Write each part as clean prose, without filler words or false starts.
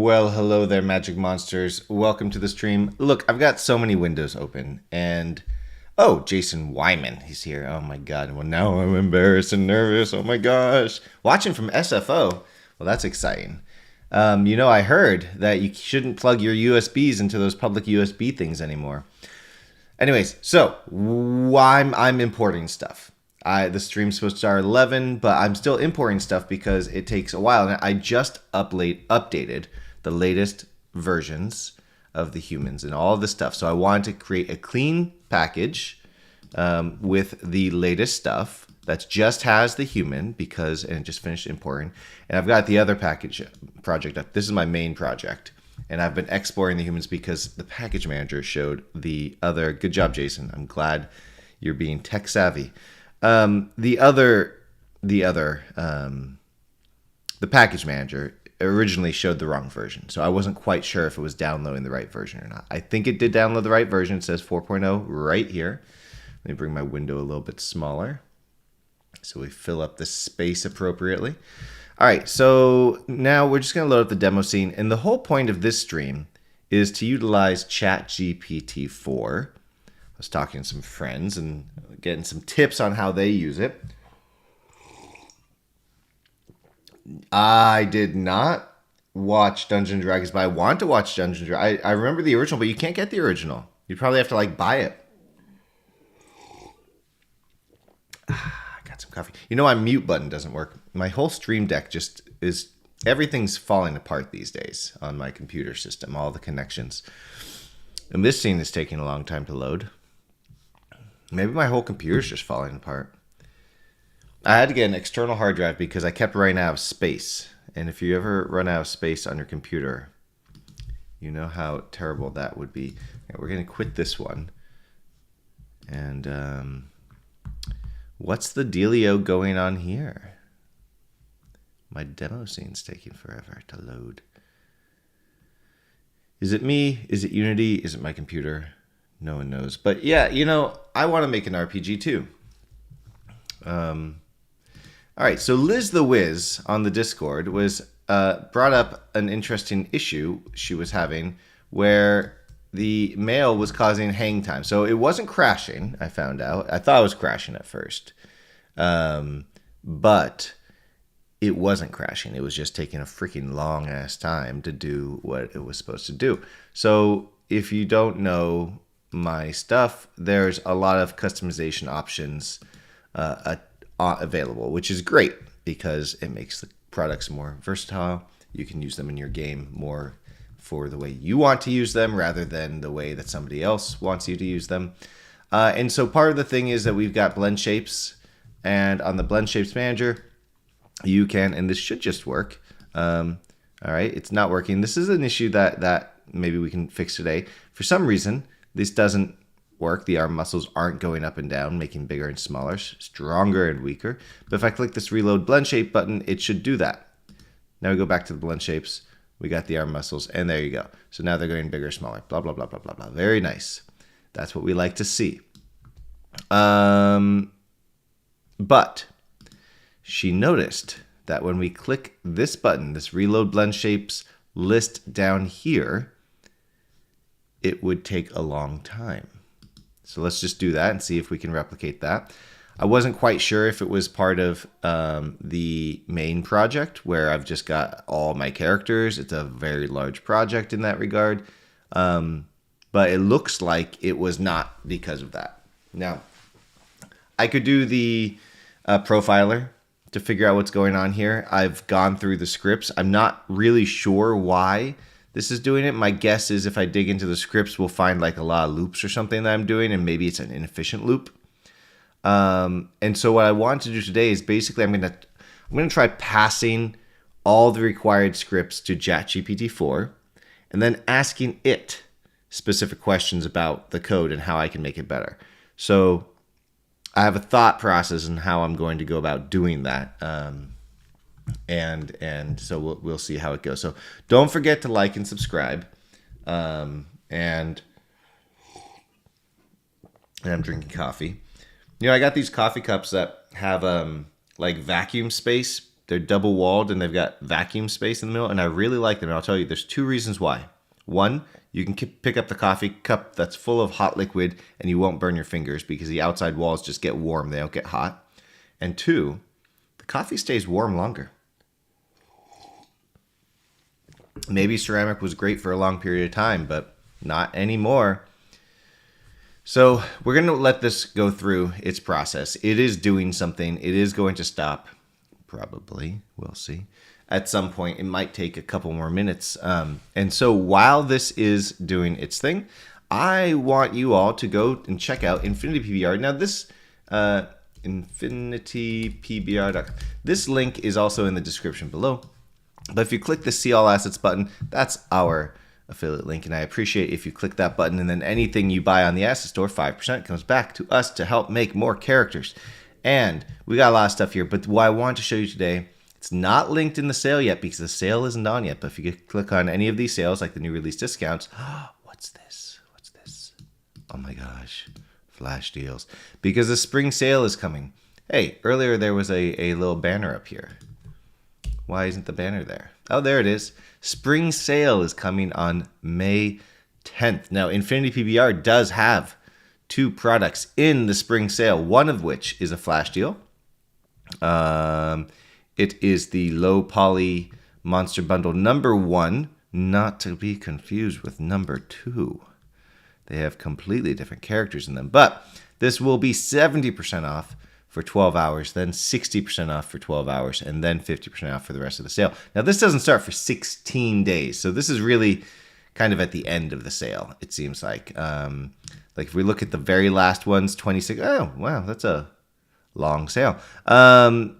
Well, hello there, magic monsters. Welcome to the stream. Look, I've got so many windows open, and oh, Jason Wyman, he's here. Oh my god. Well, now I'm embarrassed and nervous. Oh my gosh. Watching from SFO. Well, that's exciting. I heard that you shouldn't plug your USBs into those public USB things anymore. Anyways, so I'm importing stuff. The stream's supposed to start at 11, but I'm still importing stuff because it takes a while. And I just updated the latest versions of the humans and all of the stuff. So I wanted to create a clean package with the latest stuff that just has the human and it just finished importing. And I've got the other project up. This is my main project. And I've been exploring the humans because the package manager showed the other. Good job, Jason. I'm glad you're being tech savvy. The package manager originally showed the wrong version, so I wasn't quite sure if it was downloading the right version or not. I think it did download the right version. It says 4.0 right here. Let me bring my window a little bit smaller so we fill up the space appropriately. All right, so now we're just going to load up the demo scene, and the whole point of this stream is to utilize Chat GPT 4. I was talking to some friends and getting some tips on how they use it. I did not watch Dungeons & Dragons, but I want to watch Dungeons & Dragons. I remember the original, but you can't get the original. You probably have to buy it. I got some coffee. My mute button doesn't work. My whole stream deck everything's falling apart these days on my computer system, all the connections. And this scene is taking a long time to load. Maybe my whole computer's just falling apart. I had to get an external hard drive because I kept running out of space. And if you ever run out of space on your computer, you know how terrible that would be. We're going to quit this one. And what's the dealio going on here? My demo scene's taking forever to load. Is it me? Is it Unity? Is it my computer? No one knows. But yeah, I want to make an RPG too. All right, so Liz the Wiz on the Discord was brought up an interesting issue she was having where the mail was causing hang time. So it wasn't crashing, I found out. I thought it was crashing at first. But it wasn't crashing. It was just taking a freaking long ass time to do what it was supposed to do. So if you don't know my stuff, there's a lot of customization options available, which is great because it makes the products more versatile. You can use them in your game more for the way you want to use them rather than the way that somebody else wants you to use them. And so part of the thing is that we've got blend shapes, and on the blend shapes manager, you can, and this should just work. All right, it's not working. This is an issue that maybe we can fix today. For some reason, this doesn't work. The arm muscles aren't going up and down, making bigger and smaller, stronger and weaker. But if I click this reload blend shape button, it should do that. Now we go back to the blend shapes. We got the arm muscles, and there you go. So now they're going bigger, smaller, blah, blah, blah, blah, blah, blah. Very nice. That's what we like to see. But she noticed that when we click this button, this reload blend shapes list down here, it would take a long time. So let's just do that and see if we can replicate that. I wasn't quite sure if it was part of the main project where I've just got all my characters. It's a very large project in that regard. But it looks like it was not because of that. Now, I could do the profiler to figure out what's going on here. I've gone through the scripts. I'm not really sure why this is doing it. My guess is if I dig into the scripts, we'll find a lot of loops or something that I'm doing, and maybe it's an inefficient loop. And so what I want to do today is basically I'm gonna try passing all the required scripts to ChatGPT 4, and then asking it specific questions about the code and how I can make it better. So I have a thought process on how I'm going to go about doing that. And so we'll see how it goes. So don't forget to like and subscribe. And I'm drinking coffee. I got these coffee cups that have vacuum space they're double walled and they've got vacuum space in the middle, and I really like them. And I'll tell you, there's 2 reasons why. One, you can pick up the coffee cup that's full of hot liquid and you won't burn your fingers because the outside walls just get warm. They don't get hot. And 2, the coffee stays warm longer. Maybe ceramic was great for a long period of time, but not anymore. So we're going to let this go through its process. It is doing something. It is going to stop. Probably. We'll see. At some point, it might take a couple more minutes. And so while this is doing its thing, I want you all to go and check out Infinity PBR. Now this Infinity PBR. This link is also in the description below. But if you click the See All Assets button, that's our affiliate link. And I appreciate if you click that button, and then anything you buy on the asset store, 5% comes back to us to help make more characters. And we got a lot of stuff here, but what I want to show you today, it's not linked in the sale yet because the sale isn't on yet. But if you click on any of these sales, like the new release discounts, what's this? What's this? Oh my gosh, flash deals. Because the spring sale is coming. Hey, earlier there was a little banner up here. Why isn't the banner there? Oh, there it is. Spring sale is coming on May 10th. Now, Infinity PBR does have 2 products in the spring sale, one of which is a flash deal. It is the low poly monster bundle number 1, not to be confused with number 2. They have completely different characters in them, but this will be 70% off for 12 hours, then 60% off for 12 hours, and then 50% off for the rest of the sale. Now, this doesn't start for 16 days, so this is really kind of at the end of the sale, it seems like. Like if we look at the very last ones, 26, oh, wow, that's a long sale.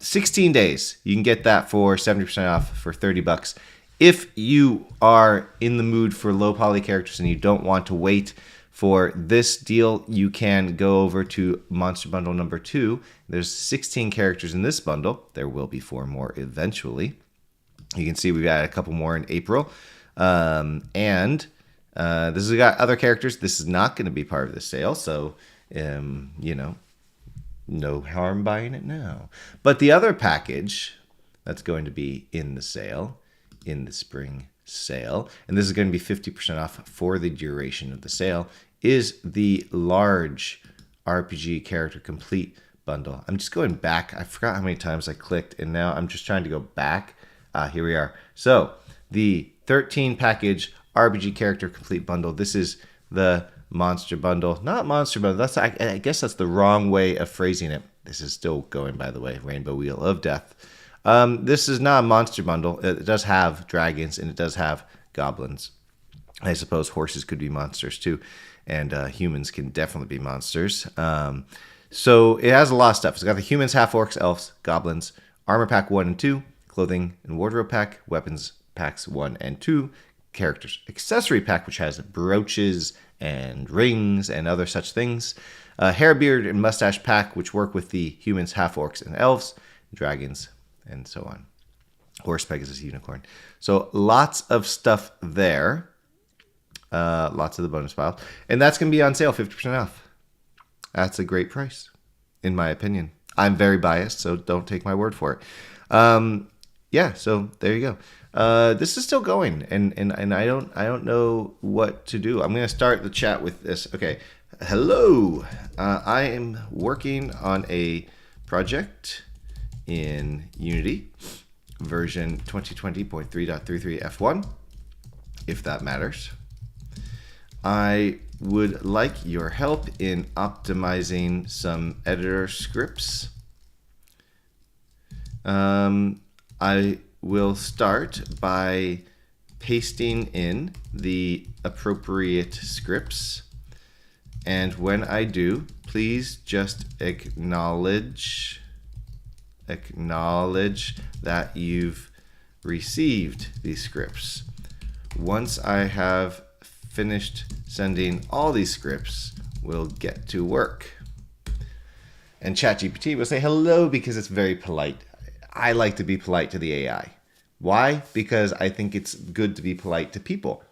16 days, you can get that for 70% off for $30. If you are in the mood for low poly characters and you don't want to wait for this deal, you can go over to Monster Bundle number 2. There's 16 characters in this bundle. There will be 4 more eventually. You can see we've got a couple more in April. This has got other characters. This is not going to be part of the sale, so, you know, no harm buying it now. But the other package that's going to be in the sale, in the spring sale, and this is going to be 50% off for the duration of the sale, is the large RPG character complete bundle. I'm just going back. I forgot how many times I clicked, and now I'm just trying to go back. Here we are. So the 13 package RPG character complete bundle. This is the monster bundle, not monster bundle. That's I guess that's the wrong way of phrasing it. This is still going, by the way. Rainbow Wheel of Death. This is not a monster bundle. It does have dragons and it does have goblins. I suppose horses could be monsters too, and humans can definitely be monsters. So it has a lot of stuff. It's got the humans, half orcs, elves, goblins, armor pack 1 and 2, clothing and wardrobe pack, weapons packs 1 and 2, characters accessory pack, which has brooches and rings and other such things, hair, beard, and mustache pack, which work with the humans, half orcs, and elves, dragons, and so on. Horse, Pegasus, unicorn. So lots of stuff there. Lots of the bonus files. And that's going to be on sale, 50% off. That's a great price, in my opinion. I'm very biased, so don't take my word for it. Yeah, so there you go. This is still going, and I don't know what to do. I'm going to start the chat with this. Okay, hello. I am working on a project in Unity, version 2020.3.33 F1, if that matters. I would like your help in optimizing some editor scripts. I will start by pasting in the appropriate scripts. And when I do, please just acknowledge that you've received these scripts. Once I have finished sending all these scripts, we'll get to work. And Chat GPT will say hello because it's very polite. I like to be polite to the AI. Why? Because I think it's good to be polite to people.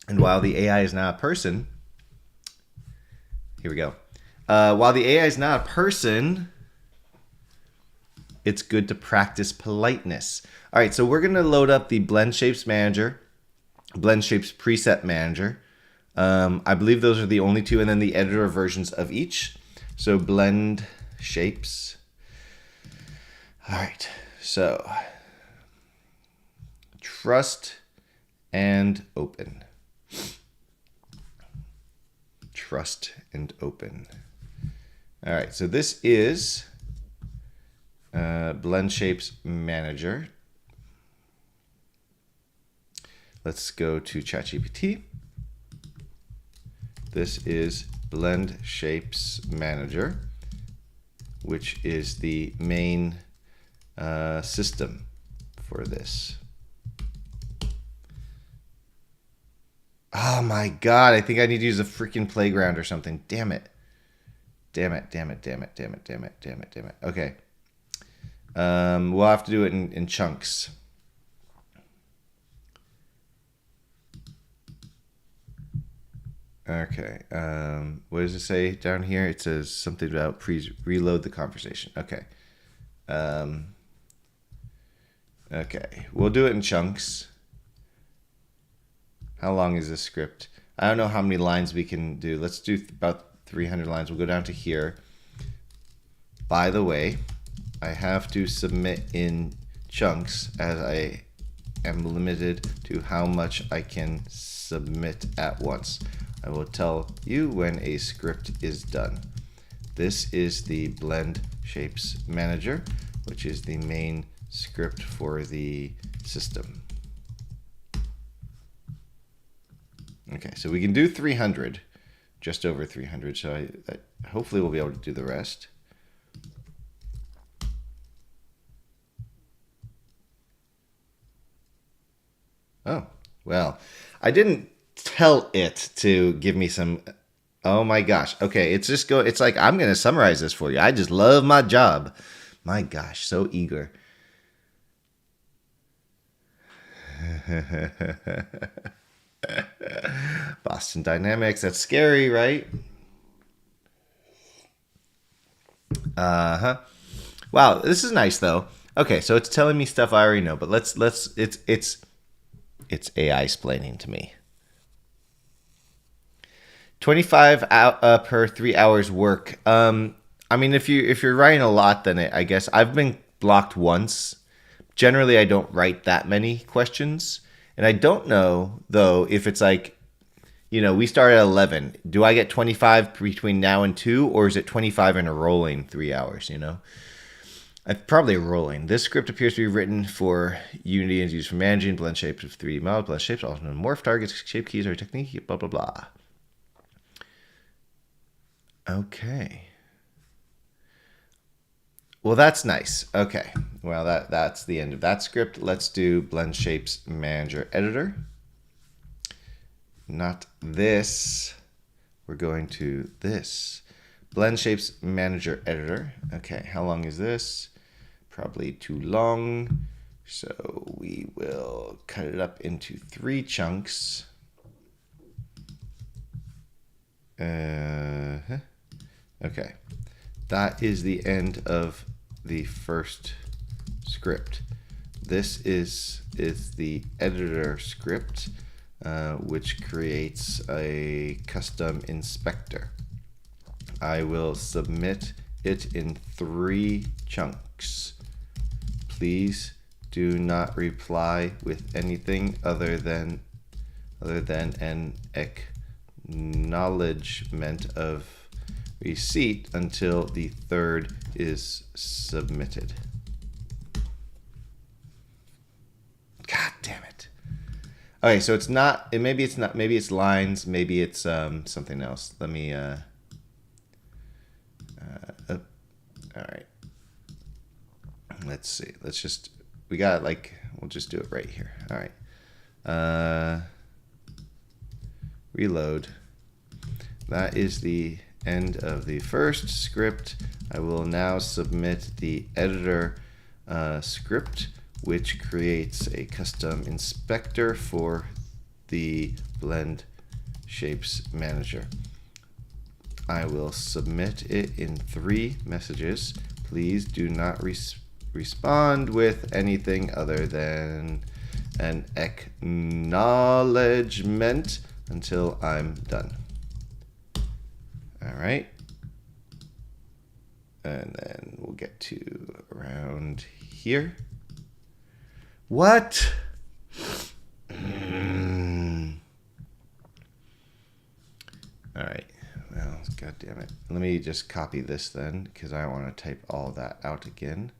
And while the AI is not a person, here we go. While the AI is not a person, it's good to practice politeness. All right, so we're going to load up the Blend Shapes Manager, Blend Shapes Preset Manager. I believe those are the only two, and then the editor versions of each. So Blend Shapes. All right, so trust and open. Trust and open. All right, so this is Blend Shapes Manager. Let's go to Chat GPT. This is Blend Shapes Manager, which is the main system for this. Oh my God, I think I need to use a freaking playground or something. Damn it. Damn it. Okay. We'll have to do it in chunks. Okay. What does it say down here? It says something about please reload the conversation. Okay. Okay. We'll do it in chunks. How long is this script? I don't know how many lines we can do. Let's do about 300 lines. We'll go down to here. By the way, I have to submit in chunks as I am limited to how much I can submit at once. I will tell you when a script is done. This is the Blend Shapes Manager, which is the main script for the system. Okay, so we can do 300, just over 300, so hopefully we'll be able to do the rest. Oh, well, I didn't tell it to give me some, oh my gosh. Okay, it's like, I'm going to summarize this for you. I just love my job. My gosh, so eager. Boston Dynamics, that's scary, right? Wow, this is nice though. Okay, so it's telling me stuff I already know, but it's AI explaining to me. 25 per 3 hours work. I mean, if you're writing a lot, then I guess I've been blocked once. Generally, I don't write that many questions. And I don't know, though, if it's like, we start at 11. Do I get 25 between now and 2, or is it 25 in a rolling 3 hours, Probably rolling. This script appears to be written for Unity and is used for managing blend shapes of 3D models. Blend shapes, also known morph targets, shape keys, or technique, blah, blah, blah. Okay. Well, that's nice. Okay. Well, that's the end of that script. Let's do Blend Shapes Manager Editor. Not this. We're going to this. Blend Shapes Manager Editor. Okay, how long is this? Probably too long. So we will cut it up into 3 chunks. Okay. That is the end of the first script. This is the editor script, which creates a custom inspector. I will submit it in 3 chunks. Please do not reply with anything other than an acknowledgement of receipt until the 3rd is submitted. God damn it. Okay, so maybe it's lines, maybe it's something else. Let me all right. Let's see. We'll just do it right here. All right. Reload. That is the end of the first script. I will now submit the editor script, which creates a custom inspector for the Blend Shapes Manager. I will submit it in 3 messages. Please do not respond with anything other than an acknowledgement until I'm done. All right. And then we'll get to around here. What? All right. Well, God damn it. Let me just copy this then, because I want to type all that out again.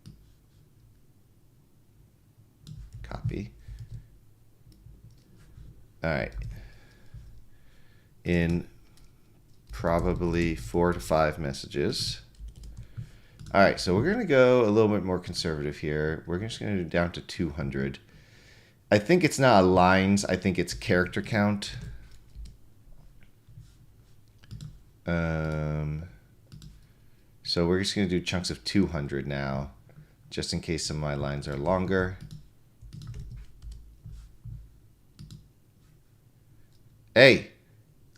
Copy. All right. In probably 4 to 5 messages. All right, so we're going to go a little bit more conservative here. We're just going to do down to 200. I think it's not lines. I think it's character count. So we're just going to do chunks of 200 now, just in case some of my lines are longer. Hey,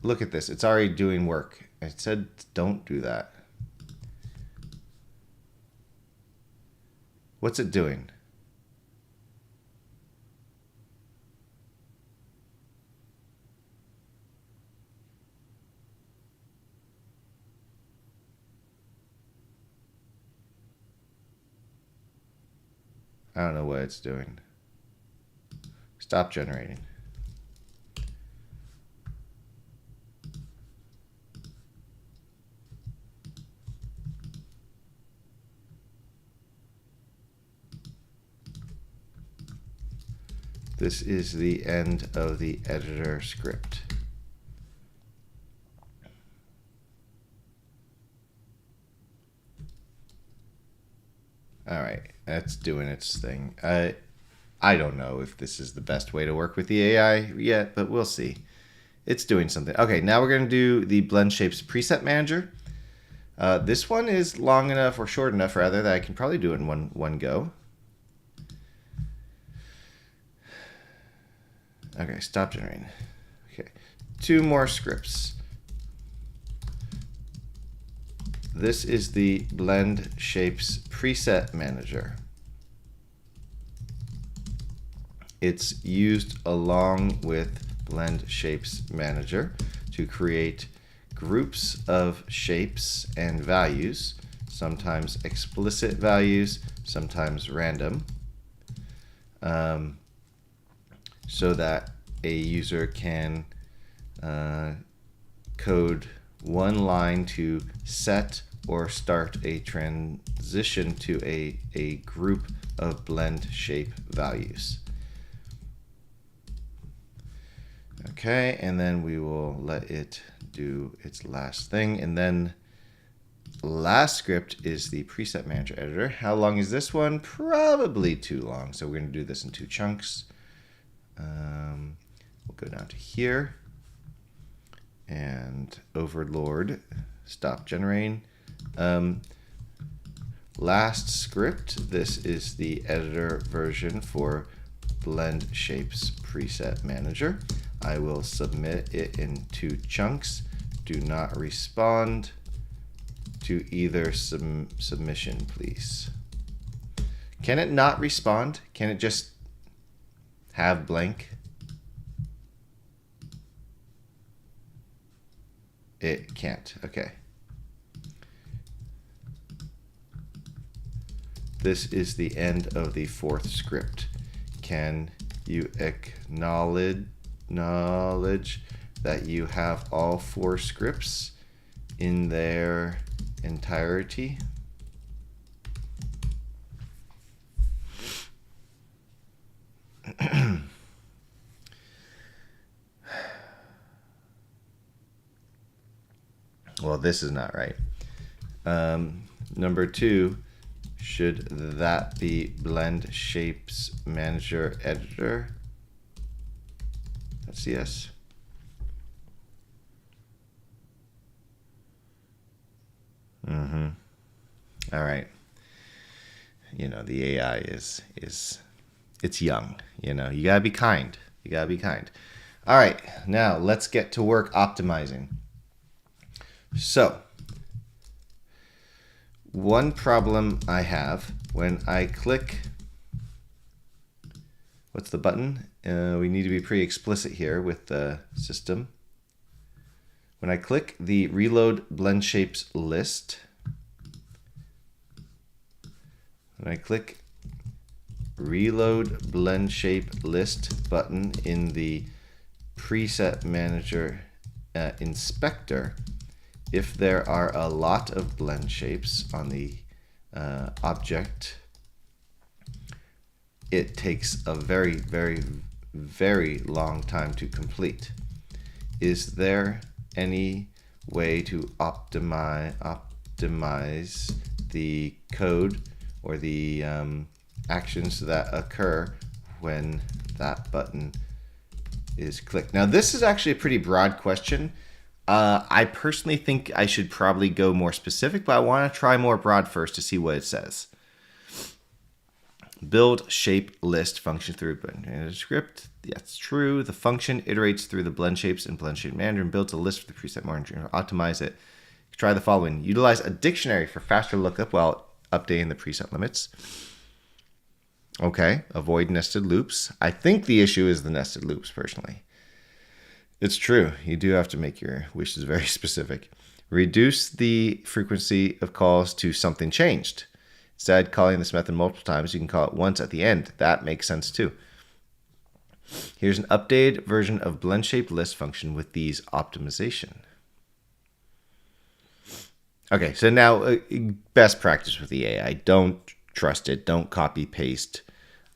look at this. It's already doing work. I said don't do that. What's it doing? I don't know what it's doing. Stop generating. This is the end of the editor script. All right, that's doing its thing. I don't know if this is the best way to work with the AI yet, but we'll see. It's doing something. Okay, now we're going to do the Blend Shapes preset manager. This one is long enough, or short enough rather, that I can probably do it in one go. Okay, stop generating. Okay, 2 more scripts. This is the Blend Shapes preset manager. It's used along with Blend Shapes Manager to create groups of shapes and values, sometimes explicit values, sometimes random, so that a user can code one line to set or start a transition to a group of blend shape values. Okay, and then we will let it do its last thing. And then last script is the preset manager editor. How long is this one? Probably too long. So we're going to do this in 2 chunks. We'll go down to here and overlord, stop generating. Last script, this is the editor version for Blend Shapes Preset Manager. I will submit it in 2 chunks. Do not respond to either submission, please. Can it not respond? Can it just have blank? It can't. Okay. This is the end of the 4th script. Can you acknowledge that you have all 4 scripts in their entirety? Well, this is not right. Number 2, should that be Blend Shapes Manager Editor? That's yes. All right. You know, the AI is it's young. You know, you gotta be kind. You gotta be kind. All right, now let's get to work optimizing. So one problem I have when I click, what's the button? We need to be pretty explicit here with the system. When I click the reload blend shapes list, when I click reload blend shape list button in the preset manager inspector, if there are a lot of blend shapes on the object, it takes a very, very, very long time to complete. Is there any way to optimize the code or the actions that occur when that button is clicked? Now, this is actually a pretty broad question. I personally think I should probably go more specific, but I want to try more broad first to see what it says. Build shape list function through blend script. That's true. The function iterates through the blend shapes and blend shape manager and builds a list for the preset manager. Optimize it. Try the following. Utilize a dictionary for faster lookup while updating the preset limits. Okay. Avoid nested loops. I think the issue is the nested loops, personally. It's true. You do have to make your wishes very specific. Reduce the frequency of calls to something changed. Instead of calling this method multiple times, you can call it once at the end. That makes sense too. Here's an updated version of blend shape list function with these optimization. Okay, so now best practice with the AI. Don't trust it. Don't copy paste.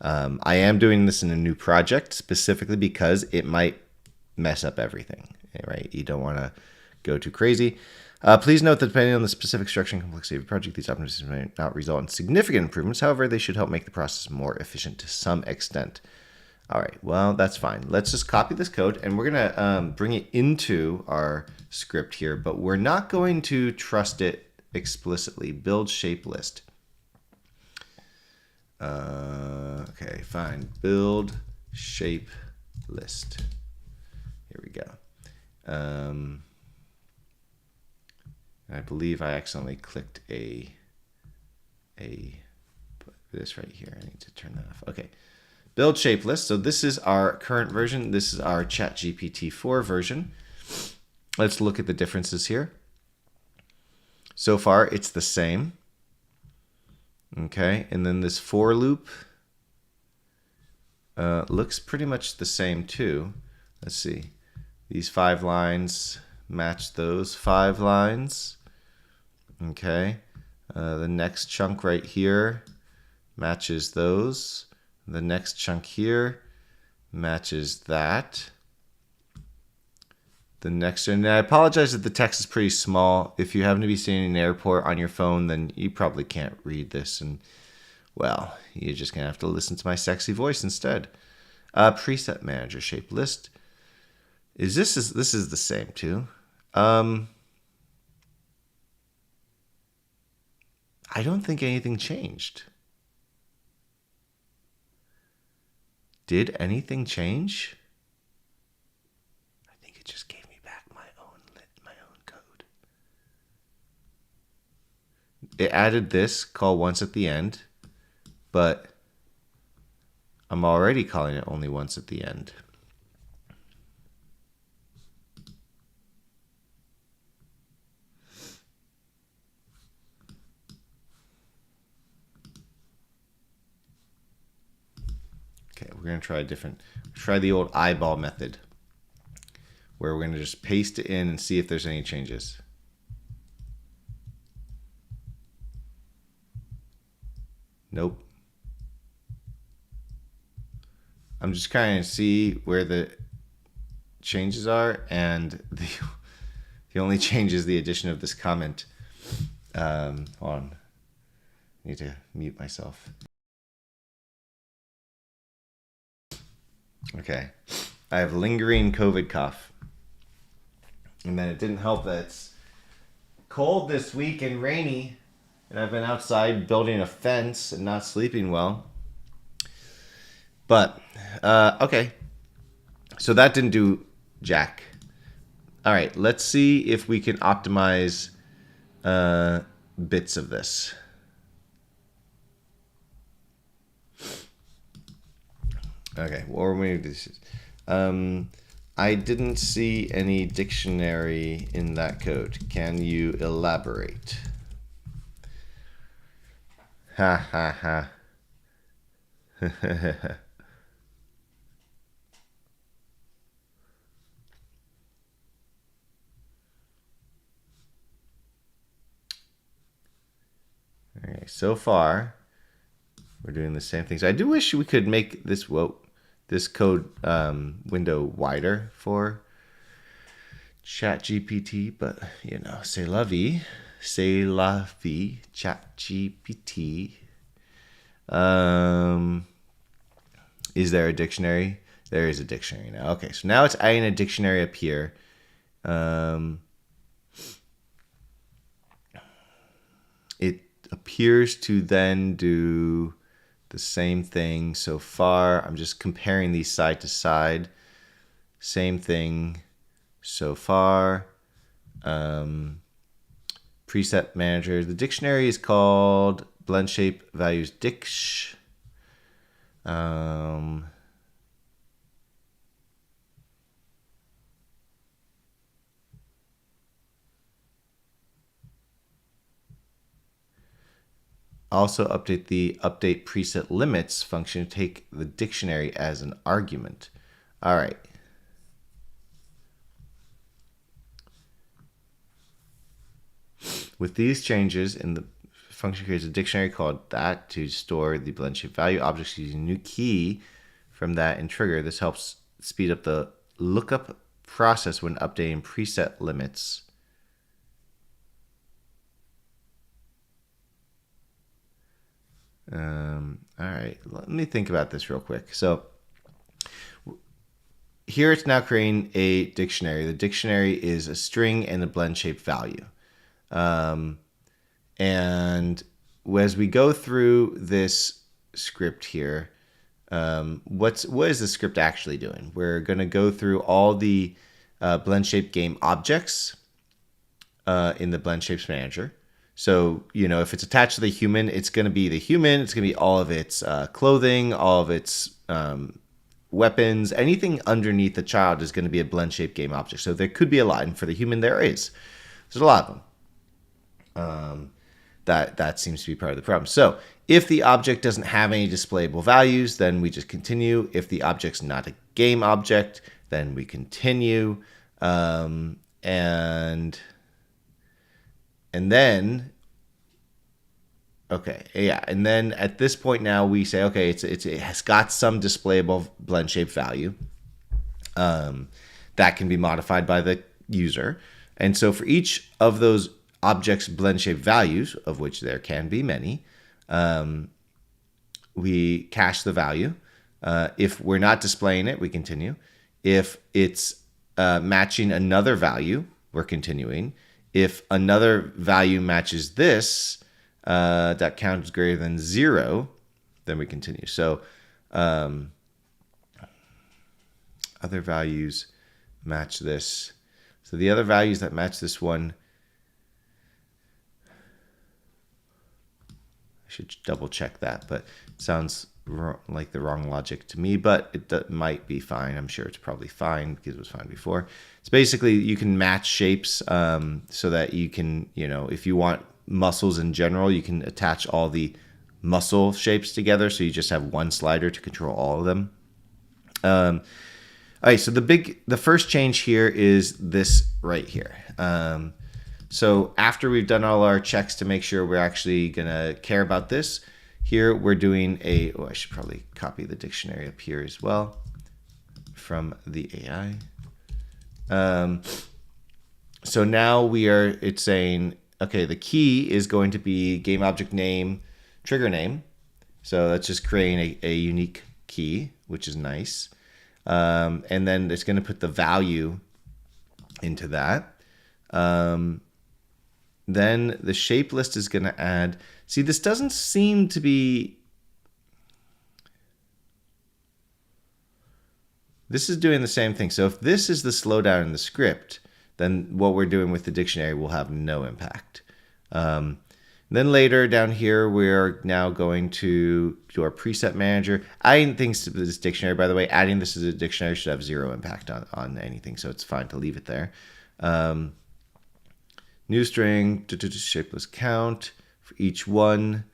I am doing this in a new project specifically because it might mess up everything, right? You don't want to go too crazy. Please note that depending on the specific structure and complexity of the project, these optimizations may not result in significant improvements. However, they should help make the process more efficient to some extent. All right, well, that's fine. Let's just copy this code, and we're going to bring it into our script here, but we're not going to trust it explicitly. Build shape list. Okay, fine. Build shape list. Here we go. I believe I accidentally clicked this right here. I need to turn that off. Okay. Build shape list. So this is our current version. This is our Chat GPT 4 version. Let's look at the differences here. So far, it's the same. Okay. And then this for loop looks pretty much the same too. Let's see. These 5 lines match those 5 lines. Okay. The next chunk right here matches those. The next chunk here matches that. The next, and I apologize if the text is pretty small. If you happen to be sitting in an airport on your phone, then you probably can't read this. And, well, you're just going to have to listen to my sexy voice instead. Preset manager shape list. This is the same too. I don't think anything changed. Did anything change? I think it just gave me back my own code. It added this call once at the end, but I'm already calling it only once at the end. Okay, we're going to try the old eyeball method, where we're going to just paste it in and see if there's any changes. Nope. I'm just trying to see where the changes are, and the only change is the addition of this comment. Hold on. I need to mute myself. Okay, I have lingering COVID cough. And then it didn't help that it's cold this week and rainy, and I've been outside building a fence and not sleeping well. But, okay, so that didn't do jack. All right, let's see if we can optimize bits of this. Okay, what we're going to do. I didn't see any dictionary in that code. Can you elaborate? Ha ha ha. Okay, so far we're doing the same things. I do wish we could make this code window wider for Chat GPT, but you know, c'est la vie, Chat GPT. Is there a dictionary? There is a dictionary now. Okay, so now it's adding a dictionary up here. It appears to then do the same thing so far. I'm just comparing these side to side. Same thing so far. Preset manager. The dictionary is called blend shape values dict. Also update the update preset limits function to take the dictionary as an argument. All right. With these changes, in the function creates a dictionary called that to store the blend shape value objects using a new key from that and trigger. This helps speed up the lookup process when updating preset limits. All right, let me think about this real quick. So here it's now creating a dictionary. The dictionary is a string and a blend shape value. And as we go through this script here, what is the script actually doing? We're going to go through all the blend shape game objects in the blend shapes manager. So, you know, if it's attached to the human, it's going to be the human. It's going to be all of its clothing, all of its weapons, anything underneath the child is going to be a blend shape game object. So there could be a lot, and for the human, there is. There's a lot of them. That seems to be part of the problem. So if the object doesn't have any displayable values, then we just continue. If the object's not a game object, then we continue. And then, okay, yeah. And then at this point now we say, okay, it has got some displayable blend shape value that can be modified by the user. And so for each of those objects blend shape values, of which there can be many, we cache the value. If we're not displaying it, we continue. If it's matching another value, we're continuing. If another value matches this, that count is greater than 0, then we continue. So other values match this. So the other values that match this one, I should double check that, but it sounds like the wrong logic to me, but it might be fine. I'm sure it's probably fine because it was fine before. It's basically you can match shapes so that you can, you know, if you want muscles in general, you can attach all the muscle shapes together. So you just have one slider to control all of them. All right, so the first change here is this right here. So after we've done all our checks to make sure we're actually going to care about this, here we're doing I should probably copy the dictionary up here as well from the AI. So now it's saying, okay, the key is going to be game object name, trigger name. So that's just creating a unique key, which is nice. And then it's going to put the value into that. Then the shape list is going to add, see, this doesn't seem to be, this is doing the same thing. So if this is the slowdown in the script, then what we're doing with the dictionary will have no impact. Then later down here, we're now going to do our preset manager. Adding things to this dictionary, by the way, adding this as a dictionary should have zero impact on anything, so it's fine to leave it there. New string, shapeless count for each one.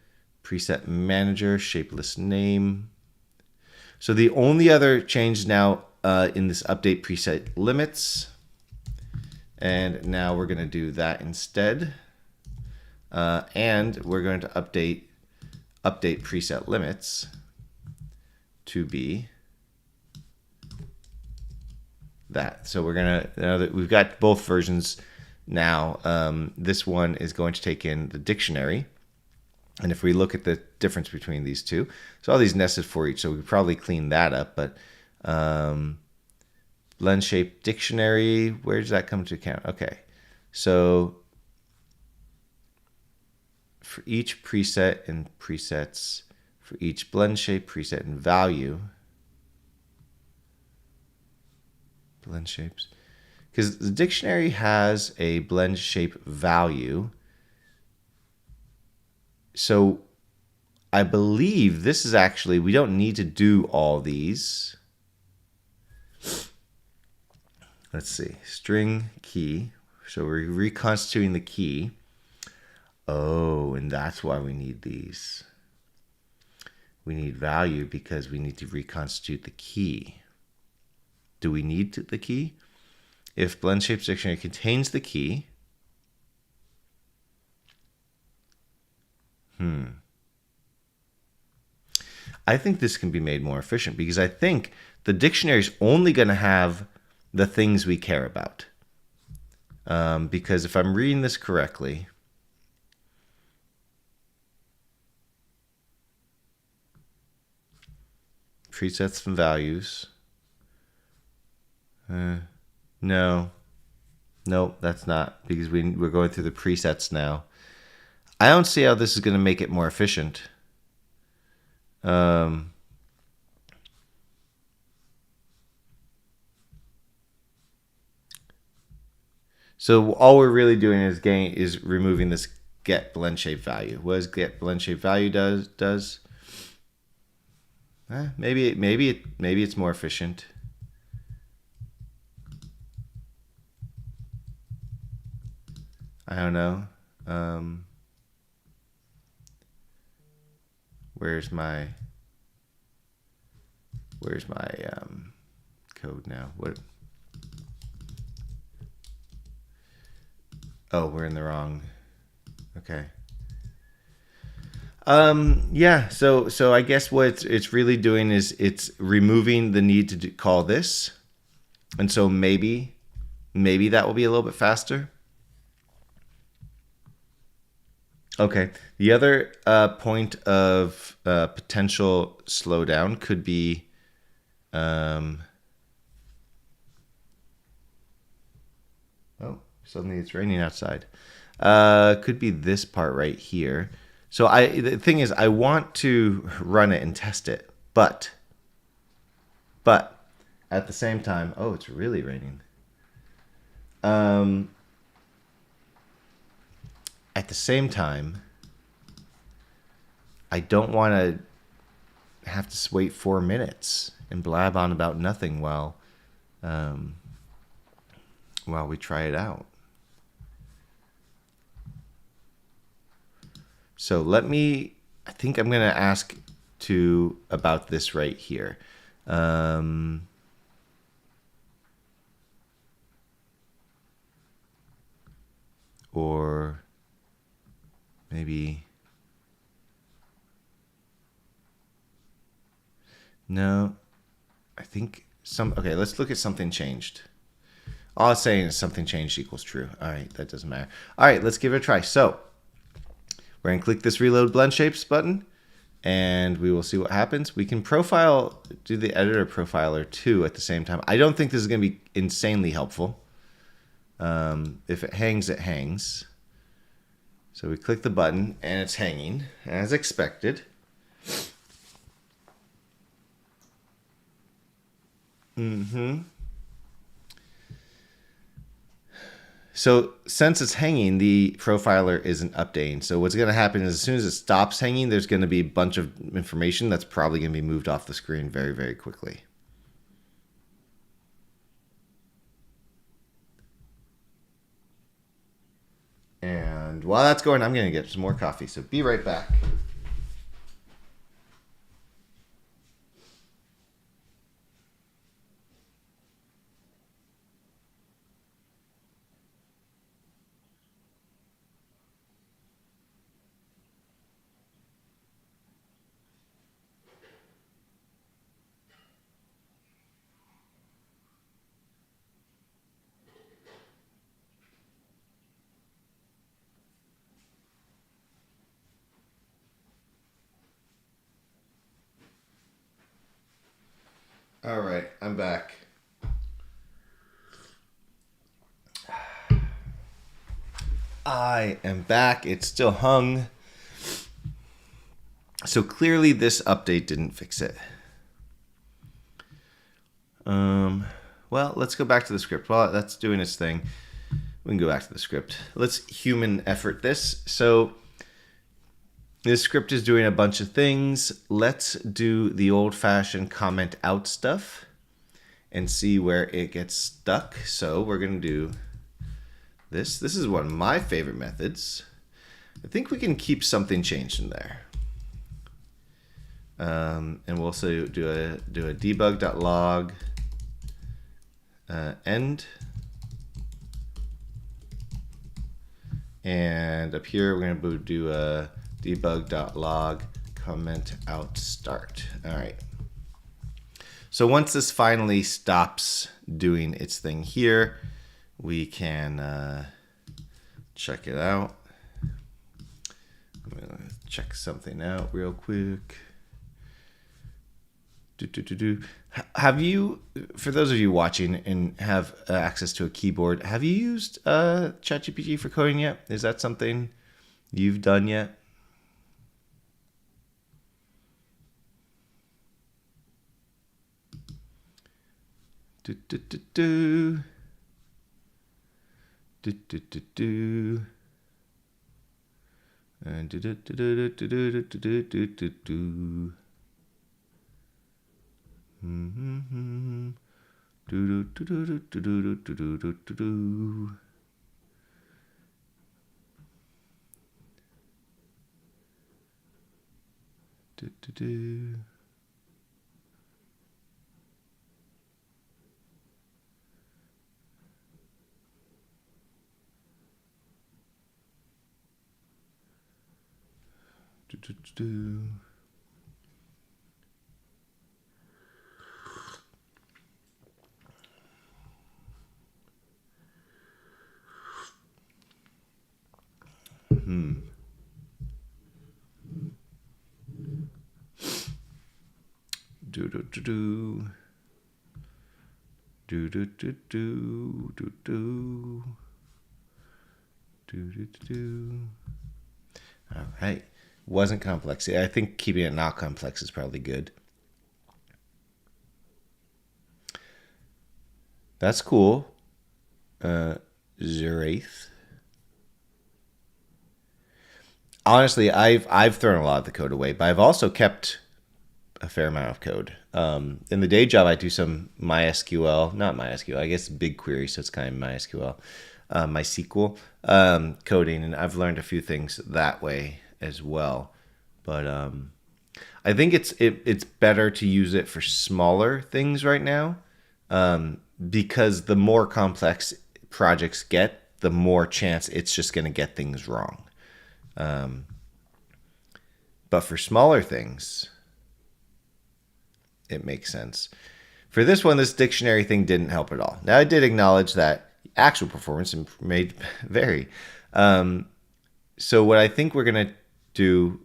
Preset manager, shapeless name. So the only other change now in this update preset limits. And now we're going to do that instead. And we're going to update preset limits to be that. So we're going to, now that we've got both versions now, this one is going to take in the dictionary. And if we look at the difference between these two, so all these nested for each, so we could probably clean that up, but blend shape dictionary, where does that come to account? Okay, so for each preset and presets, for each blend shape, preset, and value, blend shapes, because the dictionary has a blend shape value. So I believe this is actually, we don't need to do all these. Let's see, string key. So we're reconstituting the key. Oh, and that's why we need these. We need value because we need to reconstitute the key. Do we need the key? If blend shapes dictionary contains the key, I think this can be made more efficient because I think the dictionary is only going to have the things we care about. Because if I'm reading this correctly, presets and values. No, that's not, because we're going through the presets now. I don't see how this is going to make it more efficient. So all we're really doing is removing this get blend shape value. What does get blend shape value does? Maybe it's more efficient. I don't know. Where's my code now? What? Oh, we're in the wrong. Okay. Yeah. So I guess what it's really doing is it's removing the need to call this, and so maybe that will be a little bit faster. Okay. The other point of potential slowdown could be oh, suddenly it's raining outside. Could be this part right here. So the thing is, I want to run it and test it, but at the same time, oh, it's really raining. At the same time, I don't want to have to wait 4 minutes and blab on about nothing while we try it out. So I think I'm going to ask about this right here. Or maybe, no, I think okay, let's look at something changed. All it's saying is something changed equals true. All right, that doesn't matter. All right, let's give it a try. So we're going to click this reload blend shapes button, and we will see what happens. We can do the editor profiler too at the same time. I don't think this is going to be insanely helpful. If it hangs, it hangs. So we click the button, and it's hanging, as expected. So since it's hanging, the profiler isn't updating. So what's going to happen is as soon as it stops hanging, there's going to be a bunch of information that's probably going to be moved off the screen very, very quickly. And while that's going, I'm going to get some more coffee. So be right back. All right, I'm back. I am back. It's still hung. So clearly this update didn't fix it. Well, let's go back to the script. While that's doing its thing, we can go back to the script. Let's human effort this. So this script is doing a bunch of things. Let's do the old-fashioned comment out stuff and see where it gets stuck. So we're going to do this. This is one of my favorite methods. I think we can keep something changed in there. And we'll also do a debug.log end. And up here, we're going to do a debug.log comment out start. All right. So once this finally stops doing its thing here, we can check it out. I'm going to check something out real quick. Have you, for those of you watching and have access to a keyboard, have you used ChatGPT for coding yet? Is that something you've done yet? All right. Wasn't complex. I think keeping it not complex is probably good. That's cool. Zerath. Honestly, I've thrown a lot of the code away, but I've also kept a fair amount of code. In the day job, I do some MySQL, not MySQL, I guess BigQuery, so it's kind of MySQL, MySQL coding, and I've learned a few things that way as well. But I think it's better to use it for smaller things right now, because the more complex projects get, the more chance it's just going to get things wrong. But for smaller things, it makes sense. For this one, this dictionary thing didn't help at all. Now, I did acknowledge that actual performance may vary. So what I think we're going to do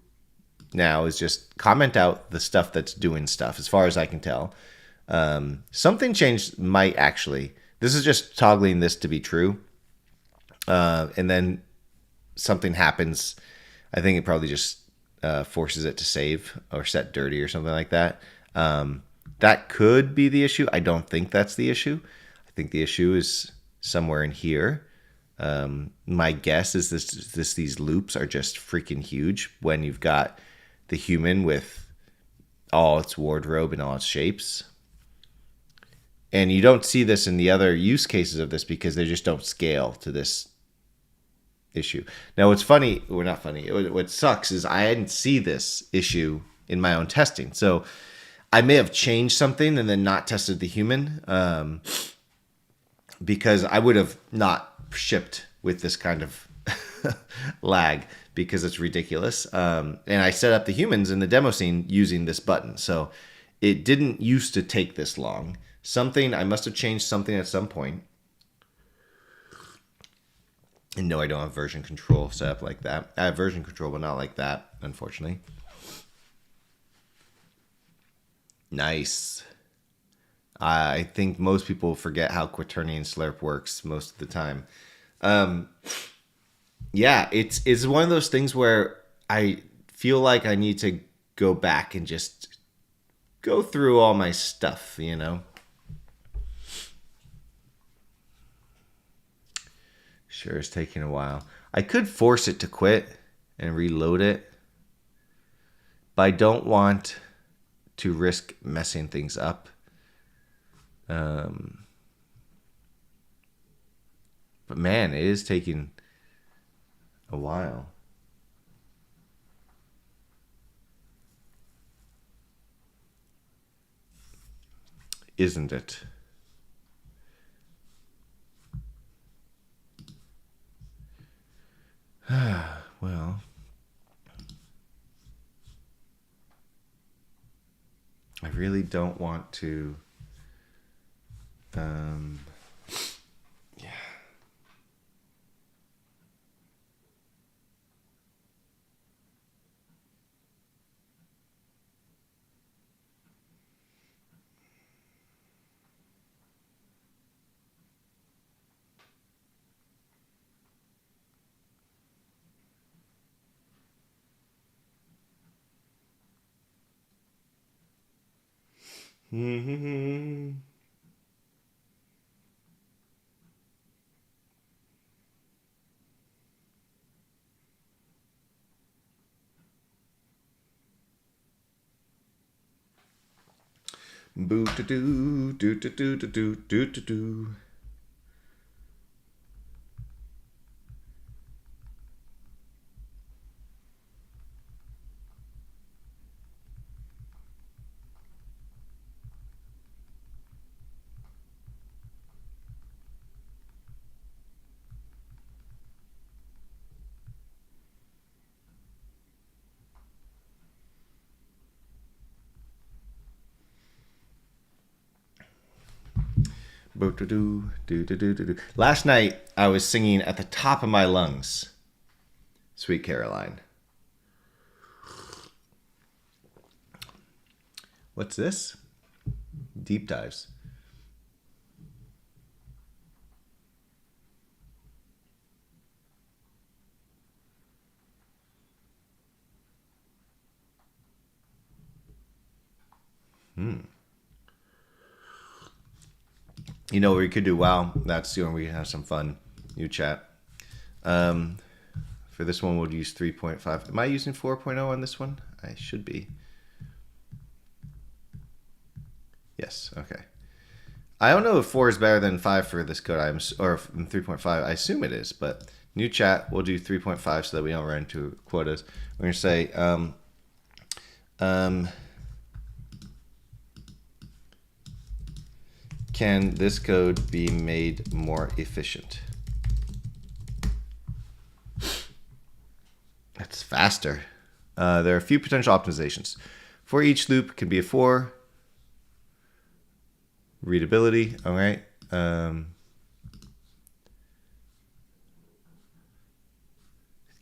now is just comment out the stuff that's doing stuff, as far as I can tell. Something changed might actually. This is just toggling this to be true. And then something happens. I think it probably just forces it to save or set dirty or something like that. That could be the issue. I don't think that's the issue. I think the issue is somewhere in here. My guess is these loops are just freaking huge when you've got the human with all its wardrobe and all its shapes. And you don't see this in the other use cases of this because they just don't scale to this issue. Now, what's funny, or not funny, what sucks is I didn't see this issue in my own testing. So I may have changed something and then not tested the human, because I would have not shipped with this kind of lag because it's ridiculous. And I set up the humans in the demo scene using this button. So it didn't used to take this long. I must have changed something at some point. And no, I don't have version control set up like that. I have version control, but not like that, unfortunately. Nice. I think most people forget how quaternion slurp works most of the time. Yeah, it's one of those things where I feel like I need to go back and just go through all my stuff, you know? Sure, it's taking a while. I could force it to quit and reload it, but I don't want to risk messing things up. But man, it is taking a while. Isn't it? Well, I really don't want to. Yeah. Boo to do do do do do do do do do. Last night, I was singing at the top of my lungs, Sweet Caroline. What's this? Deep dives. You know where you could do wow. That's the one where we have some fun. New chat. For this one, we'll use 3.5. Am I using 4.0 on this one? I should be. Yes. Okay. I don't know if 4 is better than 5 for this code, or 3.5. I assume it is, but new chat, we'll do 3.5 so that we don't run into quotas. We're going to say, can this code be made more efficient? That's faster. There are a few potential optimizations. For each loop can be a 4. Readability, all right.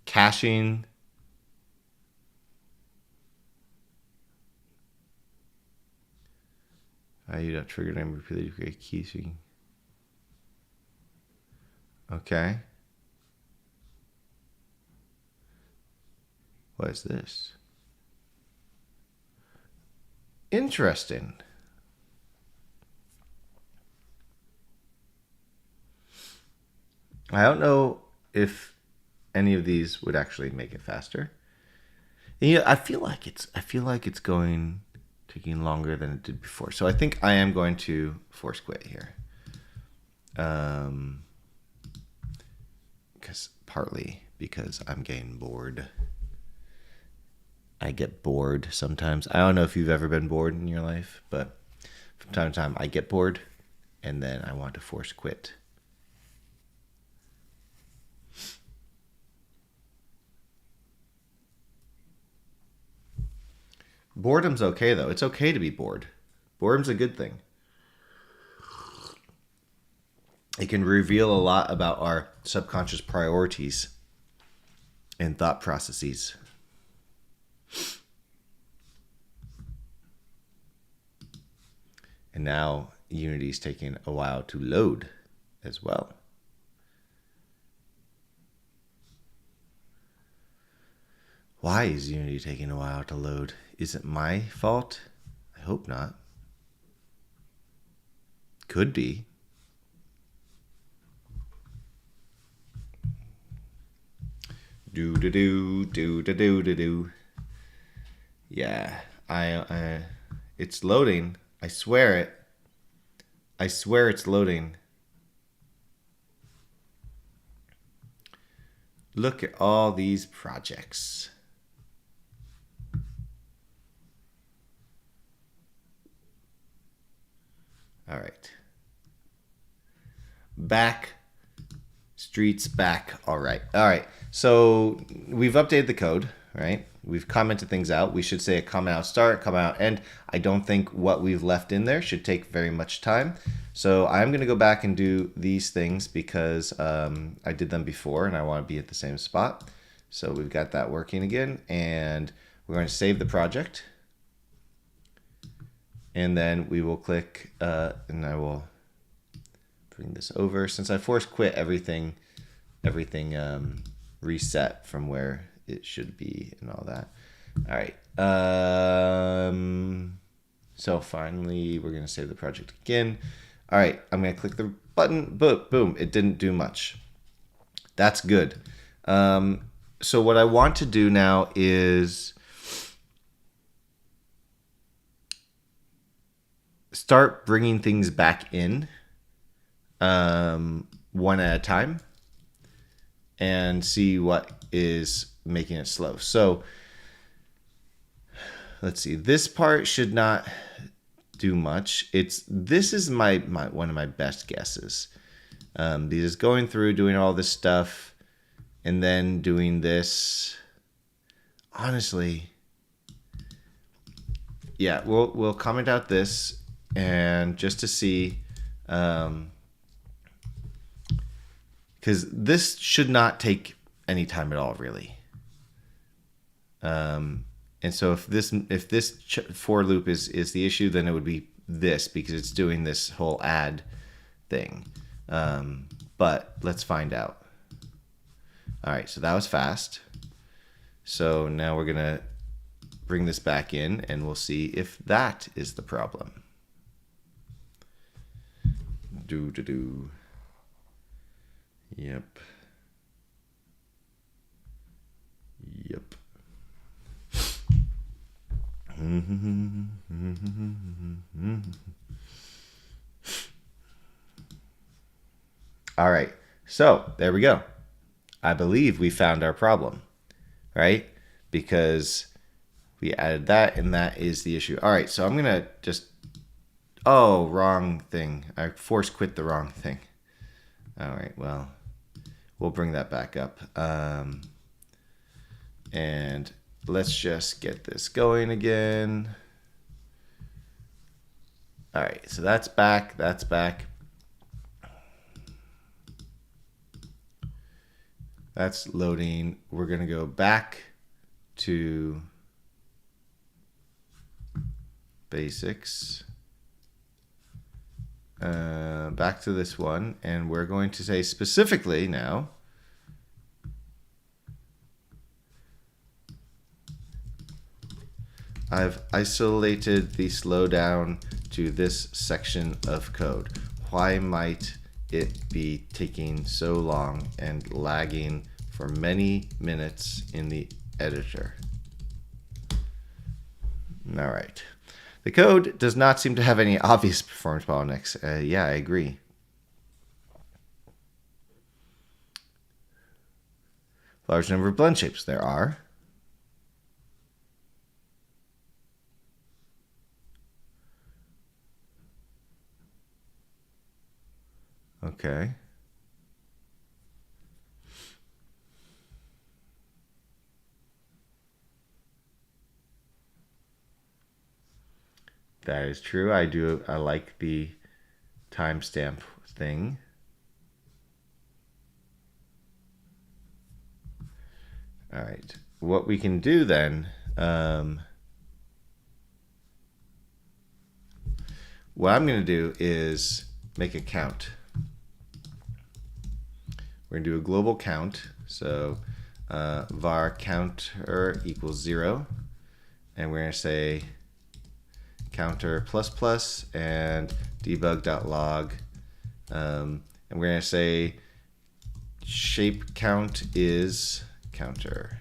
Caching. Trigger name repeatedly create keys. Okay. What is this? Interesting. I don't know if any of these would actually make it faster. And yeah, I feel like it's taking longer than it did before. So I think I am going to force quit here. Partly because I'm getting bored. I get bored sometimes. I don't know if you've ever been bored in your life, but from time to time I get bored and then I want to force quit. Boredom's okay though. It's okay to be bored. Boredom's a good thing. It can reveal a lot about our subconscious priorities and thought processes. And now Unity's taking a while to load as well. Why is Unity taking a while to load? Is it my fault? I hope not. Could be. Do. Yeah, it's loading. I swear it. I swear it's loading. Look at all these projects. All right. Back. Streets back. All right. All right. So we've updated the code, right? We've commented things out. We should say a comment out start, comment out end. I don't think what we've left in there should take very much time. So I'm going to go back and do these things because I did them before and I want to be at the same spot. So we've got that working again. And we're going to save the project. And then we will click and I will bring this over. Since I force quit, everything reset from where it should be and all that. All right. So finally, we're going to save the project again. All right. I'm going to click the button. Boom. It didn't do much. That's good. So what I want to do now is start bringing things back in one at a time and see what is making it slow. So let's see. This part should not do much. This is my one of my best guesses. Because going through doing all this stuff and then doing this. Honestly, yeah, we'll comment out this and just to see. Because this should not take any time at all, really. And so if this for loop is the issue, then it would be this because it's doing this whole add thing. But let's find out. All right, so that was fast. So now we're gonna bring this back in, and we'll see if that is the problem. Yep. All right. So there we go. I believe we found our problem, right? Because we added that and that is the issue. All right. So I'm going to just, wrong thing. I force quit the wrong thing. All right. Well, we'll bring that back up. And let's just get this going again. All right. So that's back. That's back. That's loading. We're going to go back to basics. Back to this one. And we're going to say specifically now, I've isolated the slowdown to this section of code. Why might it be taking so long and lagging for many minutes in the editor? All right. The code does not seem to have any obvious performance bottlenecks. Yeah, I agree. Large number of blend shapes. There are. Okay. That is true. I like the timestamp thing. All right. What we can do then, what I'm going to do is make a count. We're going to do a global count. So var counter equals 0. And we're going to say counter plus plus and debug.log. And we're going to say shape count is counter.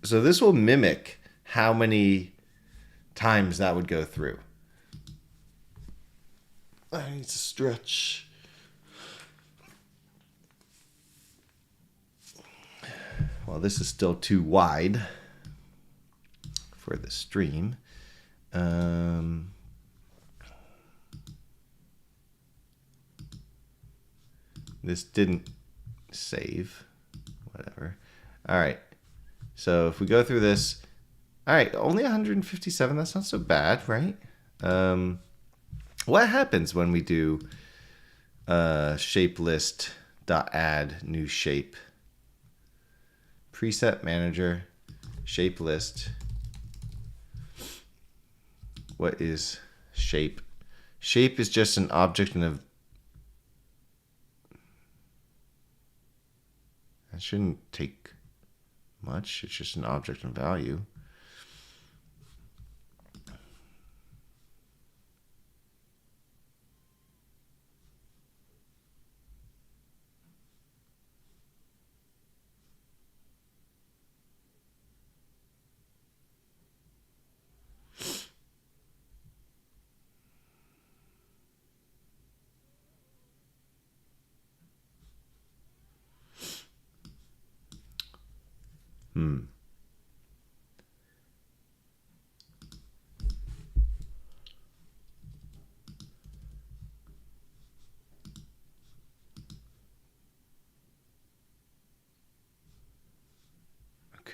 So this will mimic how many times that would go through. I need to stretch. Well, this is still too wide for the stream. This didn't save. Whatever. All right. So if we go through this, all right, only 157. That's not so bad, right? What happens when we do shape list dot add new shape? Preset manager, shape list. What is shape? Shape is just an object in a. That shouldn't take much. It's just an object in value.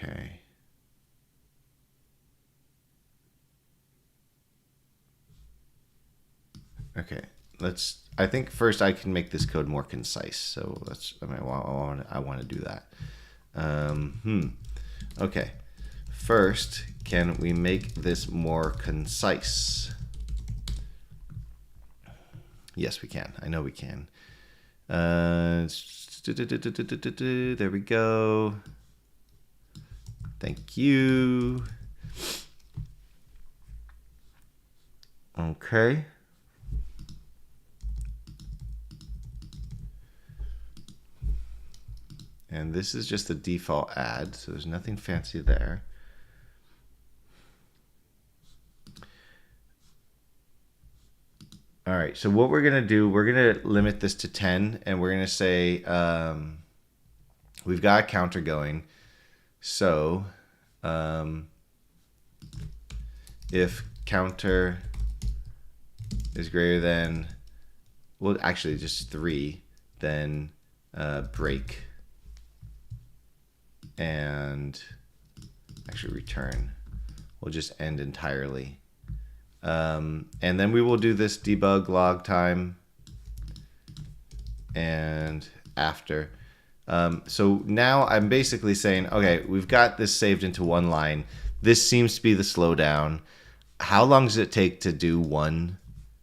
Okay. Okay. I think first I can make this code more concise. So I want to do that. Okay. First, can we make this more concise? Yes, we can. I know we can. There we go. Thank you. Okay. And this is just the default add, so there's nothing fancy there. All right, so what we're going to do, we're going to limit this to 10, and we're going to say we've got a counter going. So if counter is greater than, well, actually just 3, then break. And actually return. We'll just end entirely. And then we will do this debug log time and after. So now I'm basically saying, okay, we've got this saved into one line. This seems to be the slowdown. How long does it take to do one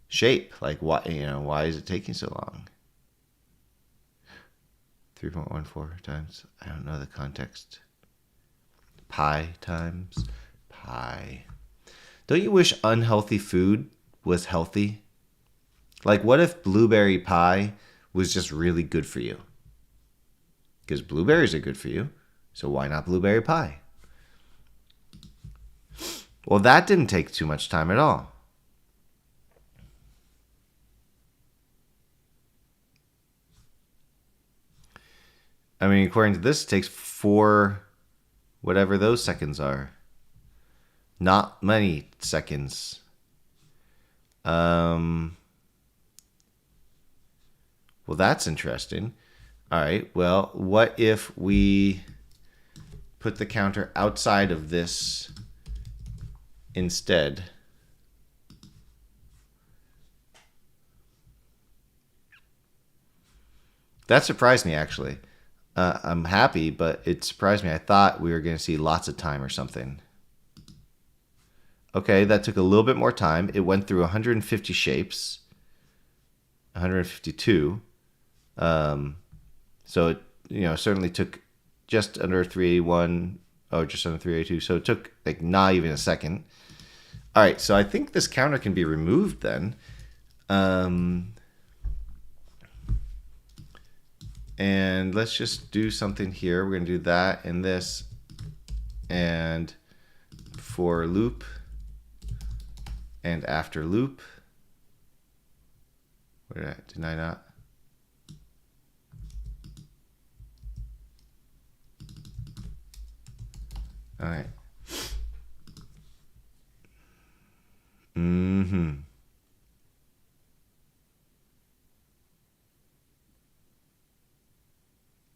shape? Like, why is it taking so long? 3.14 times. I don't know the context. Pi times pi. Don't you wish unhealthy food was healthy? Like, what if blueberry pie was just really good for you? Because blueberries are good for you, so why not blueberry pie? Well, that didn't take too much time at all. I mean, according to this, it takes 4, whatever those seconds are. Not many seconds. Well, that's interesting. All right, well, what if we put the counter outside of this instead? That surprised me, actually. I'm happy, but it surprised me. I thought we were going to see lots of time or something. Okay, that took a little bit more time. It went through 150 shapes, 152. So it, certainly took just under 381. Oh, just under 382. So it took like not even a second. All right, so I think this counter can be removed then. And let's just do something here. We're going to do that and this and for loop and after loop. What did I not? All right.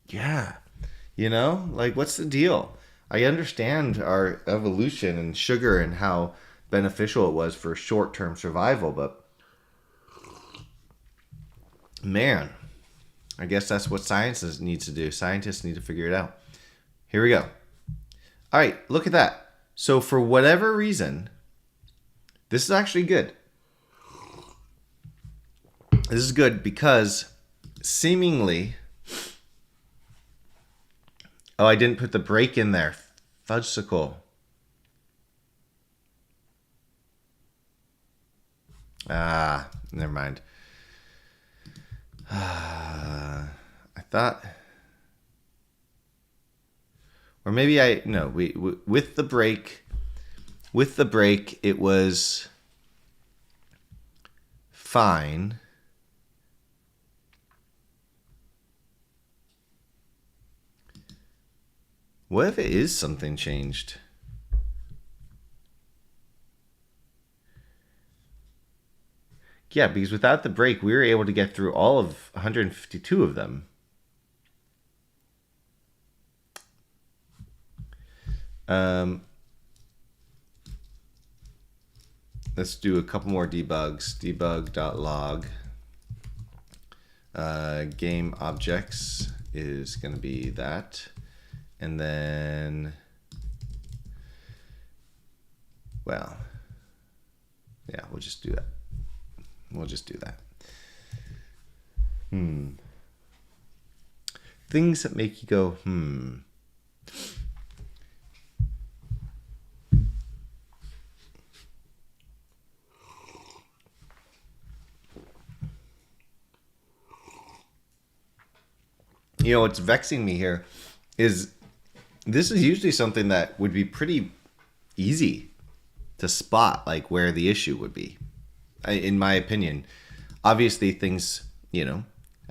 Yeah. Like, what's the deal? I understand our evolution and sugar and how beneficial it was for short-term survival, but man, I guess that's what science needs to do. Scientists need to figure it out. Here we go. All right, look at that. So for whatever reason, this is actually good. This is good because seemingly... Oh, I didn't put the break in there. Fudgesicle. Never mind. I thought... Or maybe with the break, it was fine. What if it is something changed? Yeah, because without the break, we were able to get through all of 152 of them. Let's do a couple more debugs. Debug.log. Game objects is going to be that. And then, well, yeah, we'll just do that. We'll just do that. Things that make you go, What's vexing me here is this is usually something that would be pretty easy to spot, like where the issue would be. In my opinion, obviously things,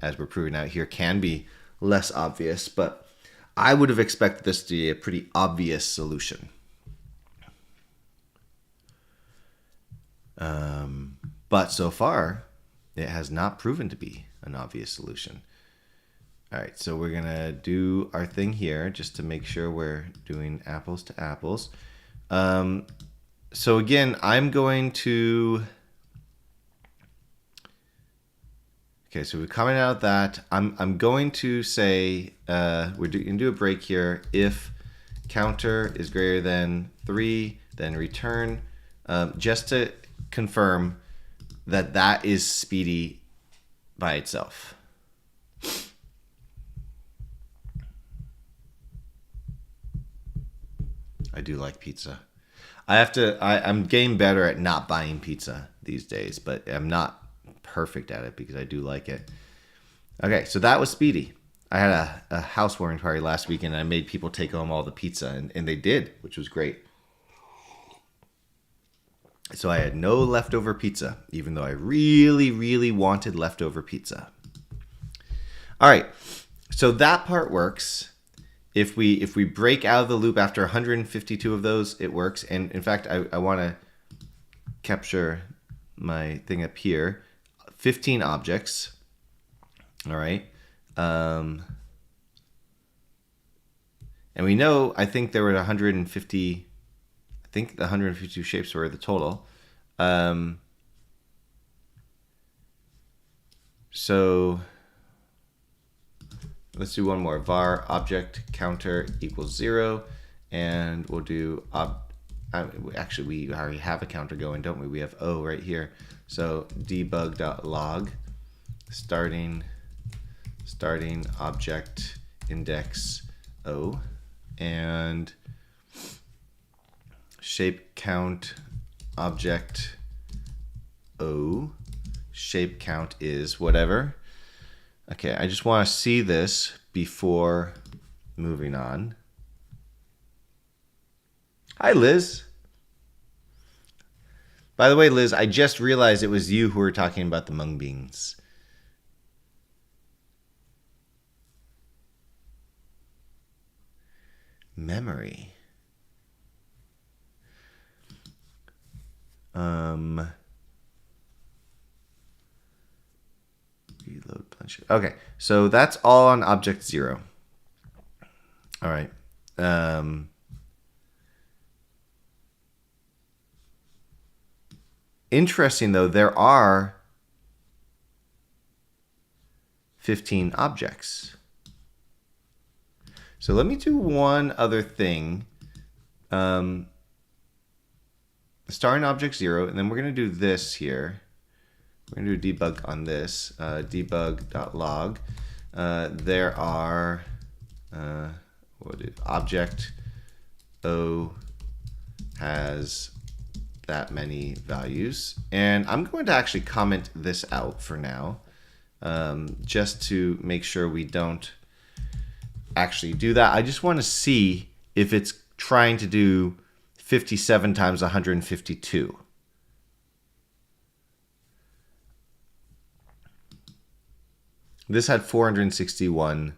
as we're proving out here, can be less obvious, but I would have expected this to be a pretty obvious solution. But so far, it has not proven to be an obvious solution. All right, so we're going to do our thing here just to make sure we're doing apples to apples. So again, I'm going to... Okay, so we're coming out of that. I'm going to say we're going to do a break here. If counter is greater than 3, then return. Just to confirm that is speedy by itself. I do like pizza. I'm getting better at not buying pizza these days, but I'm not perfect at it because I do like it. Okay, so that was speedy. I had a housewarming party last weekend and I made people take home all the pizza, and they did, which was great. So I had no leftover pizza, even though I really, really wanted leftover pizza. All right, so that part works. If we break out of the loop after 152 of those, it works. And in fact, I want to capture my thing up here. 15 objects. All right. And we know, I think there were 150, I think the 152 shapes were the total. So let's do one more. Var object counter equals 0. And we'll do, actually, we already have a counter going, don't we? We have O right here. So debug.log starting object index O, and shape count object O. Shape count is whatever. Okay, I just want to see this before moving on. Hi, Liz. By the way, Liz, I just realized it was you who were talking about the mung beans. Memory. Reload punch. Okay, so that's all on object 0. All right. Interesting, though, there are 15 objects. So let me do one other thing. Starting object 0, and then we're going to do this here. We're going to do debug on this. Debug.log. There are object O has that many values. And I'm going to actually comment this out for now, just to make sure we don't actually do that. I just want to see if it's trying to do 57 times 152. This had 461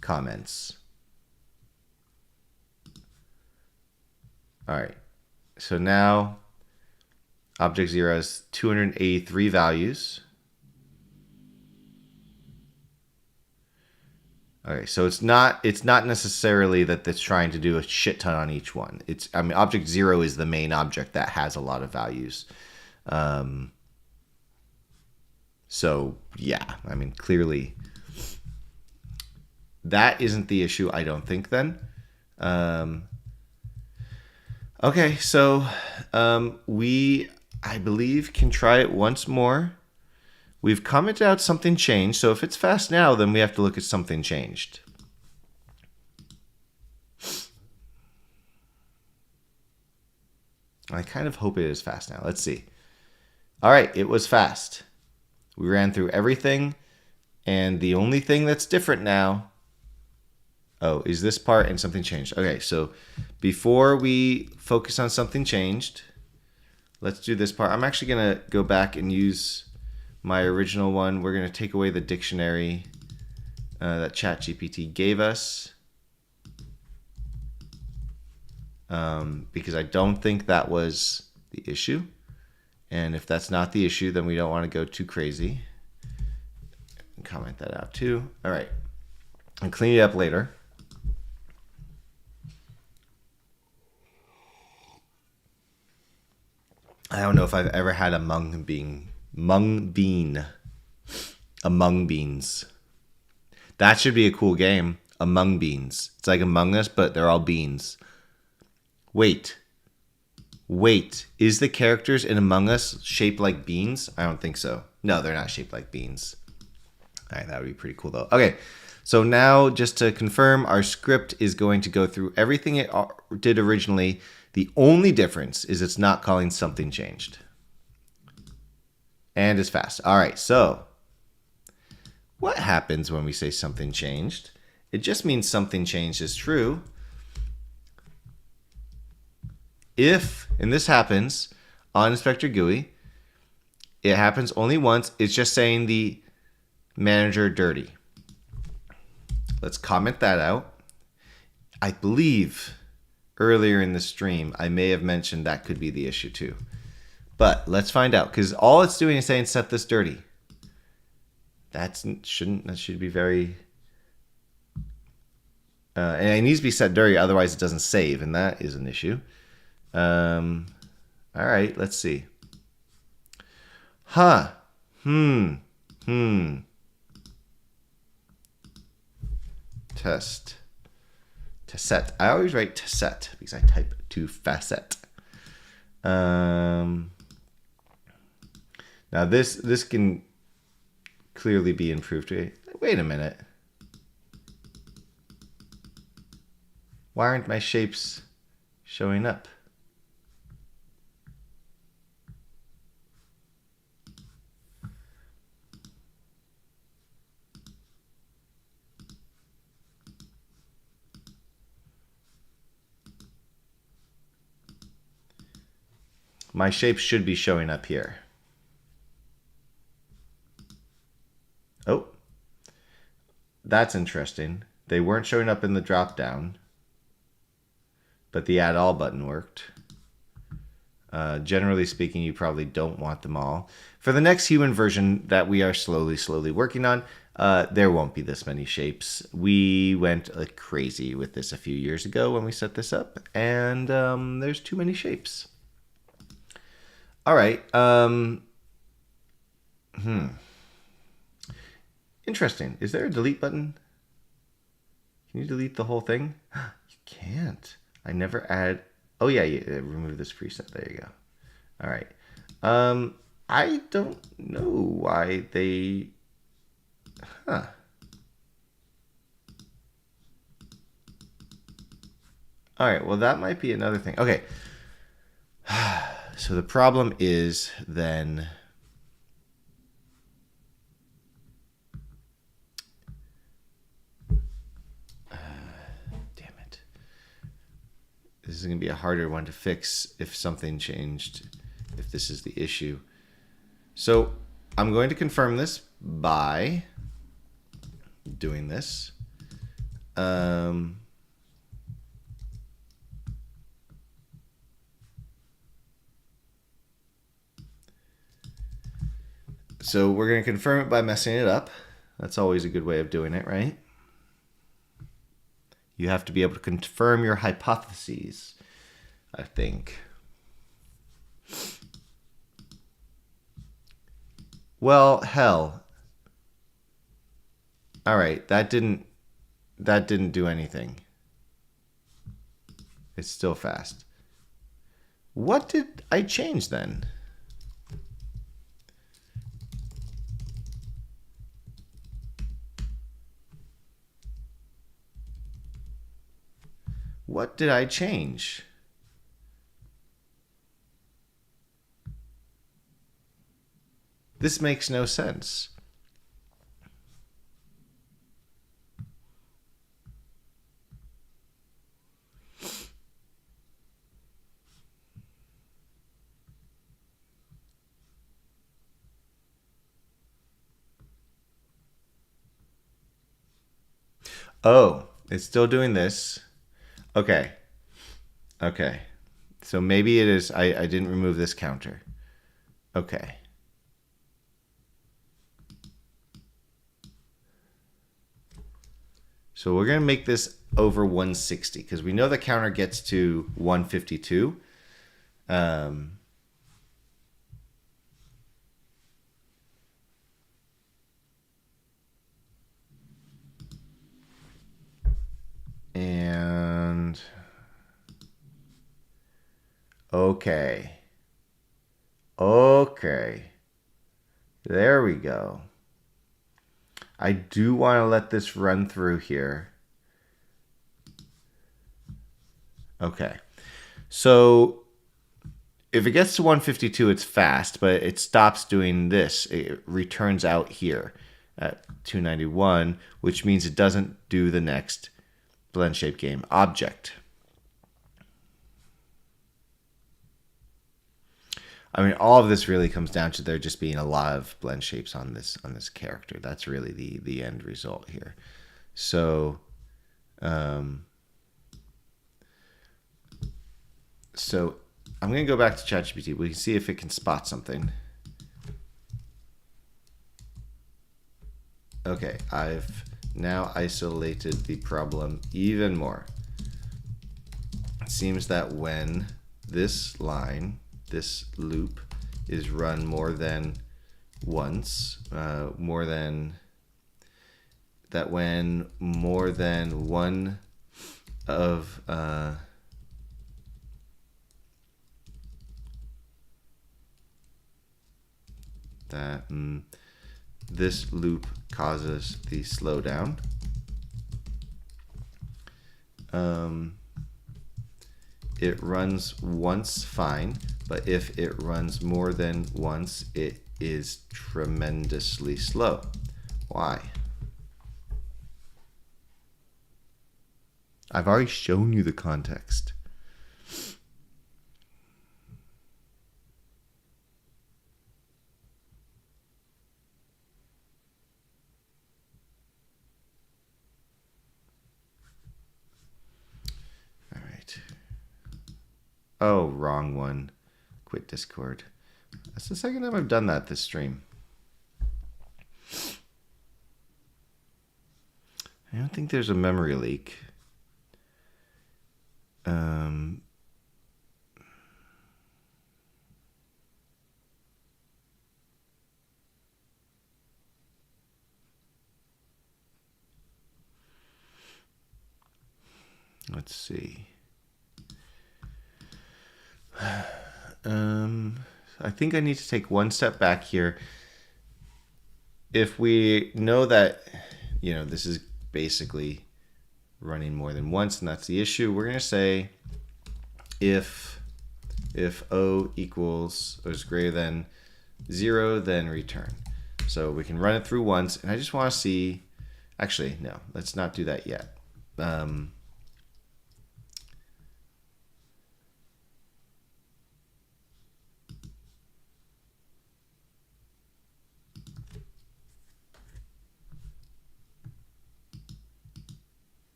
comments. All right, so now object 0 has 283 values. Okay, so it's not necessarily that it's trying to do a shit ton on each one. Object 0 is the main object that has a lot of values. So yeah, clearly that isn't the issue, I don't think then. Okay, so we, I believe, can try it once more. We've commented out something changed, so if it's fast now, then we have to look at something changed. I kind of hope it is fast now. Let's see. All right, it was fast. We ran through everything, and the only thing that's different now, is this part and something changed. Okay, so before we focus on something changed, let's do this part. I'm actually going to go back and use my original one. We're going to take away the dictionary that Chat GPT gave us, because I don't think that was the issue. And if that's not the issue, then we don't want to go too crazy. Comment that out too. All right. And clean it up later. I don't know if I've ever had a mung bean. Among beans. That should be a cool game. Among beans. It's like Among Us, but they're all beans. Wait. Is the characters in Among Us shaped like beans? I don't think so. No, they're not shaped like beans. All right, that would be pretty cool though. Okay, so now just to confirm, our script is going to go through everything it did originally. The only difference is it's not calling something changed. and is fast. All right, so what happens when we say something changed? It just means something changed is true. If, and this happens on Inspector GUI, it happens only once. It's just saying the manager dirty. Let's comment that out. I believe earlier in the stream, I may have mentioned that could be the issue too. But let's find out, because all it's doing is saying set this dirty. That should be very... and it needs to be set dirty, otherwise it doesn't save, and that is an issue. All right, let's see. Test. Set. I always write set because I type to facet. Now this can clearly be improved. Wait a minute. Why aren't my shapes showing up? My shapes should be showing up here. Oh, that's interesting. They weren't showing up in the drop down, but the add all button worked. Generally speaking, you probably don't want them all. For the next human version that we are slowly working on, there won't be this many shapes. We went crazy with this a few years ago when we set this up, and there's too many shapes. All right. Interesting. Is there a delete button? Can you delete the whole thing? You can't. I never add. Oh yeah, remove this preset. There you go. All right. I don't know why they. All right. Well, that might be another thing. Okay. So the problem is then. Damn it. This is going to be a harder one to fix if something changed, if this is the issue. So I'm going to confirm this by doing this. So we're going to confirm it by messing it up. That's always a good way of doing it, right? You have to be able to confirm your hypotheses, I think. Well, hell. All right, that didn't do anything. It's still fast. What did I change then? What did I change? This makes no sense. Oh, it's still doing this. Okay. Okay. So maybe it is, I didn't remove this counter. Okay. So we're going to make this over 160 because we know the counter gets to 152. And okay. Okay. There we go. I do want to let this run through here. Okay. So if it gets to 152, it's fast, but it stops doing this. It returns out here at 291, which means it doesn't do the next blend shape game object. I mean, all of this really comes down to there just being a lot of blend shapes on this character. That's really the end result here. So, so I'm going to go back to ChatGPT. We can see if it can spot something. Okay, I've now isolated the problem even more. It seems that when this line, this loop, is run more than once, when more than one of this loop causes the slowdown. It runs once, fine, but if it runs more than once, it is tremendously slow. Why? I've already shown you the context. Oh, wrong one. Quit Discord. That's the second time I've done that this stream. I don't think there's a memory leak. Let's see. I think I need to take one step back here. If we know that, this is basically running more than once, and that's the issue, we're going to say if O equals or is greater than 0, then return. So we can run it through once, and I just want to see, actually, no, let's not do that yet.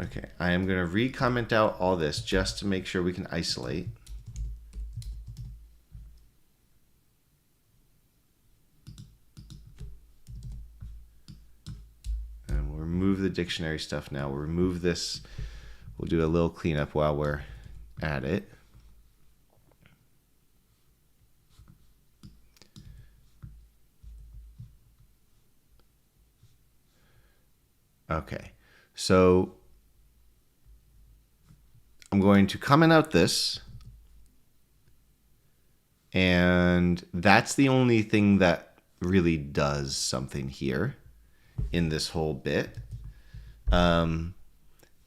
Okay, I am going to re-comment out all this just to make sure we can isolate. And we'll remove the dictionary stuff now. We'll remove this. We'll do a little cleanup while we're at it. Okay, so I'm going to comment out this, and that's the only thing that really does something here in this whole bit.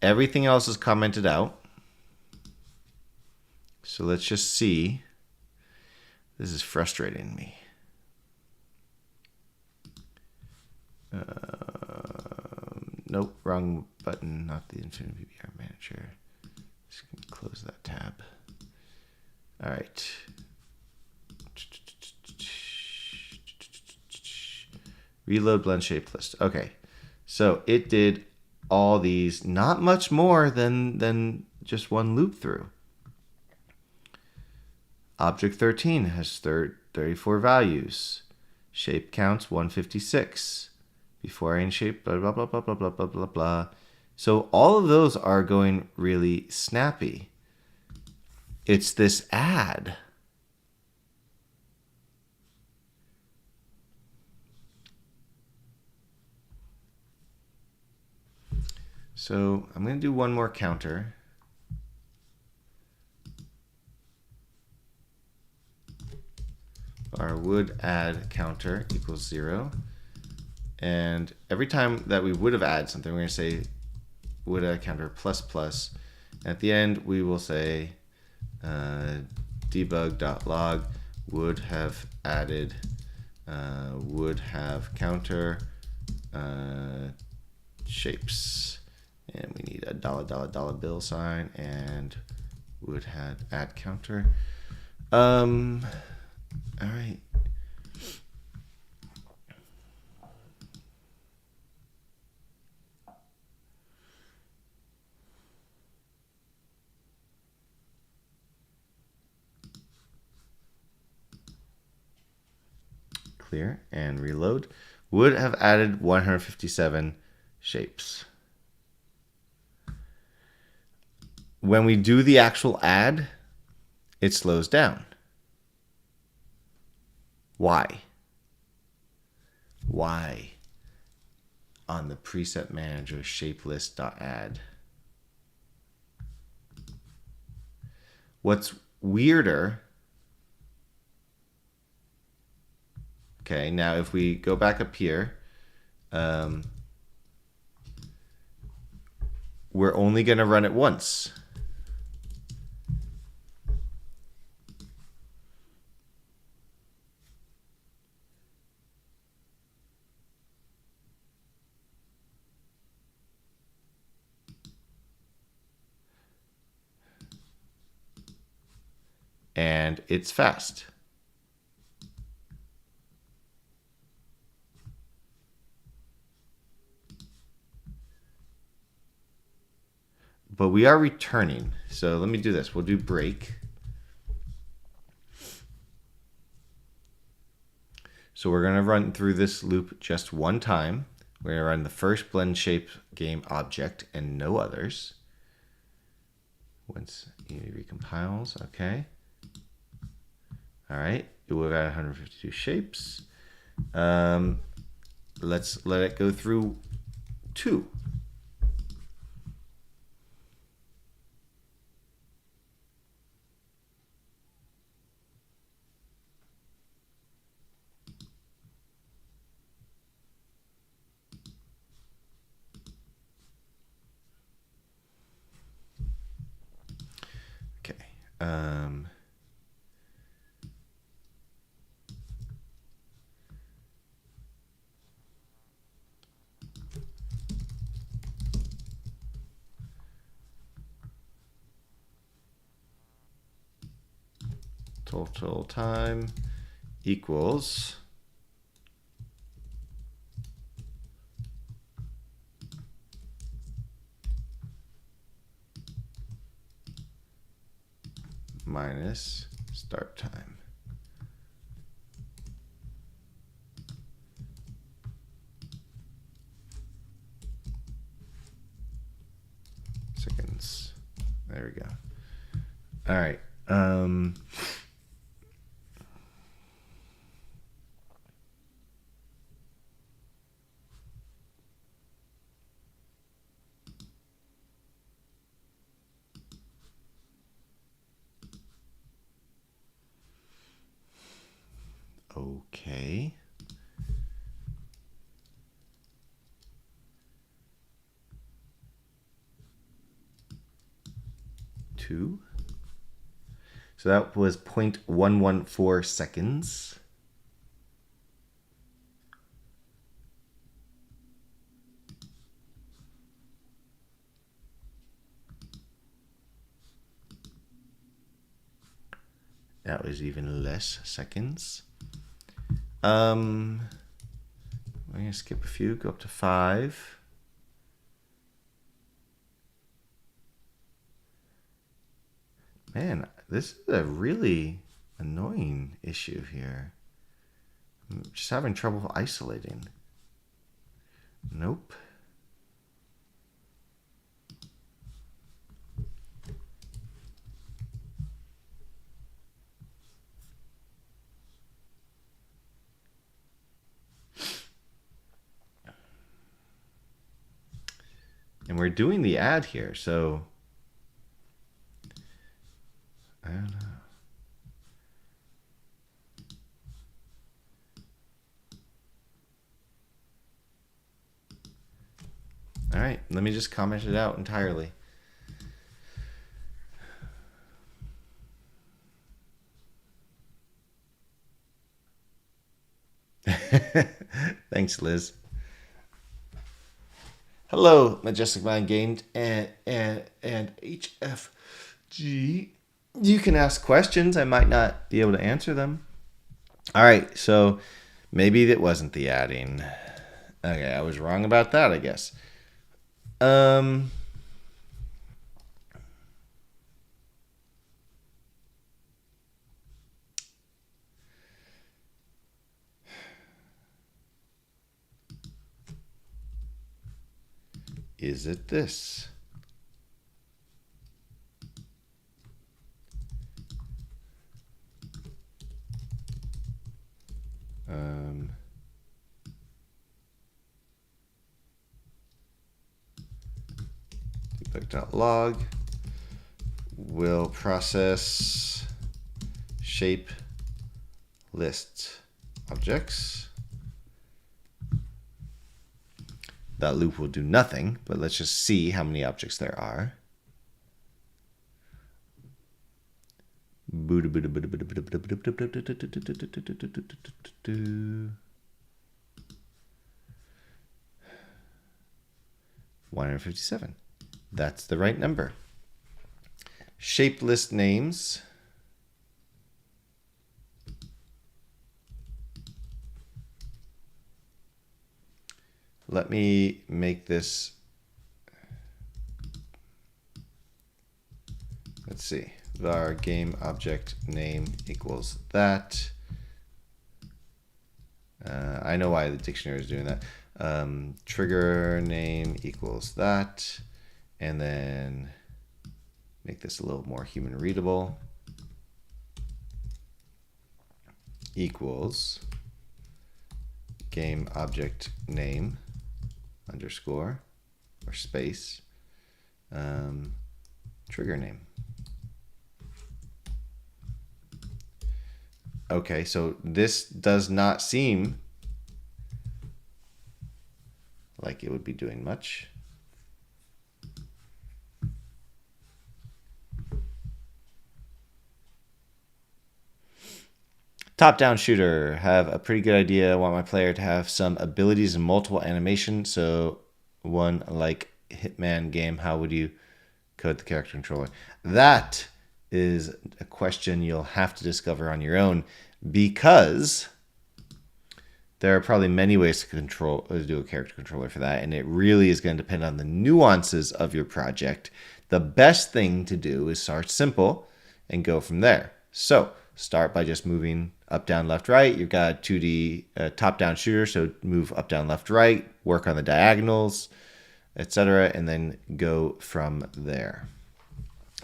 Everything else is commented out. So let's just see. This is frustrating me. Nope, wrong button, not the Infinity PBR manager. Just gonna close that tab. All right. Reload blend shape list. Okay, so it did all these, not much more than just one loop through. Object 13 has 34 values. Shape counts 156. Before any shape, blah, blah, blah, blah, blah, blah, blah, blah, blah. So all of those are going really snappy. It's this add. So I'm going to do one more counter. Our would add counter equals 0. And every time that we would have added something, we're going to say would add counter plus plus. At the end, we will say debug.log would have added would have counter shapes, and we need a $$ bill sign and would have add counter. All right. Clear and reload. Would have added 157 shapes. When we do the actual add, it slows down. Why? Why? On the preset manager shapelist.add. What's weirder, okay, now if we go back up here, we're only going to run it once. And it's fast. But we are returning. So let me do this. We'll do break. So we're going to run through this loop just one time. We're going to run the first blend shape game object and no others. Once Unity recompiles, okay. All right, we've got 152 shapes. Let's let it go through 2. Okay. Total time equals minus start time. Seconds. There we go. All right. Okay. Two. So that was 0.114 seconds. That was even less seconds. I'm going to skip a few, go up to 5. Man, this is a really annoying issue here. I'm just having trouble isolating. Nope. And we're doing the add here, so I don't know. All right, let me just comment it out entirely. Thanks, Liz. Hello, Majestic Mind Gamed and HFG. You can ask questions. I might not be able to answer them. All right, so maybe it wasn't the adding. Okay, I was wrong about that, I guess. Is it this? Debug.log will process shape list objects. That loop will do nothing, but let's just see how many objects there are. One hundred 57. That's the right number. Shape list names. Let me make this. Let's see. Var game object name equals that. I know why the dictionary is doing that. Trigger name equals that. And then make this a little more human readable. Equals game object name underscore or space trigger name. Okay, so this does not seem like it would be doing much. Top-down shooter. Have a pretty good idea. I want my player to have some abilities and multiple animation. So one like Hitman game, how would you code the character controller? That is a question you'll have to discover on your own, because there are probably many ways to do a character controller for that, and it really is going to depend on the nuances of your project. The best thing to do is start simple and go from there. So start by just moving up, down, left, right. You've got a 2D top-down shooter, so move up, down, left, right, work on the diagonals, etc., and then go from there.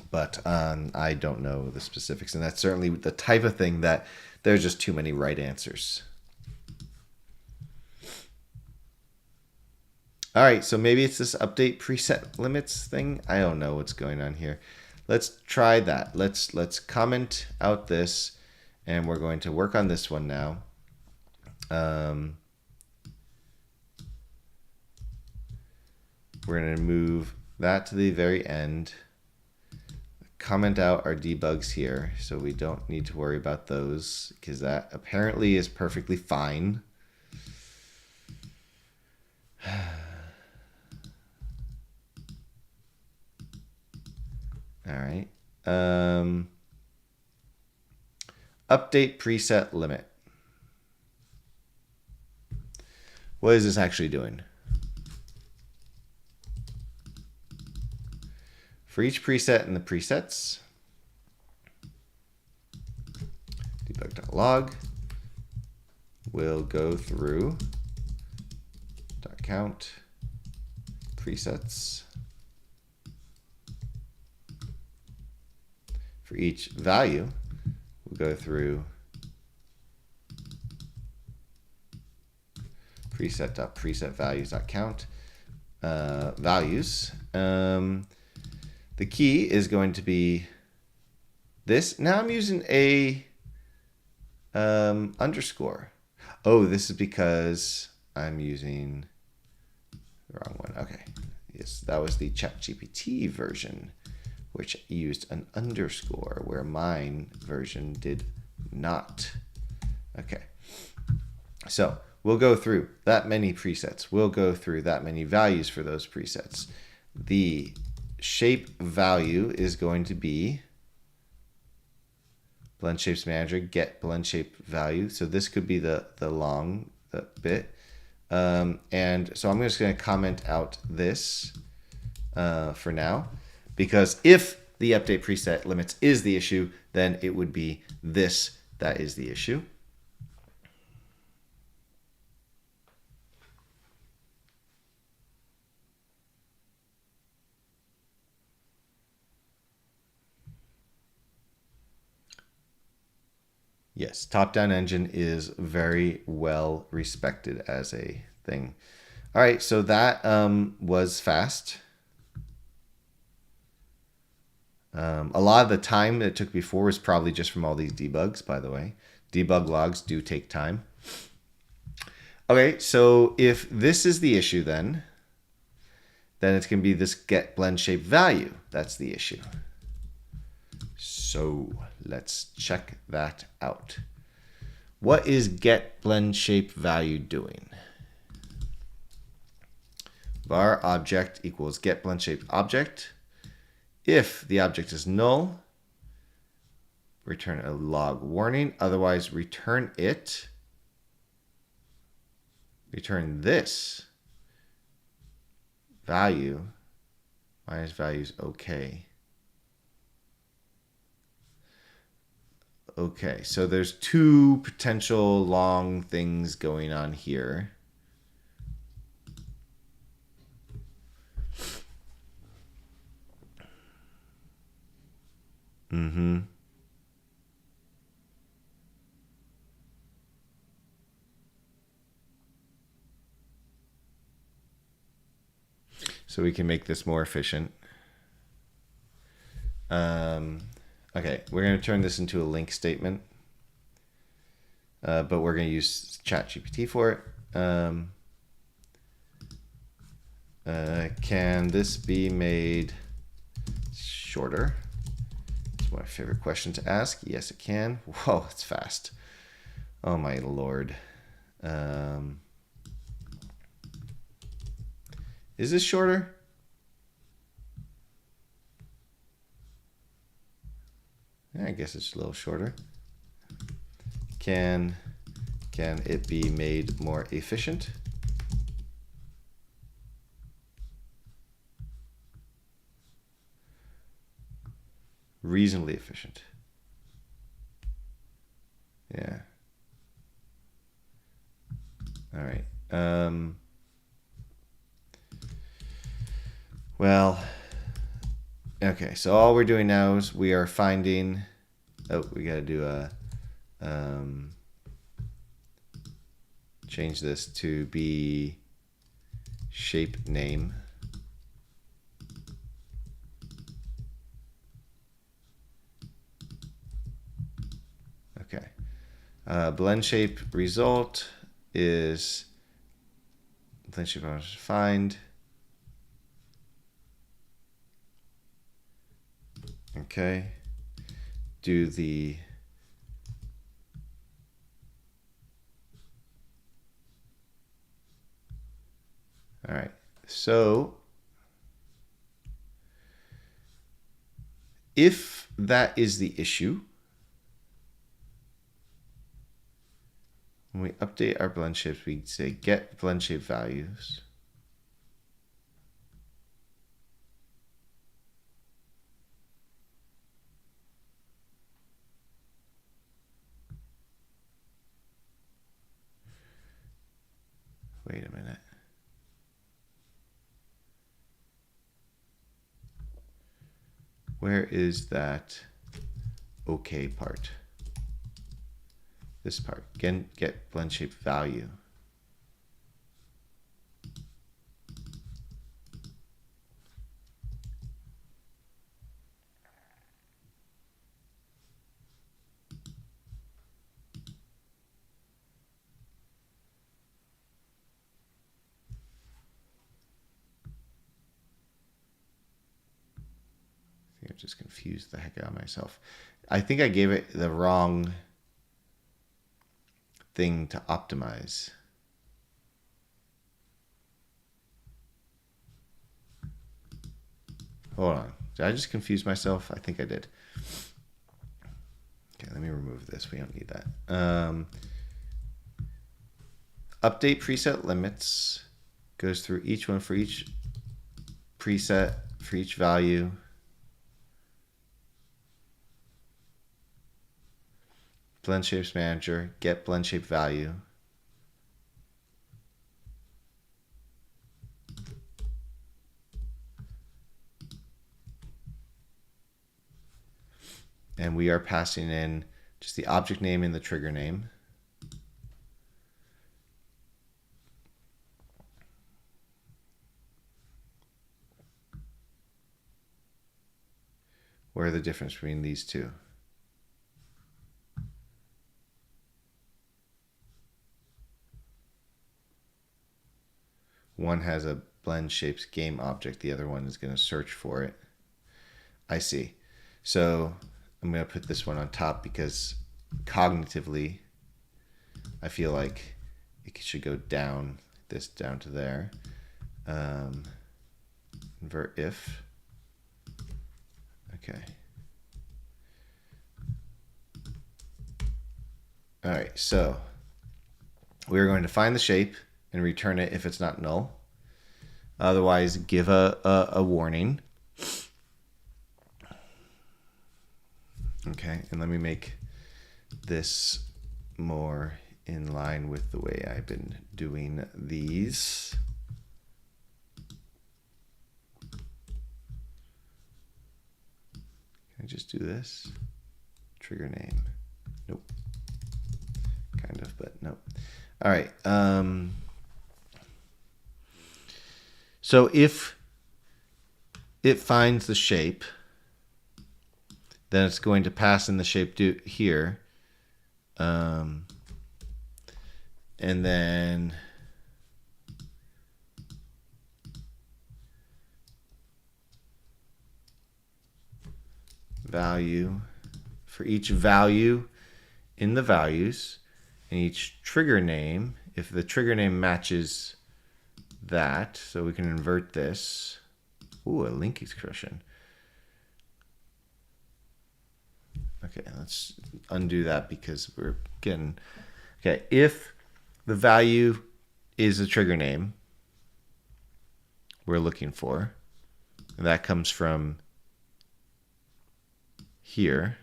But I don't know the specifics, and that's certainly the type of thing that there's just too many right answers. All right, so maybe it's this update preset limits thing. I don't know what's going on here. Let's try that. Let's comment out this, and we're going to work on this one now. We're going to move that to the very end. Comment out our debugs here, so we don't need to worry about those, because that apparently is perfectly fine. All right. Update preset limit. What is this actually doing? For each preset in the presets, debug.log will go through .count presets. For each value, we'll go through preset.presetValues.count values. The key is going to be this. Now I'm using a underscore. Oh, this is because I'm using the wrong one. Okay, Yes, that was the Chat GPT version, which used an underscore, where mine version did not. Okay, so we'll go through that many presets. We'll go through that many values for those presets. The shape value is going to be blend shapes manager, get blend shape value. So this could be the long bit. And so I'm just going to comment out this for now, because if the update preset limits is the issue, then it would be this that is the issue. Yes, top-down engine is very well respected as a thing. All right, so that was fast. A lot of the time it took before was probably just from all these debugs, by the way. Debug logs do take time. Okay, so if this is the issue then it's going to be this get blend shape value. That's the issue. So let's check that out. What is get blend shape value doing? Var object equals get blend shape object. If the object is null, return a log warning. Otherwise, return it. Return this value minus values okay. Okay, so there's two potential long things going on here. So we can make this more efficient. Okay, we're going to turn this into a link statement, but we're going to use Chat GPT for it. Can this be made shorter? It's my favorite question to ask. Yes, it can. Whoa, it's fast. Oh my lord. Is this shorter? I guess it's a little shorter. Can it be made more efficient? Reasonably efficient. Yeah. All right. Well, okay. So all we're doing now is we are finding. Oh, we got to do a change this to be shape name. Okay. Blend shape result is blend shape find. Okay. Do the all right. So if that is the issue, when we update our blend shapes, we say get blend shape values. Wait a minute. Where is that okay part? This part, get blend shape value. I've just confused the heck out of myself. I think I gave it the wrong thing to optimize. Hold on. Did I just confuse myself? I think I did. Okay, let me remove this. We don't need that. Update preset limits. Goes through each one for each preset, for each value. Blend shapes manager. Get blend shape value. And we are passing in just the object name and the trigger name. What are the difference between these two? One has a blend shapes game object. The other one is going to search for it. I see. So I'm going to put this one on top because cognitively, I feel like it should go down, this down to there. Invert if. Okay. All right, so we're going to find the shape and return it if it's not null. Otherwise, give a warning. Okay, and let me make this more in line with the way I've been doing these. Can I just do this? Trigger name. Nope. Kind of, but nope. All right. So if it finds the shape, then it's going to pass in the shape here. And then value for each value in the values and each trigger name, if the trigger name matches that, so we can invert this. Ooh, a link expression. Okay, let's undo that because we're getting... Okay, if the value is the trigger name we're looking for, and that comes from here,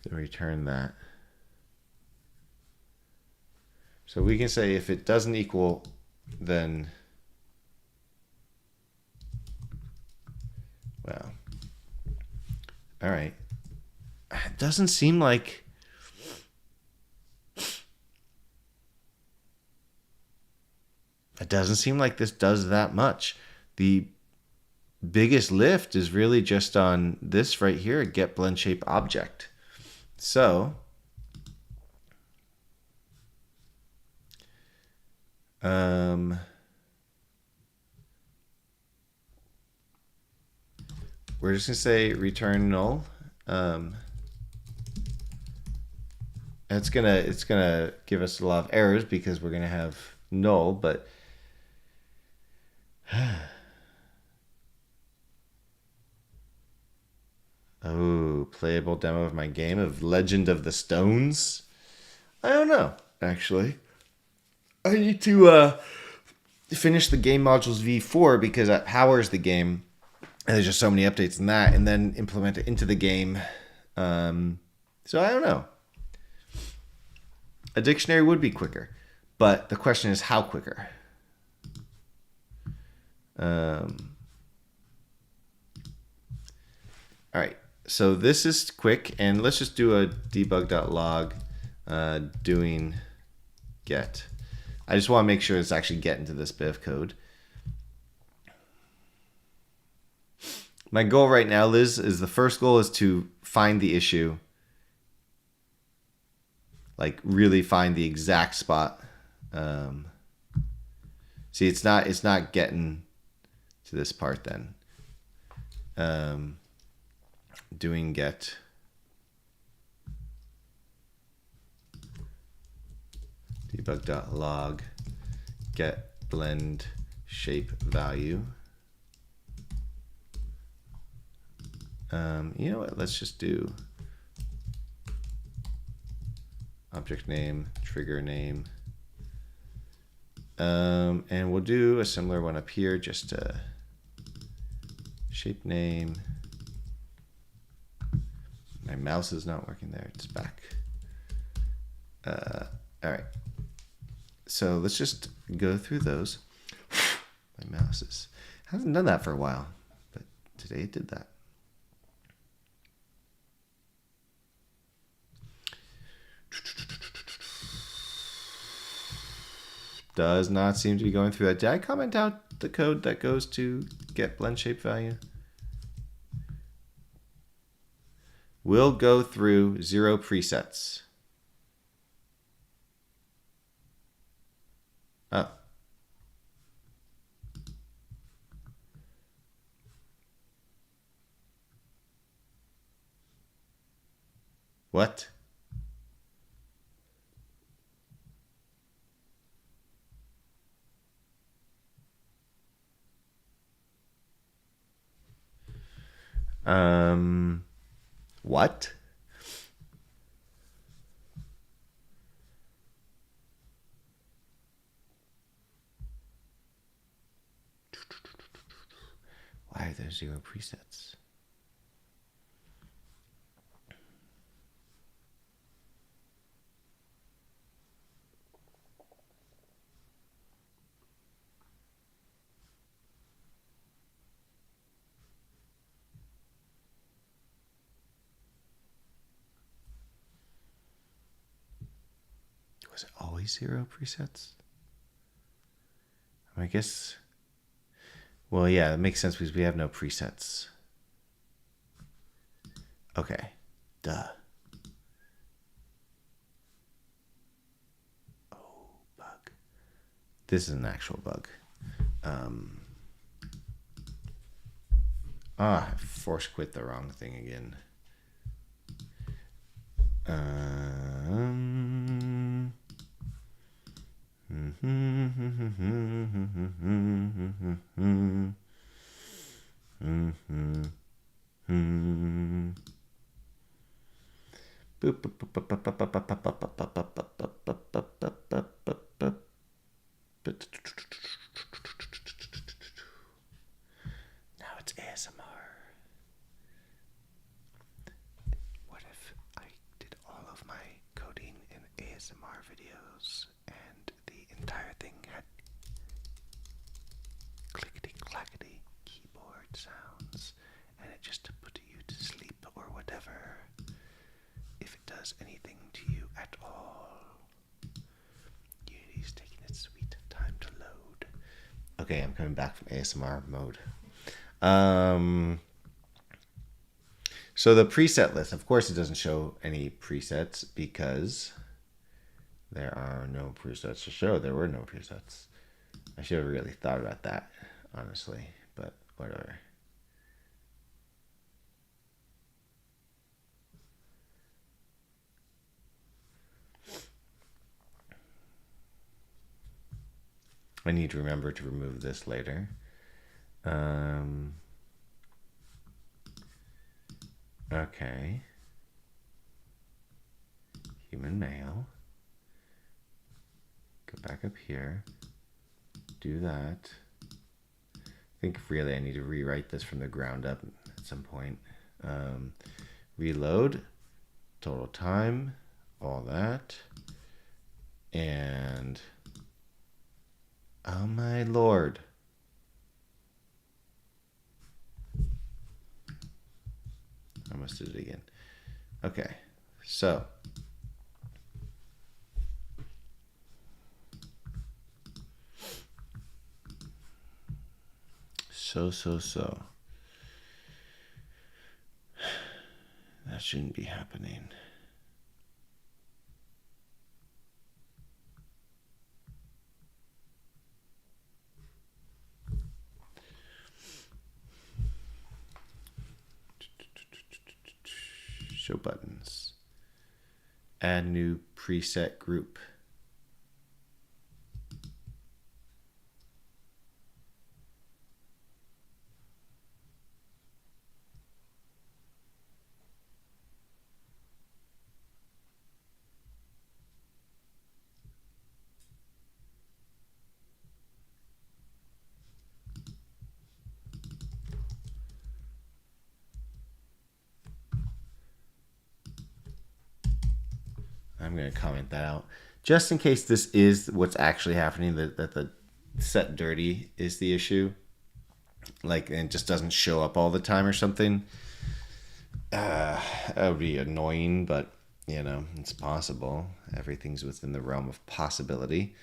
return that. So we can say if it doesn't equal, then, well, all right. It doesn't seem like this does that much. The biggest lift is really just on this right here, get blend shape object. So we're just gonna say return null. It's gonna give us a lot of errors because we're gonna have null, but oh, playable demo of my game of Legend of the Stones. I don't know, actually. I need to finish the game modules v4 because that powers the game, and there's just so many updates in that, and then implement it into the game. So I don't know. A dictionary would be quicker, but the question is how quicker. All right, so this is quick, and let's just do a debug.log doing get. I just want to make sure it's actually getting to this bit of code. My goal right now, Liz, is the first goal is to find the issue. Like really find the exact spot. See, it's not getting to this part then. Doing get debug.log get blend shape value. You know what? Let's just do object name, trigger name. And we'll do a similar one up here, just shape name. My mouse is not working there, it's back. All right. So let's just go through those. My mouse hasn't done that for a while, but today it did that. Does not seem to be going through that. Did I comment out the code that goes to get blend shape value? We'll go through 0 presets. Oh. What? What? Why are there 0 presets? Was it always 0 presets? I guess, well, yeah, it makes sense because we have no presets. Okay, duh. Oh, bug. This is an actual bug. I force quit the wrong thing again. Now it's ASMR. What if I did all of my coding in ASMR videos and the entire thing had clickety-clackety keyboard sounds and it just put you to sleep or whatever? If it does anything to you at all. Unity's taking its sweet time to load. Okay, I'm coming back from ASMR mode. So the preset list, of course it doesn't show any presets because there are no presets to show. There were no presets. I should have really thought about that, honestly, but whatever. I need to remember to remove this later. Okay. Human male. Go back up here. Do that. I think really I need to rewrite this from the ground up at some point. Reload. Total time. All that. And... oh my lord. I almost did it again. Okay, so That shouldn't be happening. Show buttons. Add new preset group. I'm going to comment that out. Just in case this is what's actually happening, that the set dirty is the issue. Like, it just doesn't show up all the time or something. That would be annoying, but, you know, it's possible. Everything's within the realm of possibility.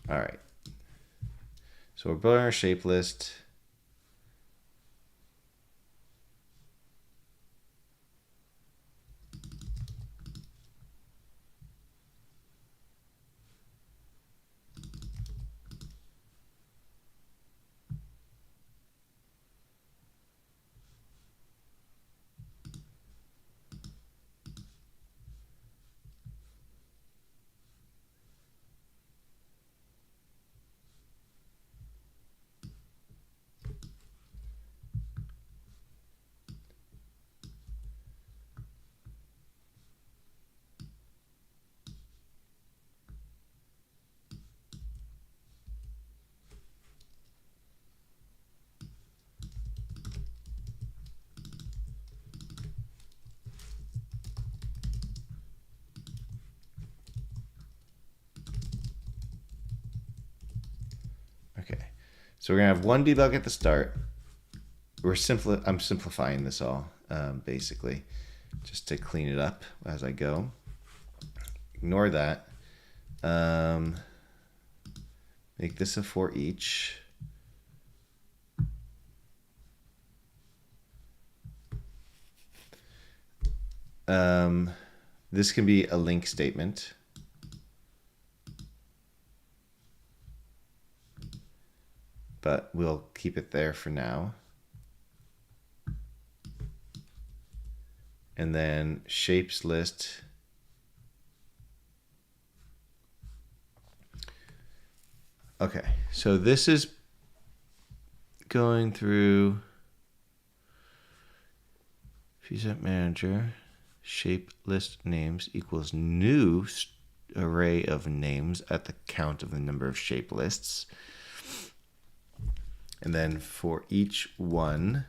All right. So we're building our shape list. Okay, so we're gonna have one debug at the start. I'm simplifying this all, basically, just to clean it up as I go. Ignore that. Make this a for each. This can be a link statement. But we'll keep it there for now. And then shapes list. Okay, so this is going through preset manager, shape list names equals new array of names at the count of the number of shape lists. And then for each one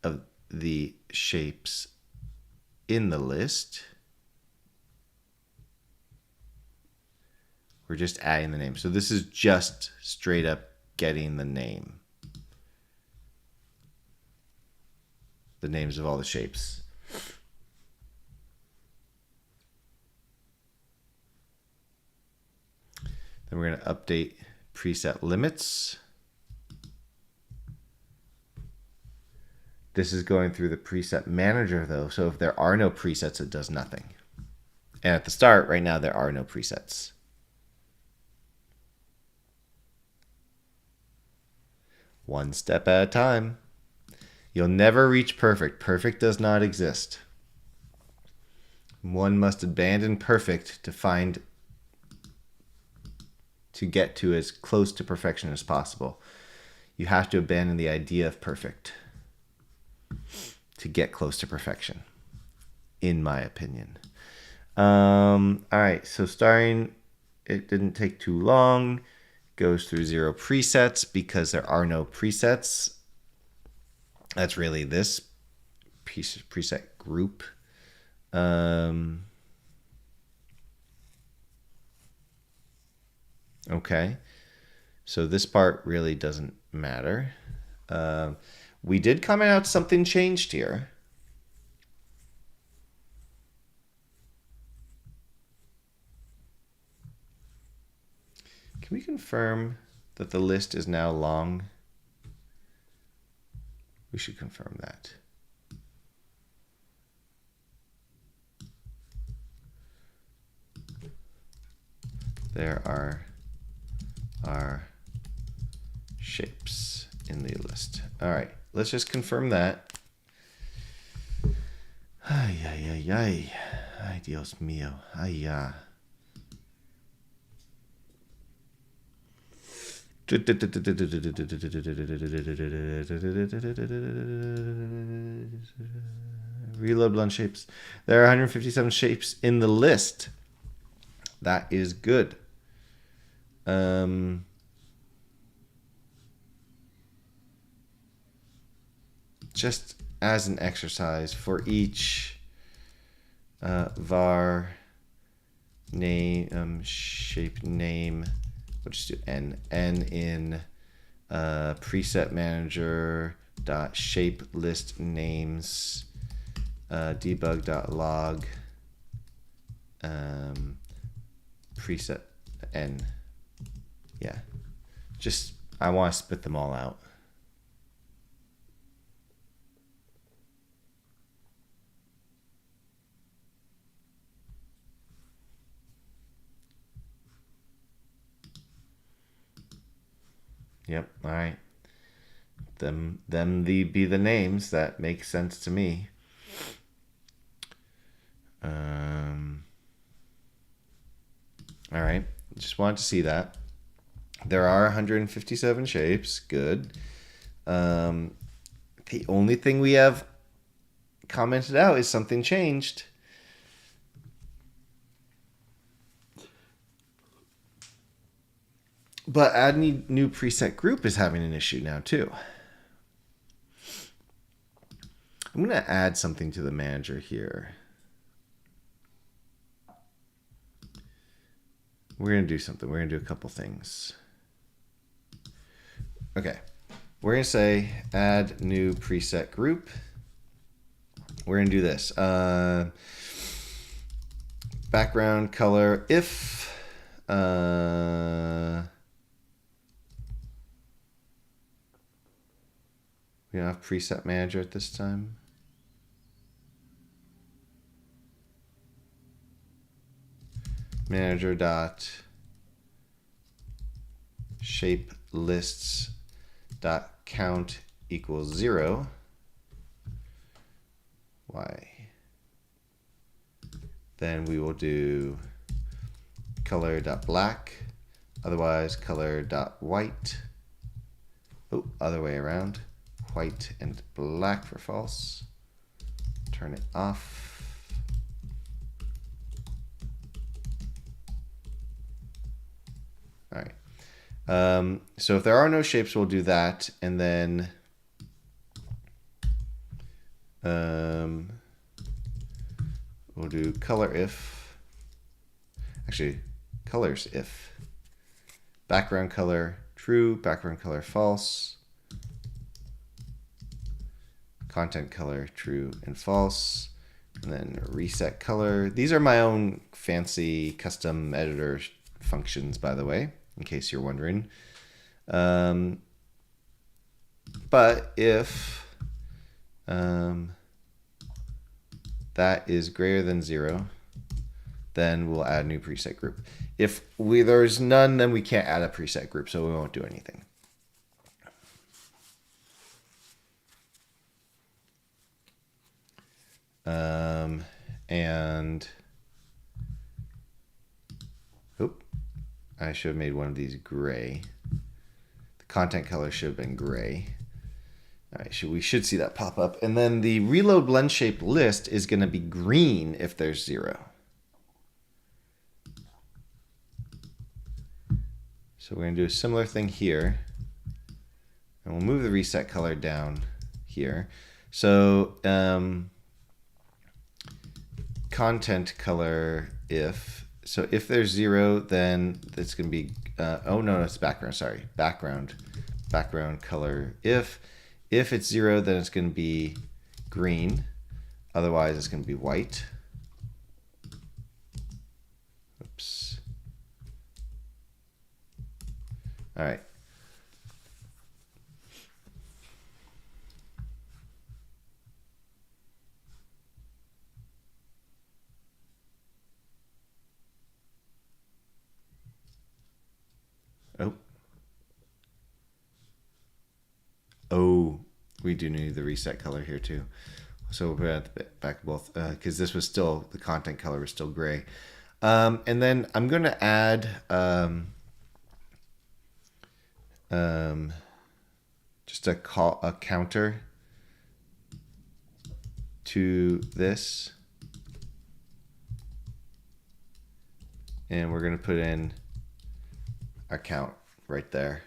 of the shapes in the list, we're just adding the name. So this is just straight up getting the name. The names of all the shapes. Then we're going to update preset limits. This is going through the preset manager though, so if there are no presets, it does nothing. And at the start, right now, there are no presets. One step at a time. You'll never reach perfect. Perfect does not exist. One must abandon perfect to get to as close to perfection as possible. You have to abandon the idea of perfect to get close to perfection, in my opinion. All right, so starting, it didn't take too long. Goes through 0 presets because there are no presets. That's really this preset group. Okay, so this part really doesn't matter. We did comment out something changed here. Can we confirm that the list is now long? We should confirm that. There are shapes in the list. All right, let's just confirm that. Ay, ay, ay, ay. Ay, Dios mío. Ay, ya. Reload blend shapes. There are 157 shapes in the list. That is good. Just as an exercise, for each var name shape name, we'll just do n in preset manager dot shape list names debug dot log preset n. Yeah, just I want to spit them all out. Yep. All right. Them be the names that make sense to me. All right. Just wanted to see that. There are 157 shapes. Good. The only thing we have commented out is something changed. But adding new preset group is having an issue now too. I'm going to add something to the manager here. We're going to do something. We're going to do a couple things. Okay. We're going to say add new preset group. We're going to do this. Background color if we don't have preset manager at this time. Manager dot shape lists dot count equals 0. Why? Then we will do color dot black, otherwise color dot white. Oh, other way around. White and black for false. Turn it off. All right. So if there are no shapes, we'll do that, and then we'll do color if. Actually, colors if. Background color true, background color false. Content color true and false, and then reset color. These are my own fancy custom editor functions, by the way, in case you're wondering. But if that is greater than 0, then we'll add a new preset group. If there's none, then we can't add a preset group, so we won't do anything. And I should have made one of these gray. The content color should have been gray. All right, we should see that pop up. And then the reload blend shape list is going to be green if there's 0. So we're going to do a similar thing here. And we'll move the reset color down here. So content color if. So if there's 0, then it's going to be, oh no, it's background, sorry. Background color if. If it's 0, then it's going to be green. Otherwise, it's going to be white. Oops. All right. Oh. Oh, we do need the reset color here too. So we'll put it at the back of both because this was still, the content color was still gray. And then I'm going to add just a counter to this. And we're going to put in our count right there.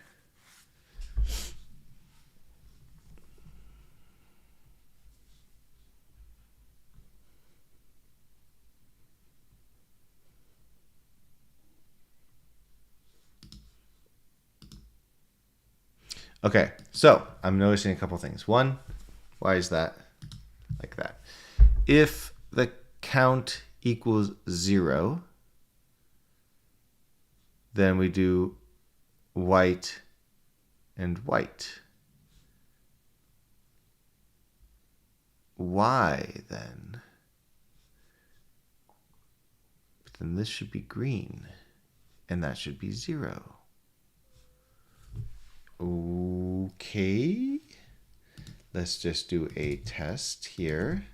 Okay, so I'm noticing a couple things. One, why is that like that? If the count equals 0, then we do white and white. Why then? But then this should be green, and that should be 0. Okay, let's just do a test here.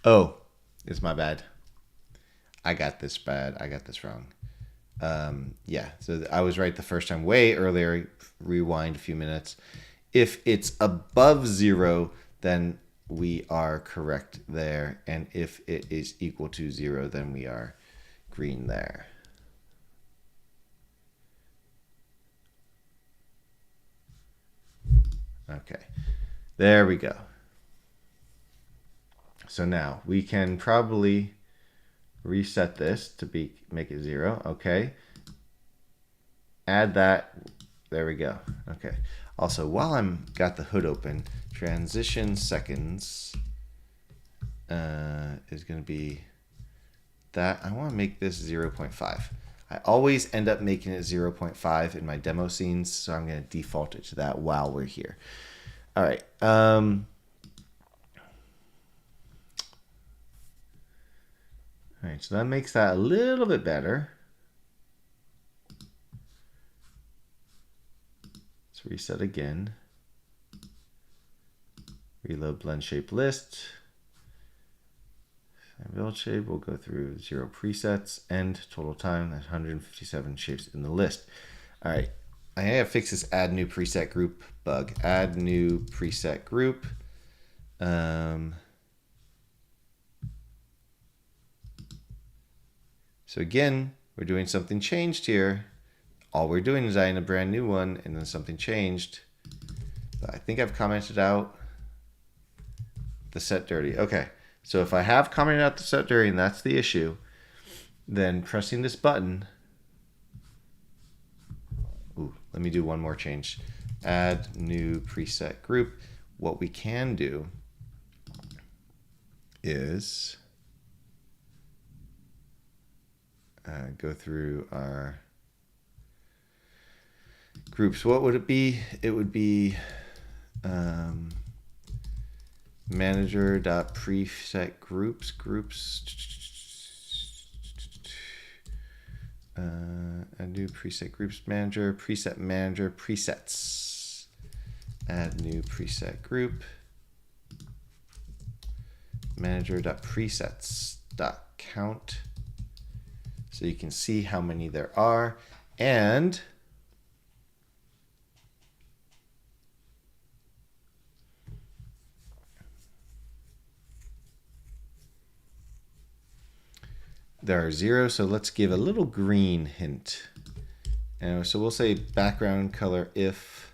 Oh, it's my bad. I got this bad. I got this wrong. Yeah, so I was right the first time, way earlier. Rewind a few minutes. If it's above 0, then we are correct there. And if it is equal to 0, then we are green there. Okay, there we go. So now we can probably reset this to make it 0. Okay. Add that. There we go. Okay. Also, while I'm got the hood open, transition seconds is going to be that. I want to make this 0.5. I always end up making it 0.5 in my demo scenes, so I'm going to default it to that while we're here. All right. All right, so that makes that a little bit better. Let's reset again. Reload blend shape list. Build shape, we'll go through 0 presets, end total time, that's 157 shapes in the list. All right, I have to fix this add new preset group bug. Add new preset group. So again, we're doing something changed here. All we're doing is adding a brand new one and then something changed. But I think I've commented out the set dirty. Okay, so if I have commented out the set dirty and that's the issue, then pressing this button. Ooh, let me do one more change. Add new preset group. What we can do is go through our groups. What would it be? It would be manager.preset groups. A new preset groups manager, preset manager, presets. Add new preset group. Manager.presets.count. So you can see how many there are. And there are 0, so let's give a little green hint. And so we'll say background color if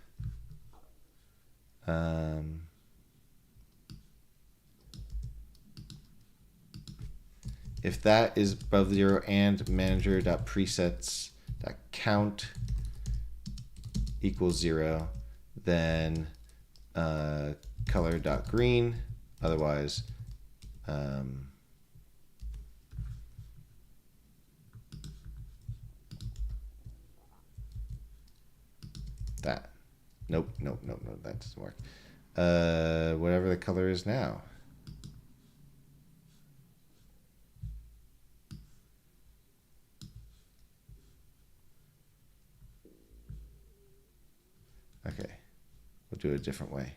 that is above 0 and manager.presets.count equals 0, then color.green. Otherwise, that. Nope, that doesn't work. Whatever the color is now. Okay, we'll do it a different way.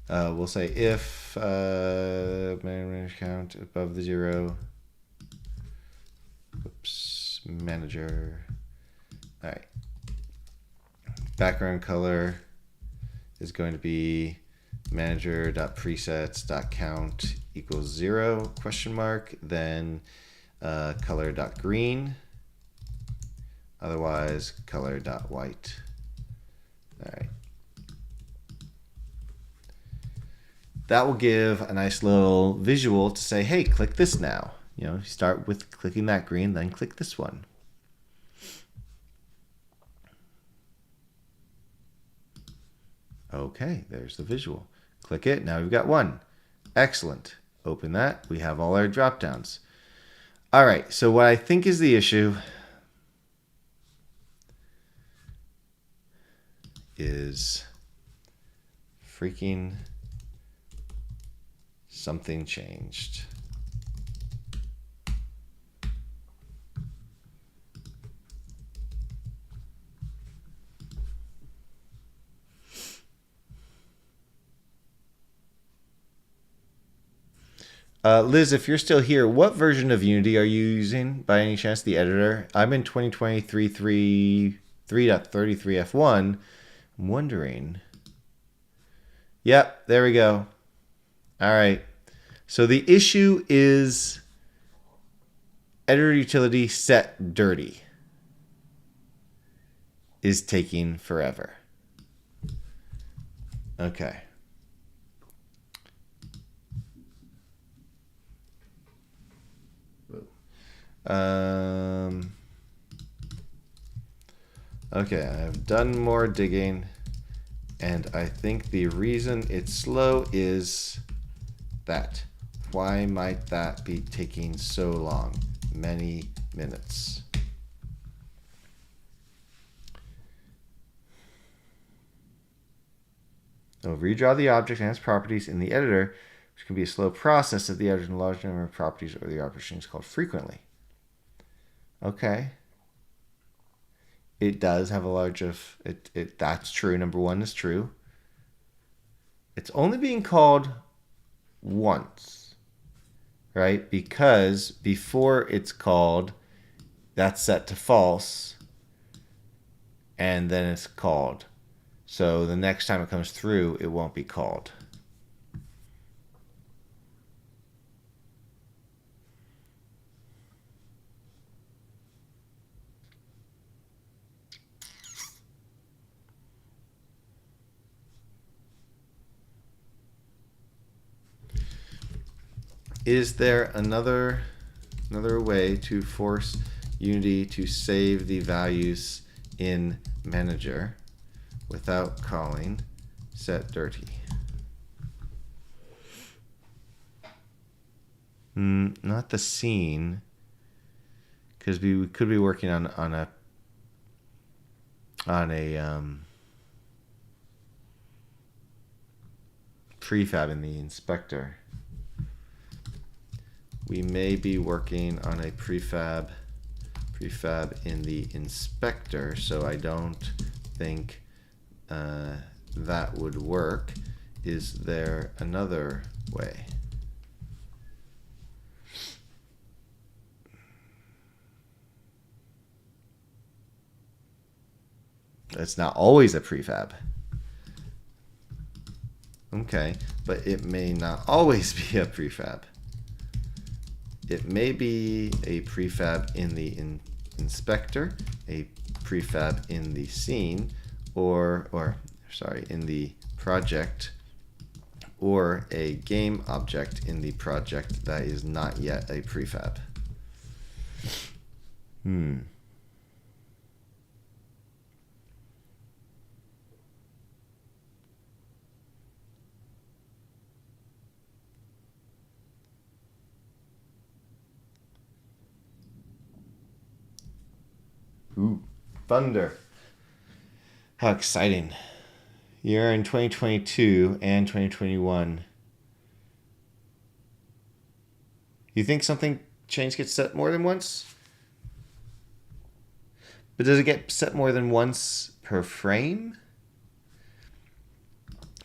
We'll say if manager count above the 0. Oops, manager. All right. Background color is going to be manager.presets.count equals 0 question mark, then color.green, otherwise color.white. All right. That will give a nice little visual to say, hey, click this now. You know, start with clicking that green, then click this one. Okay, there's the visual. Click it. Now we've got one. Excellent. Open that. We have all our drop downs. All right, so what I think is the issue is freaking something changed. Liz, if you're still here, what version of Unity are you using by any chance, the editor? I'm in 2023 3.33 F1. I'm wondering. Yep, there we go. All right. So the issue is editor utility set dirty is taking forever. Okay. Okay, I have done more digging, and I think the reason it's slow is that. Why might that be taking so long? Many minutes. So redraw the object and its properties in the editor, which can be a slow process if the editor has a large number of properties or the operation is called frequently. Okay. It does have a large of it. That's true. Number one is true. It's only being called once, right? Because before it's called, that's set to false, and then it's called. So the next time it comes through, it won't be called. Is there another way to force Unity to save the values in Manager without calling set dirty? Not the scene, because we could be working on a prefab in the inspector. We may be working on a prefab in the inspector, so I don't think that would work. Is there another way? It's not always a prefab. Okay, but it may not always be a prefab. It may be a prefab in the inspector, a prefab in the scene, or in the project, or a game object in the project that is not yet a prefab. Ooh, thunder. How exciting. You're in 2022 and 2021. You think something change gets set more than once? But does it get set more than once per frame?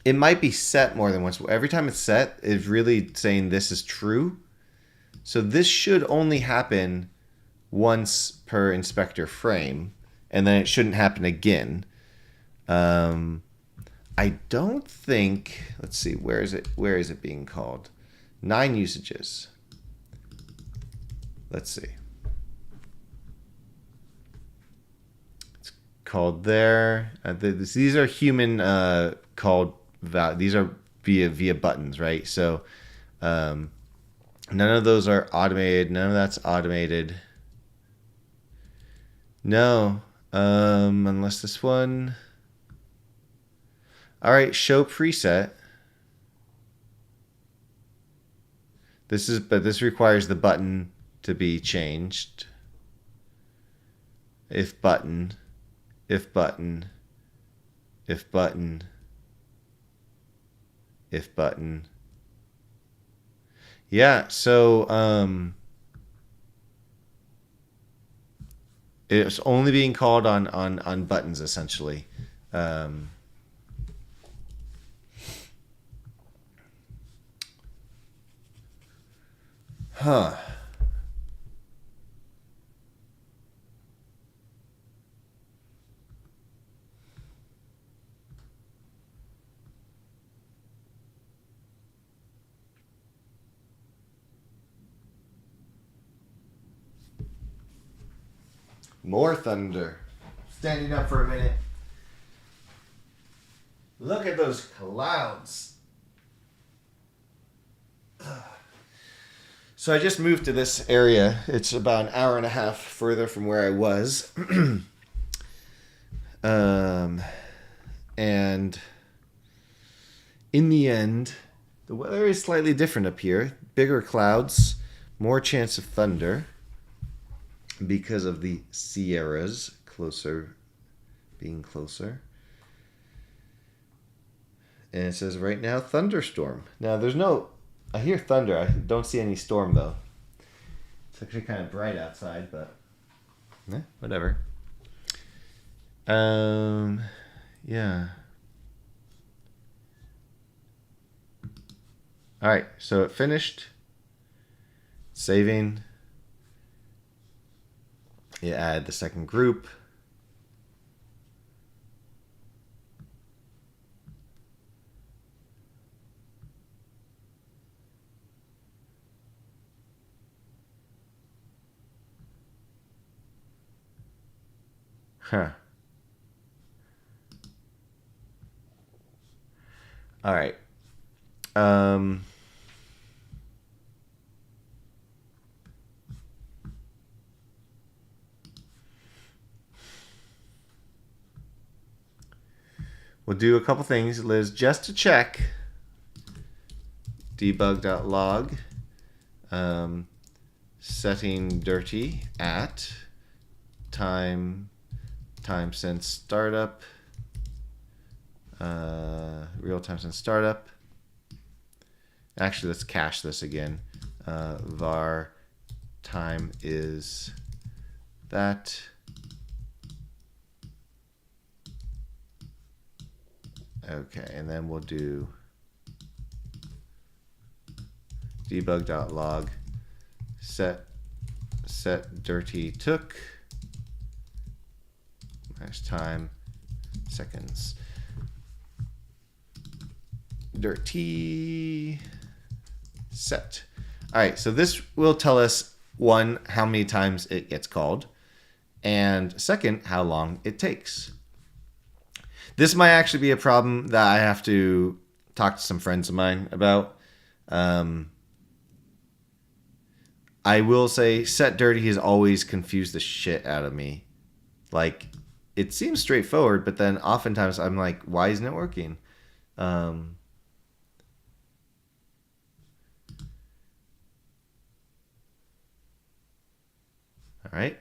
It might be set more than once. Every time it's set, it's really saying this is true. So this should only happen once per inspector frame, and then it shouldn't happen again. I don't think, let's see, where is it being called? 9 usages. Let's see. It's called there. These are human called, these are via buttons, right? So none of those are automated. None of that's automated. No, unless this one. All right, show preset. But this requires the button to be changed. If button, if button, if button, if button. Yeah, so it's only being called on buttons essentially. Huh. More thunder. Standing up for a minute. Look at those clouds. So I just moved to this area. It's about an hour and a half further from where I was. And in the end, the weather is slightly different up here. Bigger clouds, more chance of thunder because of the Sierras being closer. And it says right now, thunderstorm. Now there's no, I hear thunder. I don't see any storm though. It's actually kind of bright outside, but whatever. Yeah. All right, so it finished. Saving. You add the second group. Huh. All right. We'll do a couple things, Liz, just to check. Debug.log. Setting dirty at time since startup. Real time since startup. Actually, let's cache this again. Var time is that. Okay, and then we'll do debug.log set dirty took minus time seconds dirty set. All right, so this will tell us, one, how many times it gets called, and second, how long it takes. This might actually be a problem that I have to talk to some friends of mine about. I will say set dirty has always confused the shit out of me. Like, it seems straightforward, but then oftentimes I'm like, why isn't it working? All right.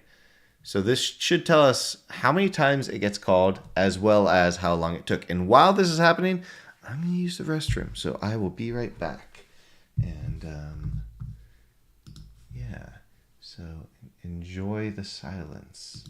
So this should tell us how many times it gets called as well as how long it took. And while this is happening, I'm going to use the restroom. So I will be right back. And yeah, so enjoy the silence.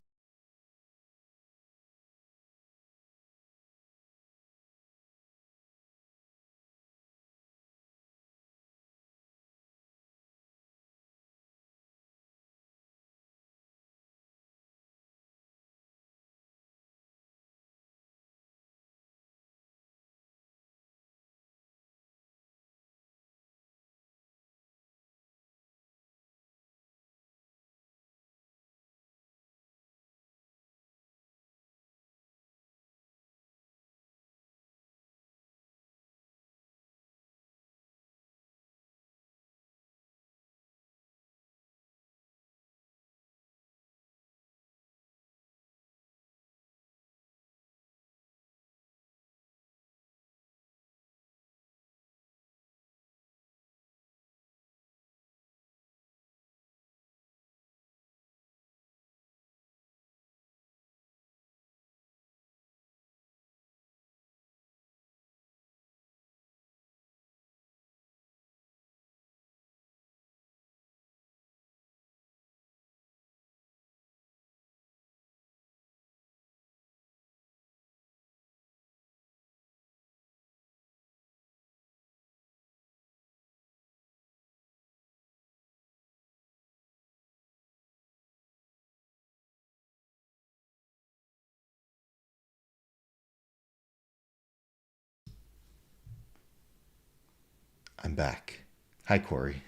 I'm back. Hi, Corey.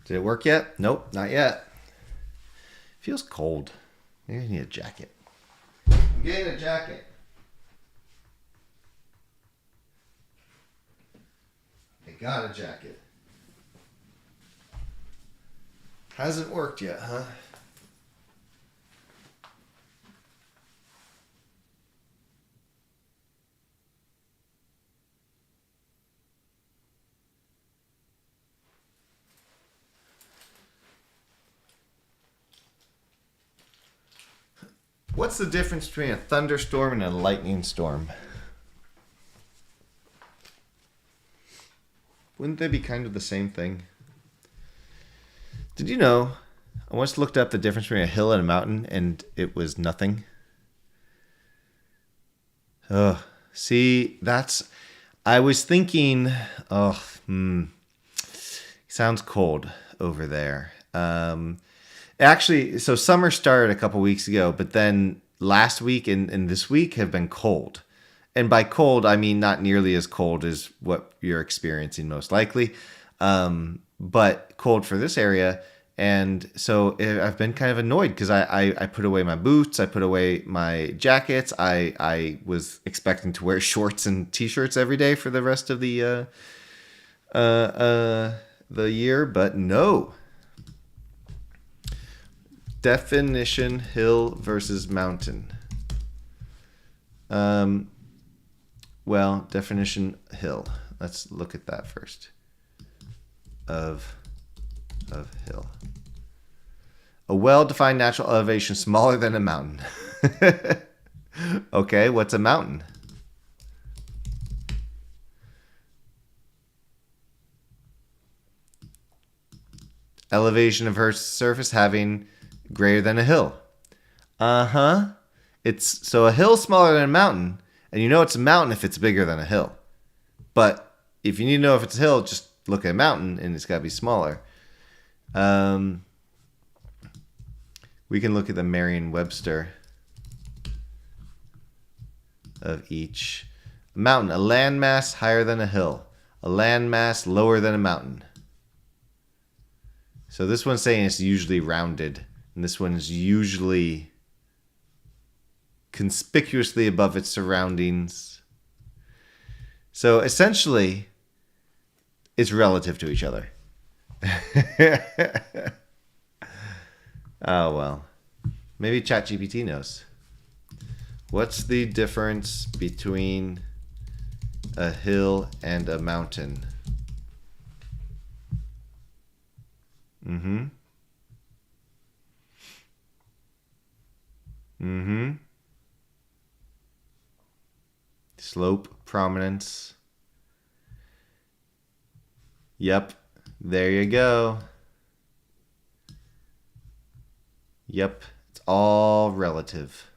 Did it work yet? Nope, not yet. Feels cold. Maybe I need a jacket. I'm getting a jacket. I got a jacket. Hasn't worked yet, huh? What's the difference between a thunderstorm and a lightning storm? Wouldn't they be kind of the same thing? Did you know, I once looked up the difference between a hill and a mountain, and it was nothing. Oh, see, I was thinking, sounds cold over there. Actually, so summer started a couple weeks ago, but then last week and this week have been cold. And by cold, I mean not nearly as cold as what you're experiencing most likely, but cold for this area. And so I've been kind of annoyed because I put away my boots, I put away my jackets. I was expecting to wear shorts and t-shirts every day for the rest of the year, but no. Definition hill versus mountain. Well, definition hill. Let's look at that first. Of hill. A well-defined natural elevation smaller than a mountain. Okay, what's a mountain? Elevation of Earth's surface having greater than a hill. It's so a hill smaller than a mountain, and you know it's a mountain if it's bigger than a hill. But if you need to know if it's a hill, just look at a mountain, and it's got to be smaller. We can look at the Merriam-Webster of each. A mountain, a landmass higher than a hill. A landmass lower than a mountain. So this one's saying it's usually rounded, and this one is usually conspicuously above its surroundings. So essentially, it's relative to each other. Oh, well. Maybe Chat GPT knows. What's the difference between a hill and a mountain? Mm-hmm. Slope, prominence. Yep. There you go. Yep. It's all relative.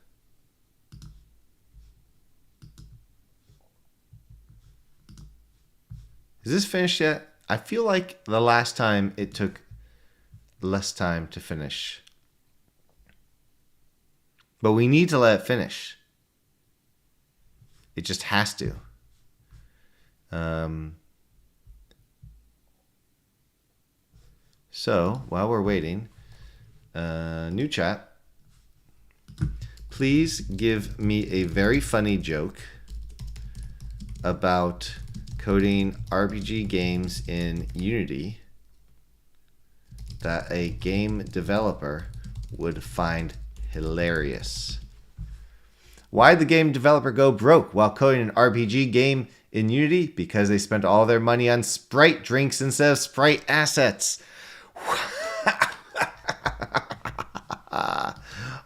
Is this finished yet? I feel like the last time it took less time to finish. But we need to let it finish. It just has to. So, while we're waiting, new chat. Please give me a very funny joke about coding RPG games in Unity that a game developer would find hilarious. Why'd the game developer go broke while coding an RPG game in Unity? Because they spent all their money on Sprite drinks instead of Sprite assets.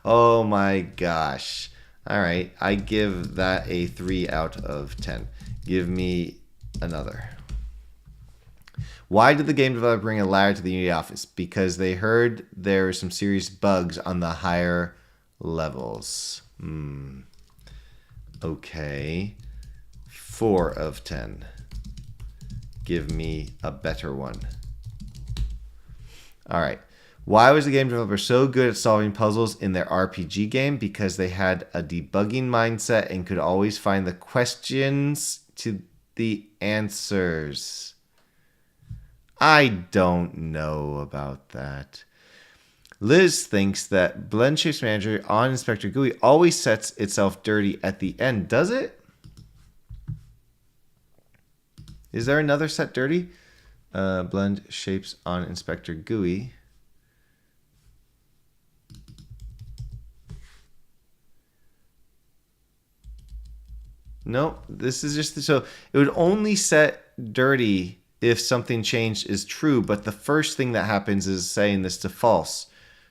Oh my gosh. All right, I give that a 3 out of 10. Give me another. Why did the game developer bring a ladder to the Unity office? Because they heard there were some serious bugs on the higher levels. Okay. 4 of 10. Give me a better one. All right. Why was the game developer so good at solving puzzles in their RPG game? Because they had a debugging mindset and could always find the questions to the answers. I don't know about that. Liz thinks that Blend Shapes Manager on Inspector GUI always sets itself dirty at the end. Does it? Is there another set dirty? Blend Shapes on Inspector GUI. No, this is just so it would only set dirty if something changed is true, but the first thing that happens is saying this to false.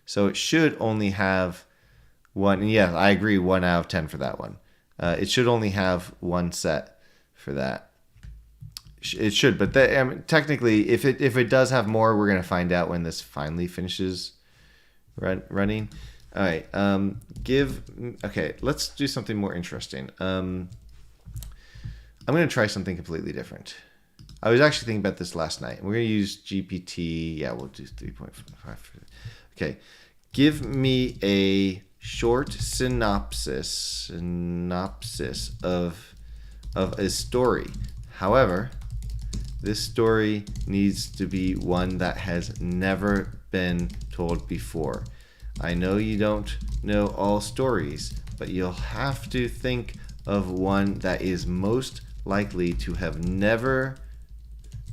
So it should only have one. And yeah, I agree, 1 out of 10 for that one. It should only have one set for that. It should, but technically, if it does have more, we're gonna find out when this finally finishes running. All right. Okay. Let's do something more interesting. I'm going to try something completely different. I was actually thinking about this last night. We're going to use GPT. Yeah, we'll do 3.5. Okay. Give me a short synopsis of a story. However, this story needs to be one that has never been told before. I know you don't know all stories, but you'll have to think of one that is most likely to have never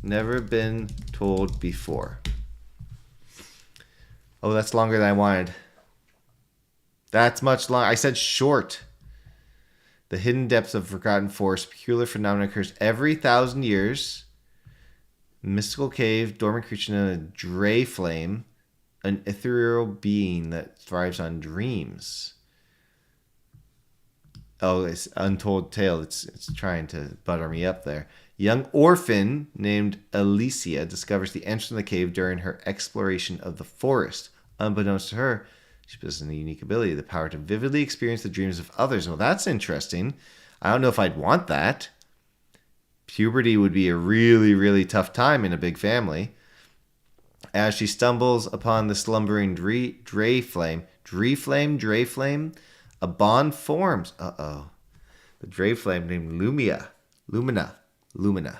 been told before. Oh, that's longer than I wanted. That's much longer. I said short. The hidden depths of forgotten forest. Peculiar phenomenon occurs every 1,000 years. Mystical cave, dormant creature known as Dray Flame. An ethereal being that thrives on dreams. Oh, it's Untold Tale. It's trying to butter me up there. Young orphan named Alicia discovers the entrance to the cave during her exploration of the forest. Unbeknownst to her, she possesses a unique ability, the power to vividly experience the dreams of others. Well, that's interesting. I don't know if I'd want that. Puberty would be a really, really tough time in a big family. As she stumbles upon the slumbering Dray Flame, a bond forms. The Dray Flame named Lumina,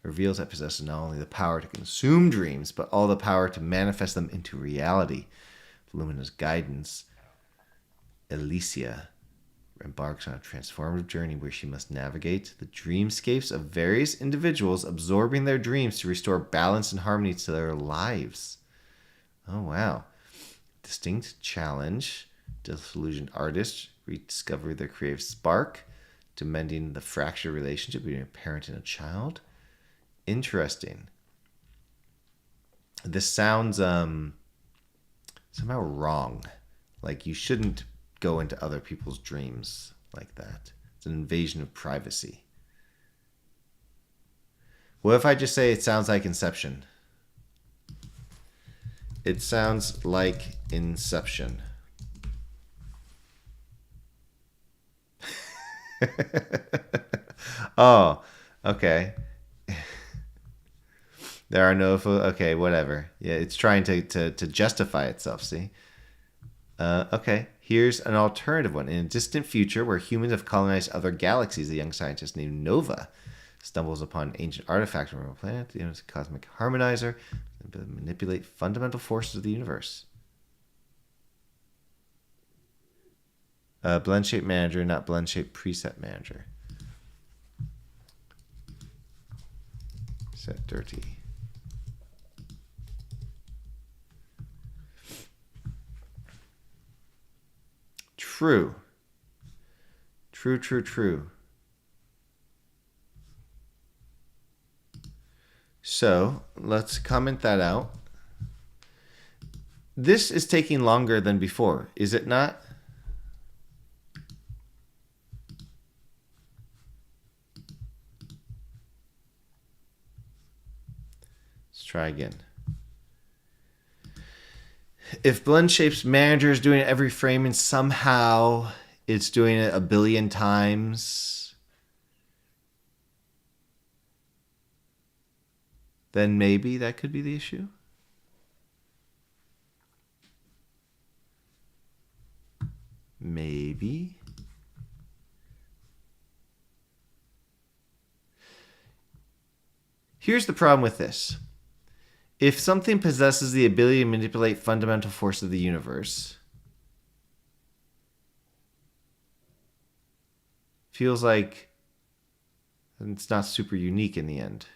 reveals that possesses not only the power to consume dreams, but all the power to manifest them into reality. With Lumina's guidance, Alicia embarks on a transformative journey where she must navigate the dreamscapes of various individuals, absorbing their dreams to restore balance and harmony to their lives. Oh, wow. Distinct challenge. Disillusioned artists rediscover their creative spark to mending the fractured relationship between a parent and a child. Interesting. This sounds somehow wrong. Like you shouldn't go into other people's dreams like that. It's an invasion of privacy. What if I just say it sounds like Inception? It sounds like Inception. Oh, okay. There are no... Okay, whatever. Yeah, it's trying to justify itself, see? Okay, here's an alternative one. In a distant future where humans have colonized other galaxies, a young scientist named Nova stumbles upon an ancient artifact from a planet. It's a cosmic harmonizer that manipulate fundamental forces of the universe. Blend shape manager, not blend shape preset manager. Set dirty. True. True. So let's comment that out. This is taking longer than before, is it not? Let's try again. If blend shapes manager is doing it every frame and somehow it's doing it a billion times, then maybe that could be the issue. Maybe. Here's the problem with this. If something possesses the ability to manipulate fundamental force of the universe, feels like it's not super unique in the end.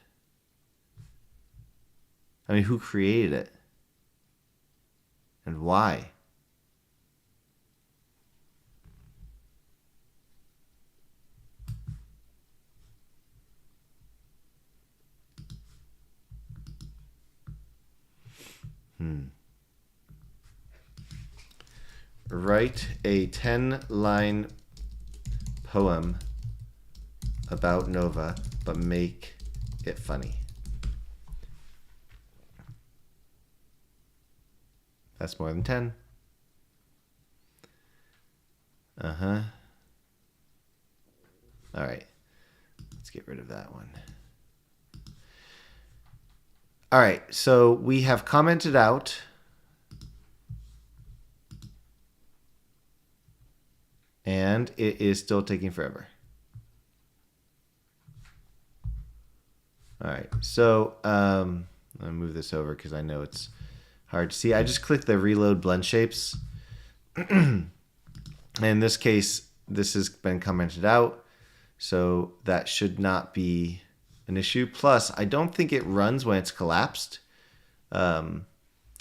I mean, who created it? And why? Write a 10-line poem about Nova, but make it funny. That's more than 10. All right. Let's get rid of that one. All right. So we have commented out and it is still taking forever. All right. So I'll move this over because I know it's hard to see. I just clicked the reload blend shapes. In this case, this has been commented out, so that should not be an issue. Plus, I don't think it runs when it's collapsed. I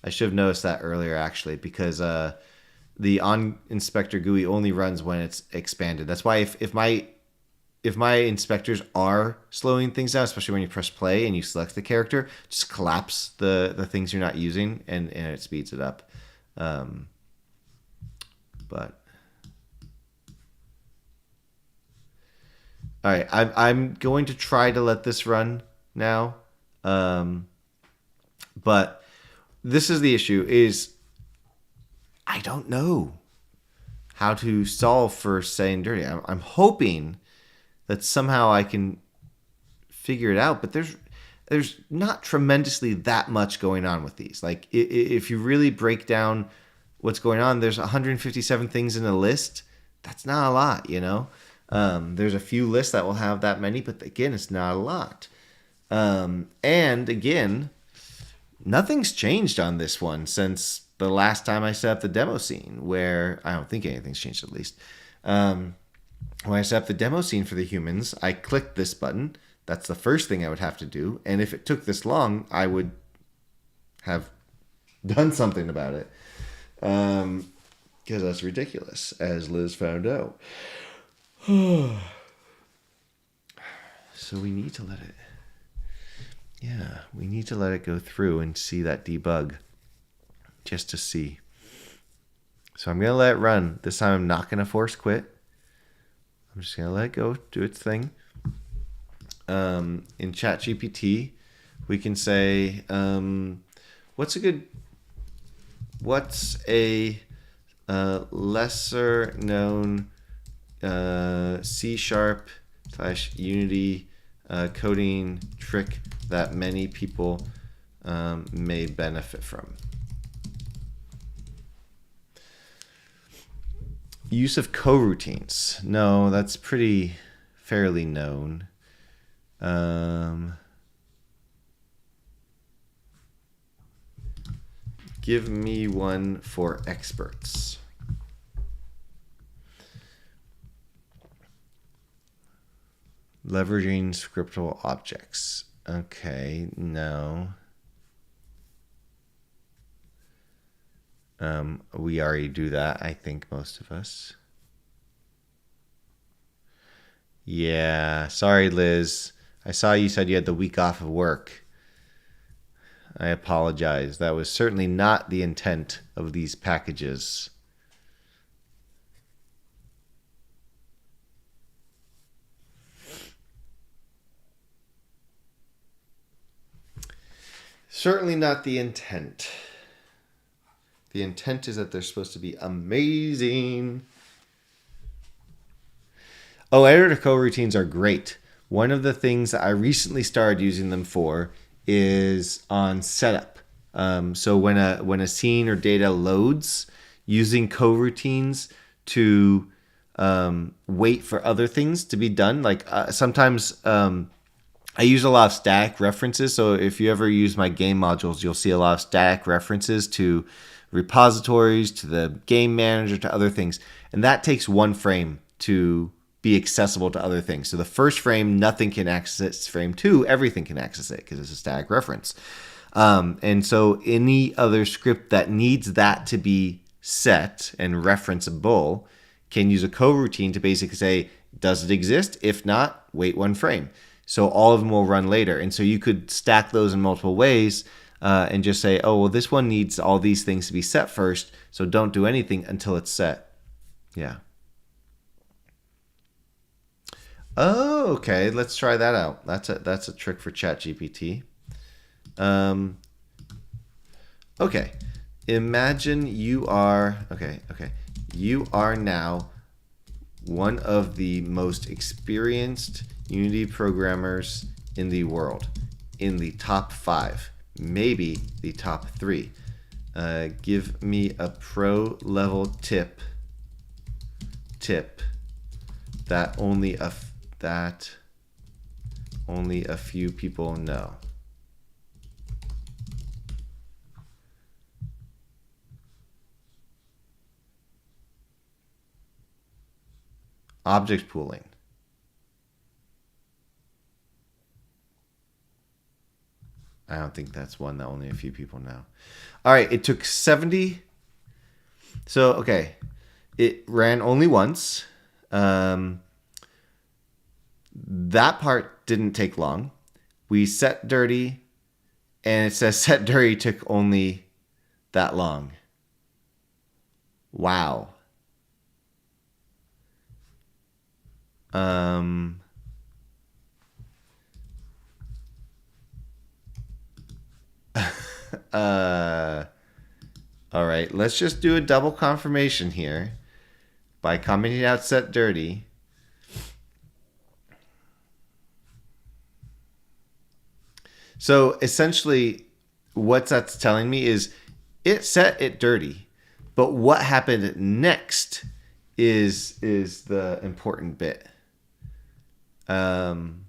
should have noticed that earlier, actually, because the on inspector GUI only runs when it's expanded. That's why if my inspectors are slowing things down, especially when you press play and you select the character, just collapse the things you're not using and it speeds it up. But all right, I'm going to try to let this run now. But this is the issue: is I don't know how to solve for saying dirty. I'm hoping that somehow I can figure it out, but there's not tremendously that much going on with these. Like if you really break down what's going on, there's 157 things in a list. That's not a lot, you know. There's a few lists that will have that many, but again, it's not a lot. And again, nothing's changed on this one since the last time I set up the demo scene, where I don't think anything's changed at least. When I set up the demo scene for the humans, I clicked this button. That's the first thing I would have to do. And if it took this long, I would have done something about it. Because that's ridiculous, as Liz found out. So we need to let it... Yeah, we need to let it go through and see that debug. Just to see. So I'm going to let it run. This time I'm not going to force quit. I'm just going to let it go, do its thing. In Chat GPT, we can say, what's a lesser known C#/Unity coding trick that many people may benefit from? Use of coroutines. No, that's pretty fairly known. Give me one for experts. Leveraging scriptable objects. Okay, no. We already do that, I think, most of us. Yeah, sorry, Liz. I saw you said you had the week off of work. I apologize. That was certainly not the intent of these packages. Certainly not the intent. The intent is that they're supposed to be amazing. Oh, editor coroutines are great. One of the things that I recently started using them for is on setup. So when a scene or data loads, using coroutines to wait for other things to be done. Like sometimes I use a lot of static references. So if you ever use my game modules, you'll see a lot of static references to repositories, to the game manager, to other things. And that takes one frame to be accessible to other things. So the first frame, nothing can access it. Frame 2, everything can access it because it's a static reference. And so any other script that needs that to be set and referenceable can use a coroutine to basically say, does it exist? If not, wait one frame. So all of them will run later. And so you could stack those in multiple ways and just say, oh, well, this one needs all these things to be set first. So don't do anything until it's set. Yeah. Oh, okay. Let's try that out. That's a trick for Chat GPT. Okay. Imagine you are You are now one of the most experienced Unity programmers in the world, in the top 5, maybe the top 3. Give me a pro level tip that only a few people know. Object pooling. I don't think that's one that only a few people know. All right, it took 70. So, okay, it ran only once. That part didn't take long. We set dirty, and it says set dirty took only that long. Wow. All right, let's just do a double confirmation here by commenting out set dirty. So essentially what that's telling me is it set it dirty, but what happened next is the important bit. And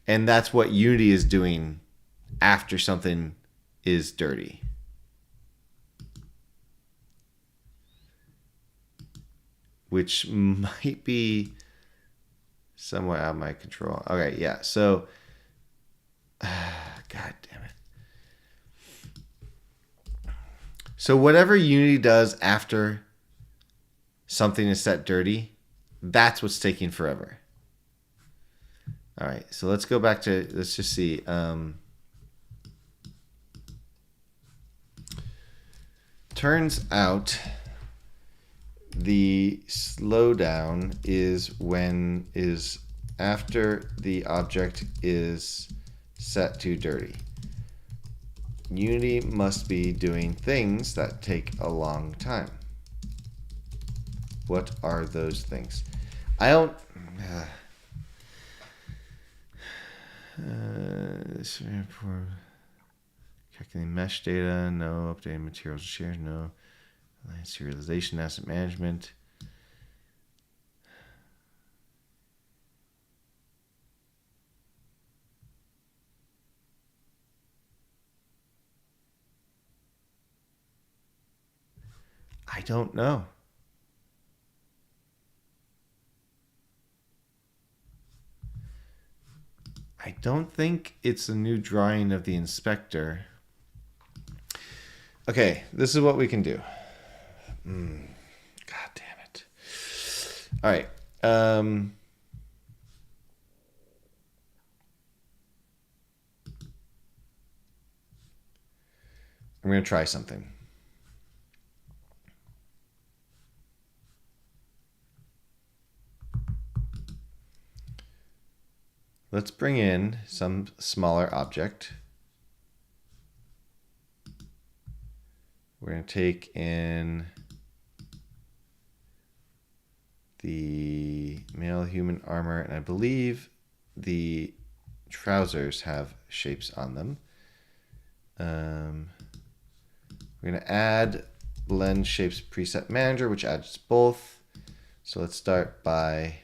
that's what Unity is doing after something is dirty. Which might be somewhat out of my control. Okay, yeah. So, God damn it. So whatever Unity does after something is set dirty, that's what's taking forever. All right, so let's go back to, let's just see. Turns out the slowdown is after the object is set to dirty. Unity must be doing things that take a long time. What are those things? I don't... for calculating mesh data, no. Updating materials and shares, no. Serialization, asset management. I don't know. I don't think it's a new drawing of the inspector. Okay, this is what we can do. God damn it. All right. I'm going to try something. Let's bring in some smaller object. We're going to take in the male human armor, and I believe the trousers have shapes on them. We're going to add blend shapes preset manager, which adds both. So let's start by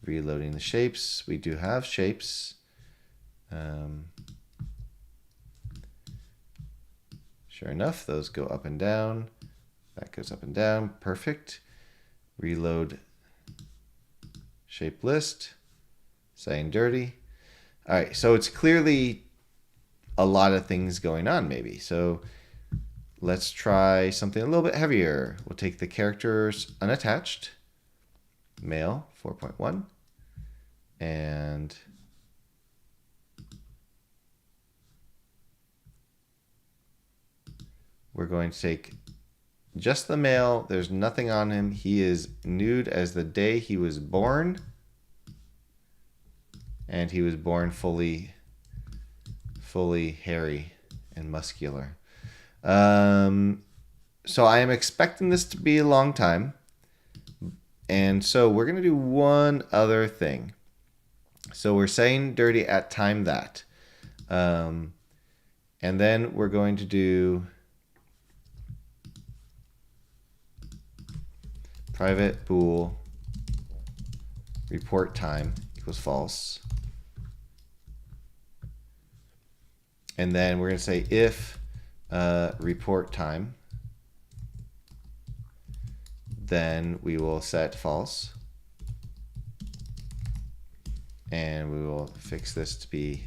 reloading the shapes. We do have shapes. Sure enough, those go up and down. That goes up and down. Perfect. Reload shape list. Saying dirty. All right, so it's clearly a lot of things going on maybe. So let's try something a little bit heavier. We'll take the characters unattached. Male 4.1. And we're going to take just the male. There's nothing on him. He is nude as the day he was born. And he was born fully hairy and muscular. So I am expecting this to be a long time. And so we're going to do one other thing. So we're saying dirty at time that. And then we're going to do private bool report time equals false. And then we're going to say if report time, then we will set false. And we will fix this to be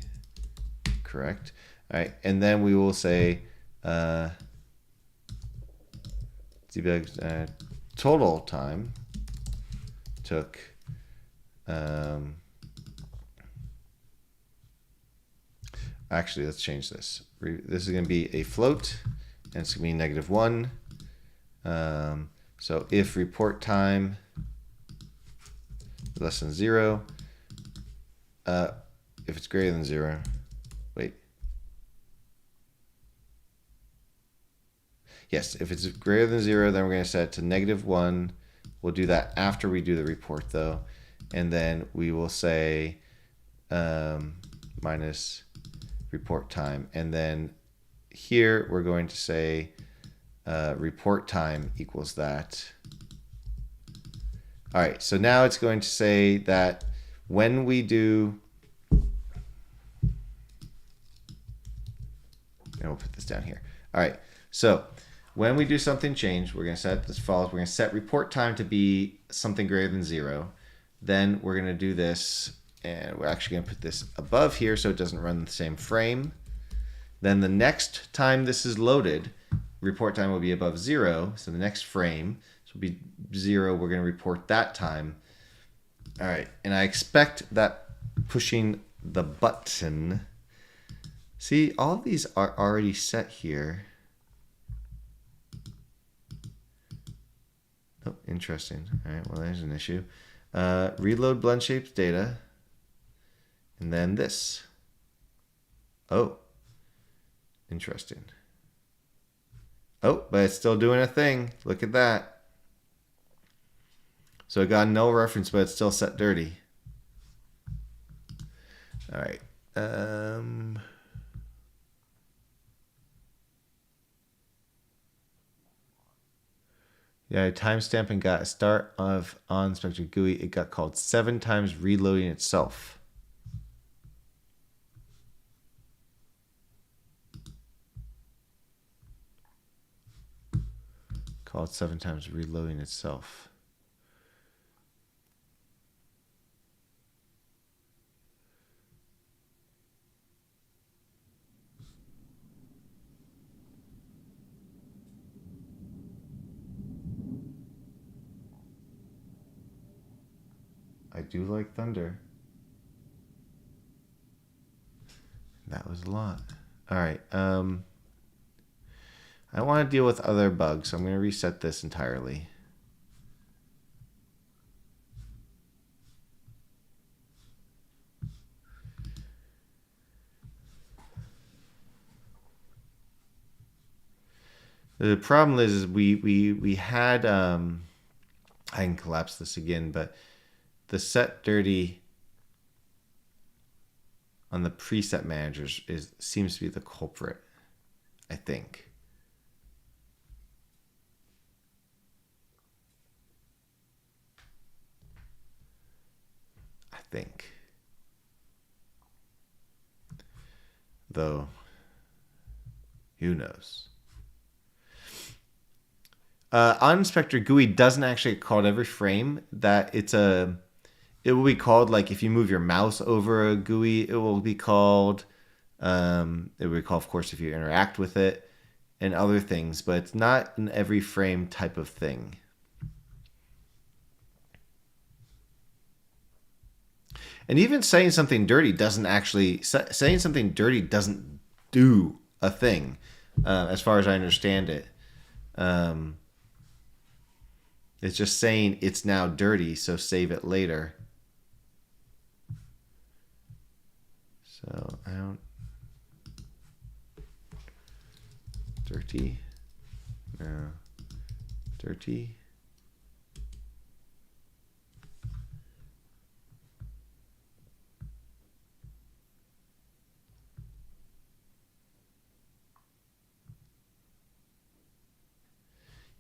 correct. All right, and then we will say debug total time took actually, let's change this. This is going to be a float, and it's going to be -1. So if report time less than 0, if it's greater than 0, wait. Yes, if it's greater than 0, then we're going to set it to -1. We'll do that after we do the report, though. And then we will say minus report time. And then here we're going to say report time equals that. All right, so now it's going to say that when we do, and we'll put this down here. All right, so when we do something change, we're going to set this false. We're going to set report time to be something greater than 0. Then we're going to do this, and we're actually going to put this above here so it doesn't run the same frame. Then the next time this is loaded, report time will be above 0. So the next frame, this will be 0. We're going to report that time. All right, and I expect that pushing the button. See, all of these are already set here. Oh, interesting. All right, well, there's an issue. Reload blend shapes data. And then this. Oh, interesting. Oh, but it's still doing a thing. Look at that. So it got no reference, but it's still set dirty. All right. Yeah, timestamp and got a start of on Spectre GUI. It got called 7 times reloading itself. Called 7 times reloading itself. I do like thunder. That was a lot. All right. I want to deal with other bugs, so I'm going to reset this entirely. The problem is we had I can collapse this again, but the set dirty on the preset managers seems to be the culprit, I think. Though, who knows? On Spectre GUI doesn't actually get called every frame. It will be called, like, if you move your mouse over a GUI, it will be called. It will be called, of course, if you interact with it and other things, but it's not an every frame type of thing. And even saying something dirty doesn't do a thing, as far as I understand it. It's just saying it's now dirty, so save it later. So I don't. Dirty. No. Dirty.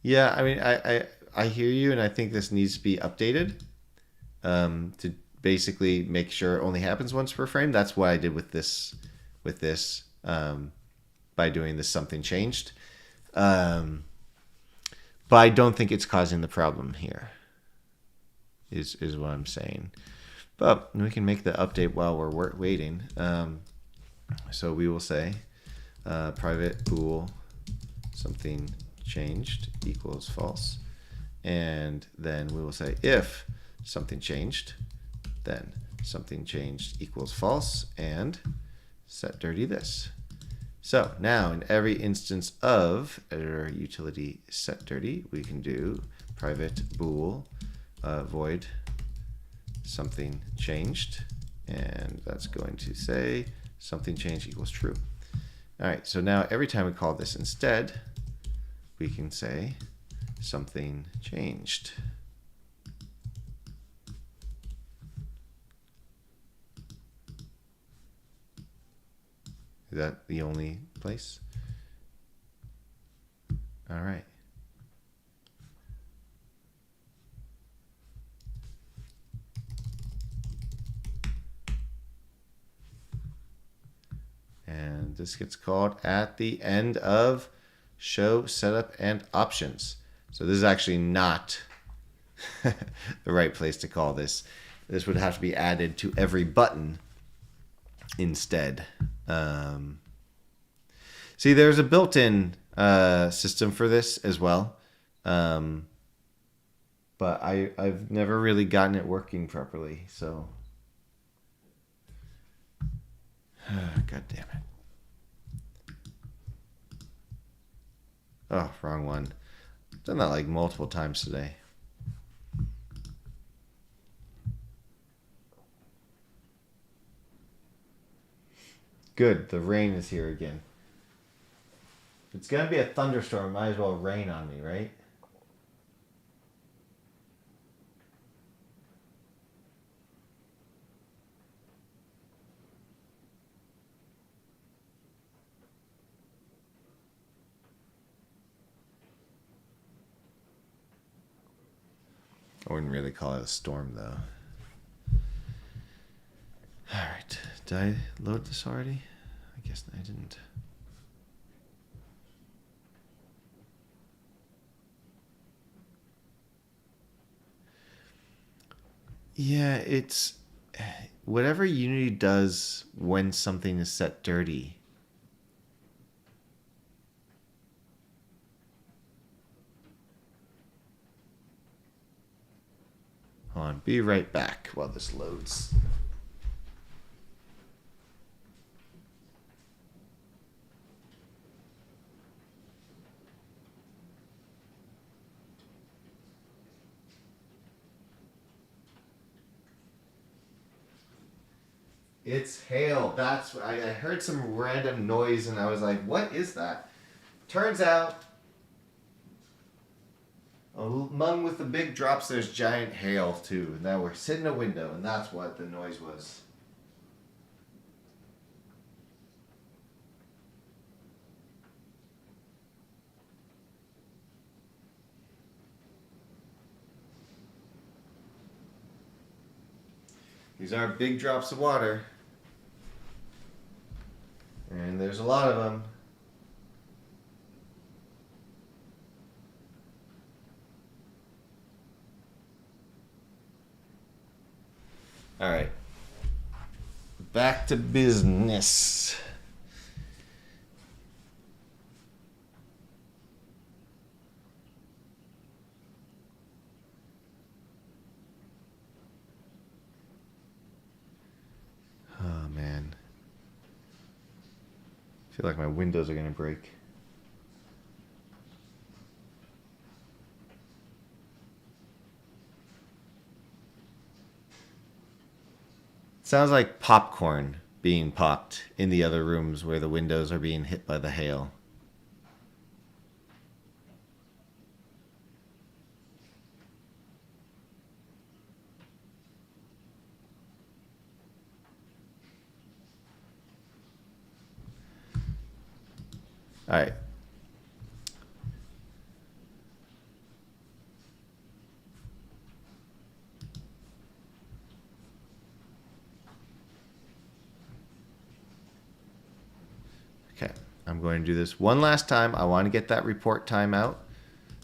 Yeah, I mean, I hear you, and I think this needs to be updated to basically make sure it only happens once per frame. That's what I did with this by doing this something changed. But I don't think it's causing the problem here. Is what I'm saying. But we can make the update while we're waiting. So we will say private bool something changed equals false, and then we will say if something changed, then something changed equals false, and set dirty this. So now in every instance of editor utility set dirty, we can do private bool void something changed, and that's going to say something changed equals true. All right, so now every time we call this instead, we can say something changed. Is that the only place? All right. And this gets called at the end of show setup and options. So this is actually not the right place to call this. This would have to be added to every button instead. See, there's a built-in system for this as well. But I've never really gotten it working properly. So, God damn it. Oh, wrong one. I've done that like multiple times today. Good, the rain is here again. If it's gonna be a thunderstorm, it might as well rain on me, right? I wouldn't really call it a storm, though. Alright, did I load this already? I guess I didn't. Yeah, it's whatever Unity does when something is set dirty. Hold on, be right back while this loads. It's hail. That's I heard some random noise and I was like, "What is that?" Turns out, among with the big drops, there's giant hail too. And now we're sitting in a window, and that's what the noise was. These are big drops of water, and there's a lot of them. All right, back to business. Oh man, I feel like my windows are gonna break. Sounds like popcorn being popped in the other rooms where the windows are being hit by the hail. All right. Okay, I'm going to do this one last time. I want to get that report time out.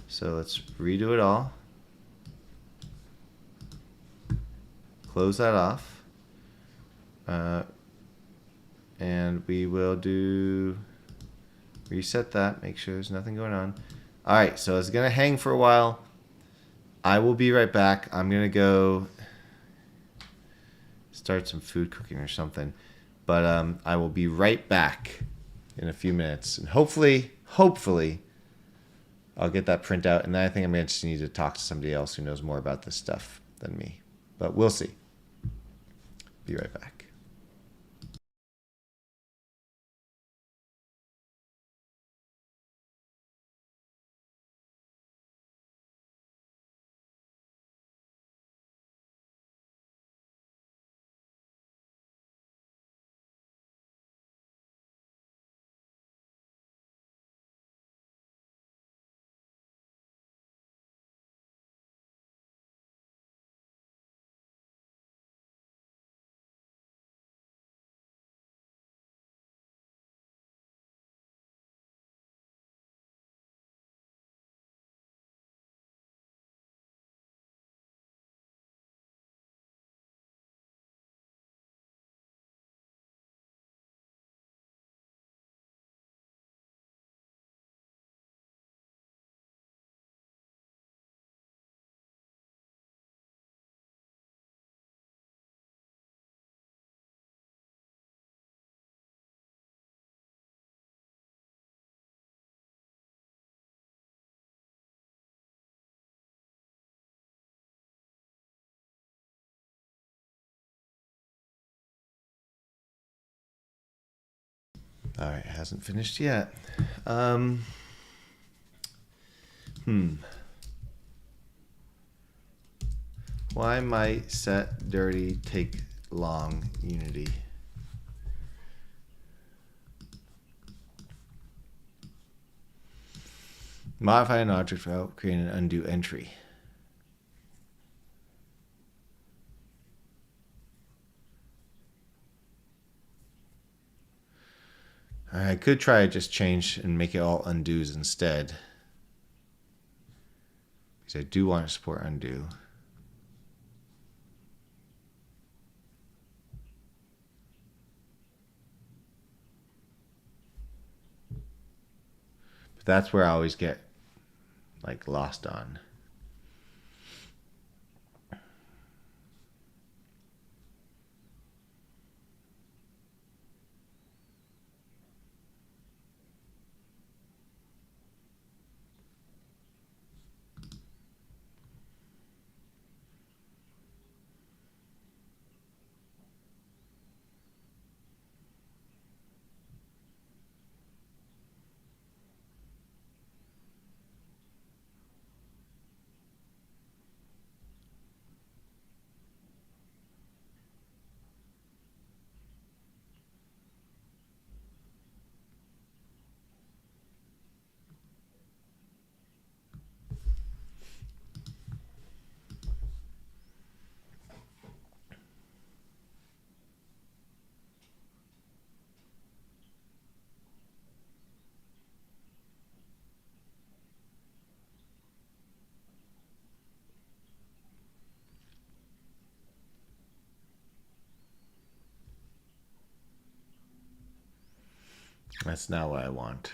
So let's redo it all. Close that off. And we will do reset that, make sure there's nothing going on. All right, so it's going to hang for a while. I will be right back. I'm going to go start some food cooking or something. But I will be right back in a few minutes. And hopefully, I'll get that printout. And then I think I'm going to just need to talk to somebody else who knows more about this stuff than me. But we'll see. Be right back. All right, hasn't finished yet. Why might set dirty take long, Unity? Modify an object without creating an undo entry. I could try to just change and make it all undos instead. Because I do want to support undo. But that's where I always get like lost on. That's not what I want.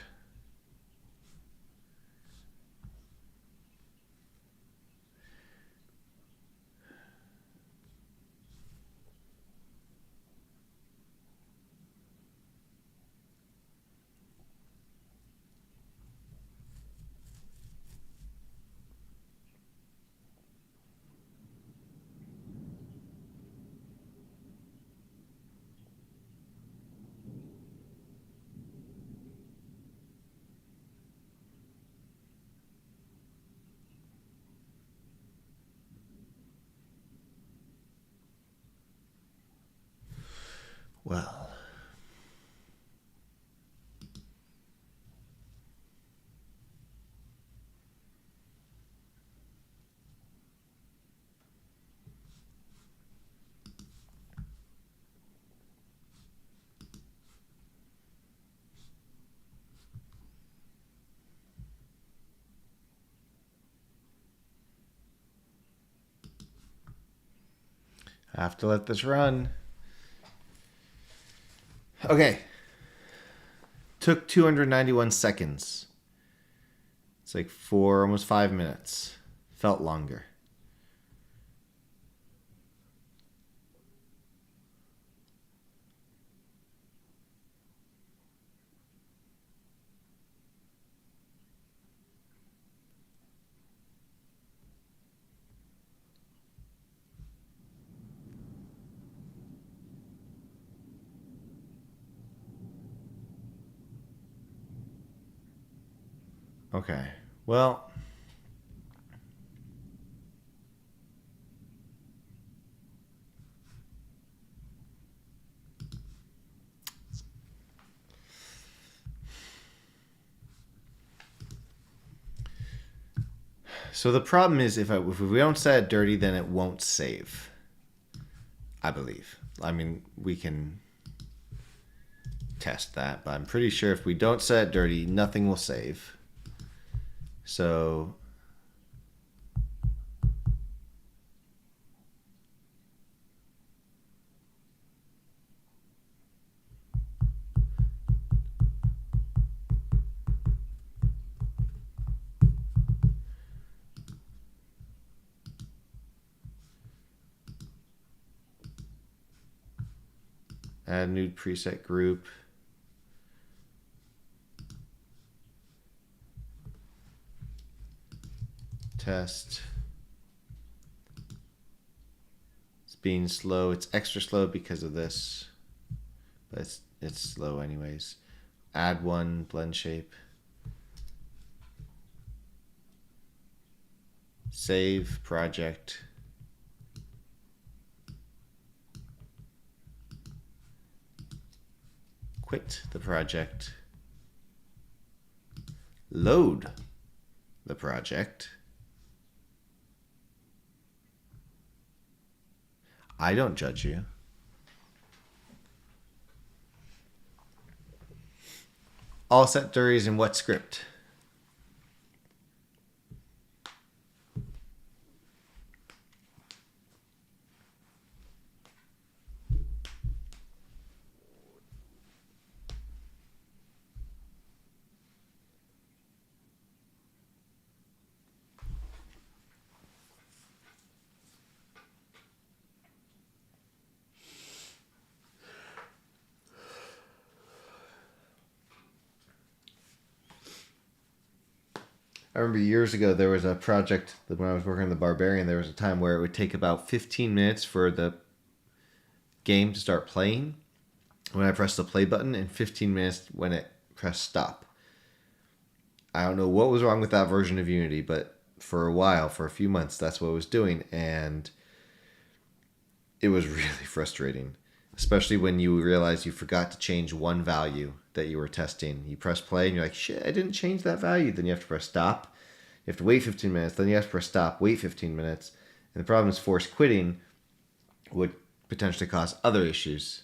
Well, I have to let this run. Okay. Took 291 seconds. It's like almost 5 minutes. Felt longer. Okay. Well, so the problem is if we don't set it dirty, then it won't save. I believe. I mean, we can test that, but I'm pretty sure if we don't set it dirty, nothing will save. So add a new preset group. Test. It's being slow. It's extra slow because of this, but it's slow anyways. Add one, blend shape. Save project. Quit the project. Load the project. I don't judge you. All set durries in what script? I remember years ago there was a project that when I was working on the Barbarian, there was a time where it would take about 15 minutes for the game to start playing when I pressed the play button and 15 minutes when it pressed stop. I don't know what was wrong with that version of Unity, but for a while, for a few months, that's what it was doing, and it was really frustrating, especially when you realize you forgot to change one value that you were testing. You press play and you're like, shit, I didn't change that value. Then you have to press stop. You have to wait 15 minutes. Then you have to press stop, wait 15 minutes. And the problem is forced quitting would potentially cause other issues.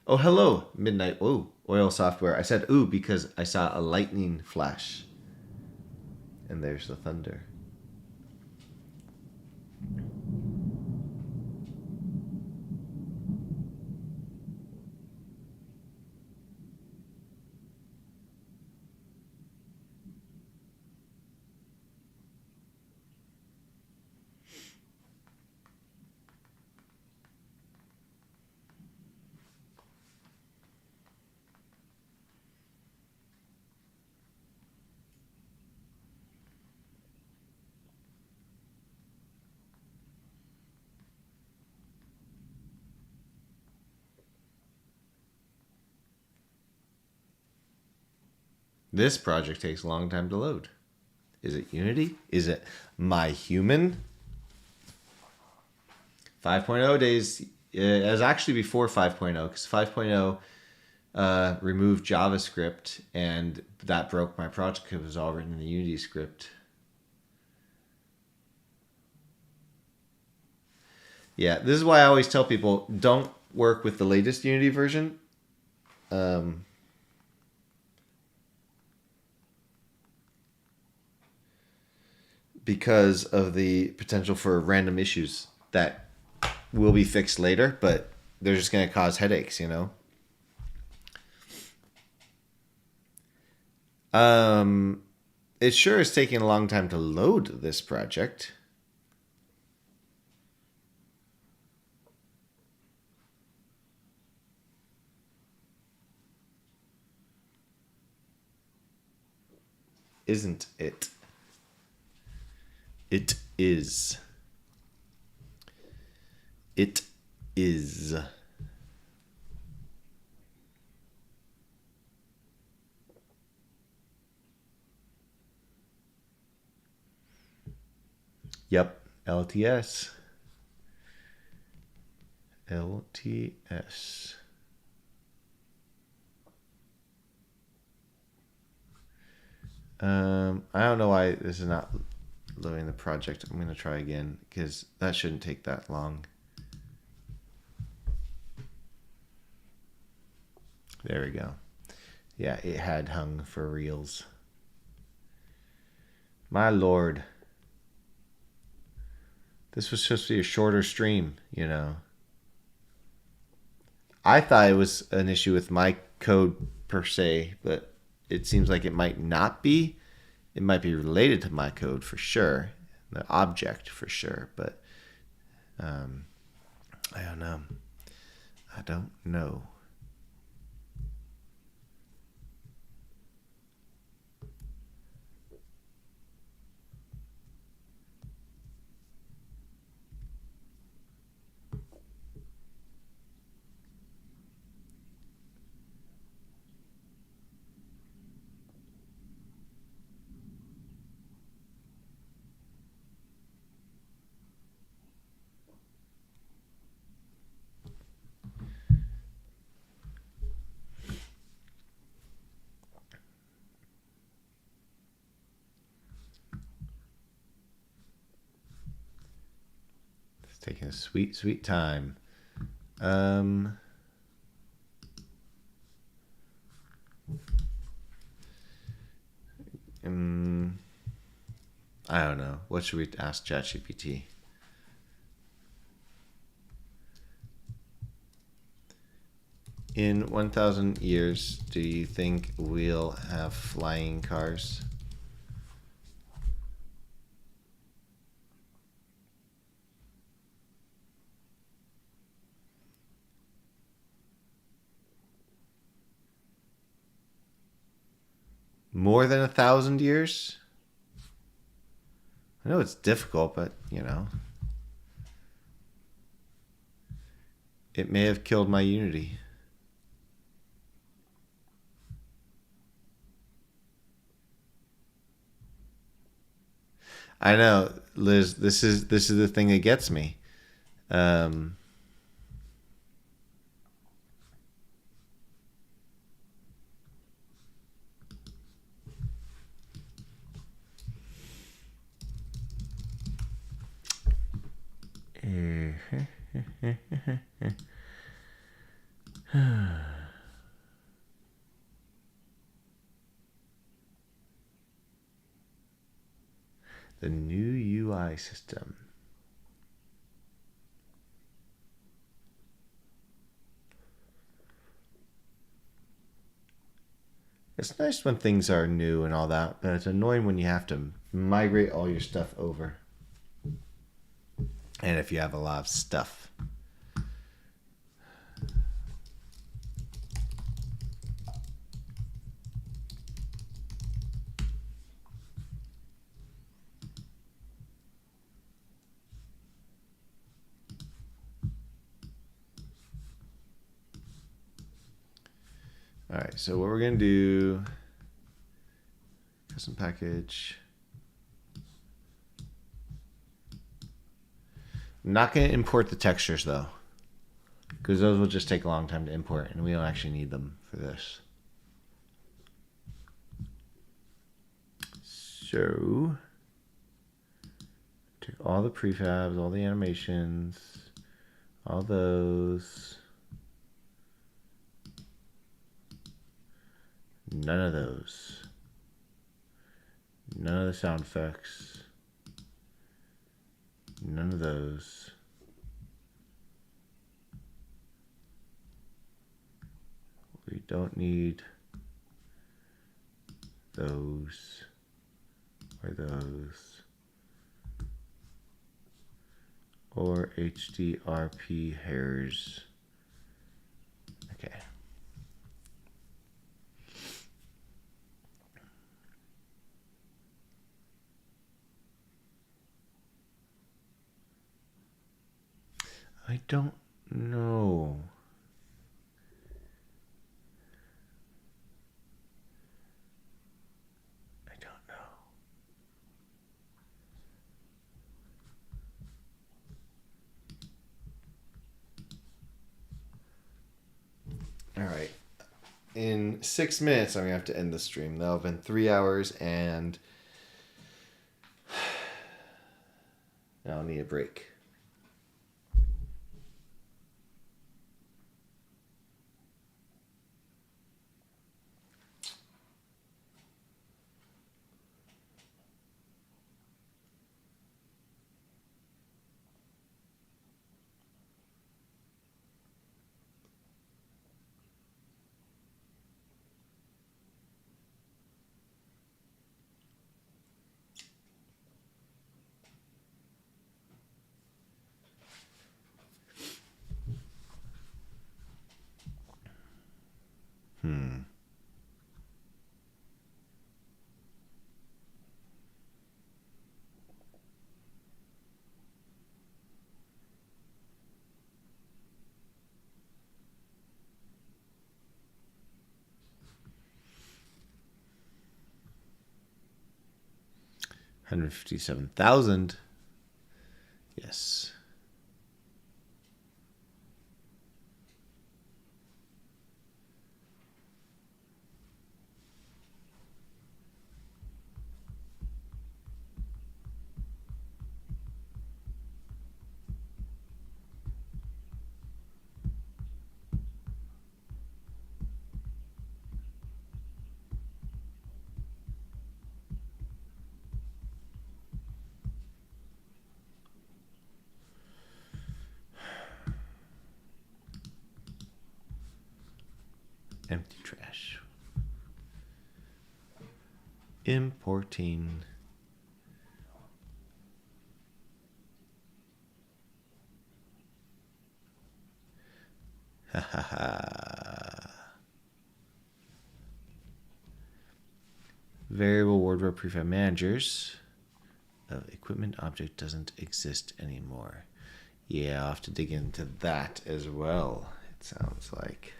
Oh, hello, Midnight. Oh, Oil Software. I said ooh because I saw a lightning flash. And there's the thunder. This project takes a long time to load. Is it Unity? Is it my human? 5.0 days. It was actually before 5.0 because 5.0 removed JavaScript and that broke my project because it was all written in the Unity script. Yeah, this is why I always tell people don't work with the latest Unity version. Because of the potential for random issues that will be fixed later, but they're just going to cause headaches, you know? It sure is taking a long time to load this project. Isn't it? It is. It is. Yep. LTS. LTS. I don't know why this is not loading the project. I'm going to try again because that shouldn't take that long. There we go. Yeah, it had hung for reals. My lord. This was supposed to be a shorter stream, you know. I thought it was an issue with my code per se, but it seems like it might not be. It might be related to my code for sure, the object for sure, but I don't know. I don't know. taking a sweet, sweet time. I don't know. What should we ask Chat GPT? In 1,000 years, do you think we'll have flying cars? More than 1,000 years? I know it's difficult, but, you know. It may have killed my Unity. I know, Liz, this is the thing that gets me. The new UI system. It's nice when things are new and all that, but it's annoying when you have to migrate all your stuff over. And if you have a lot of stuff. All right, so what we're going to do, custom package. I'm not going to import the textures though, because those will just take a long time to import and we don't actually need them for this. So take all the prefabs, all the animations, all those. None of those. None of the sound effects. None of those. We don't need those or those or HDRP hairs. Okay. I don't know. I don't know. All right. In 6 minutes, I'm going to have to end the stream. That'll have been 3 hours and I'll need a break. $157,000. Yes. Empty trash. Importing. Ha ha ha. Variable wardrobe prefab managers. Equipment object doesn't exist anymore. Yeah, I'll have to dig into that as well, it sounds like.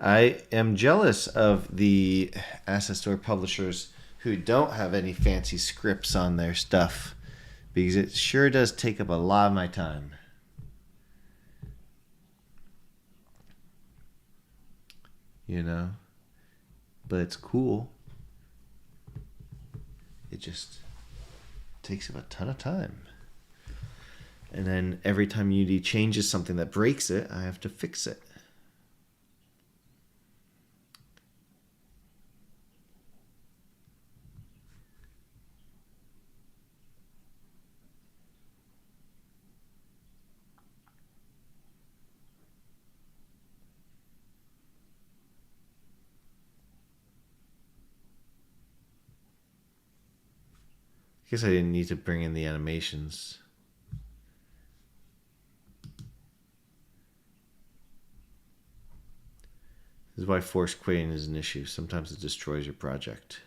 I am jealous of the asset store publishers who don't have any fancy scripts on their stuff, because it sure does take up a lot of my time. You know? But it's cool. It just takes up a ton of time. And then every time Unity changes something that breaks it, I have to fix it. I guess I didn't need to bring in the animations. This is why forced quitting is an issue. Sometimes it destroys your project.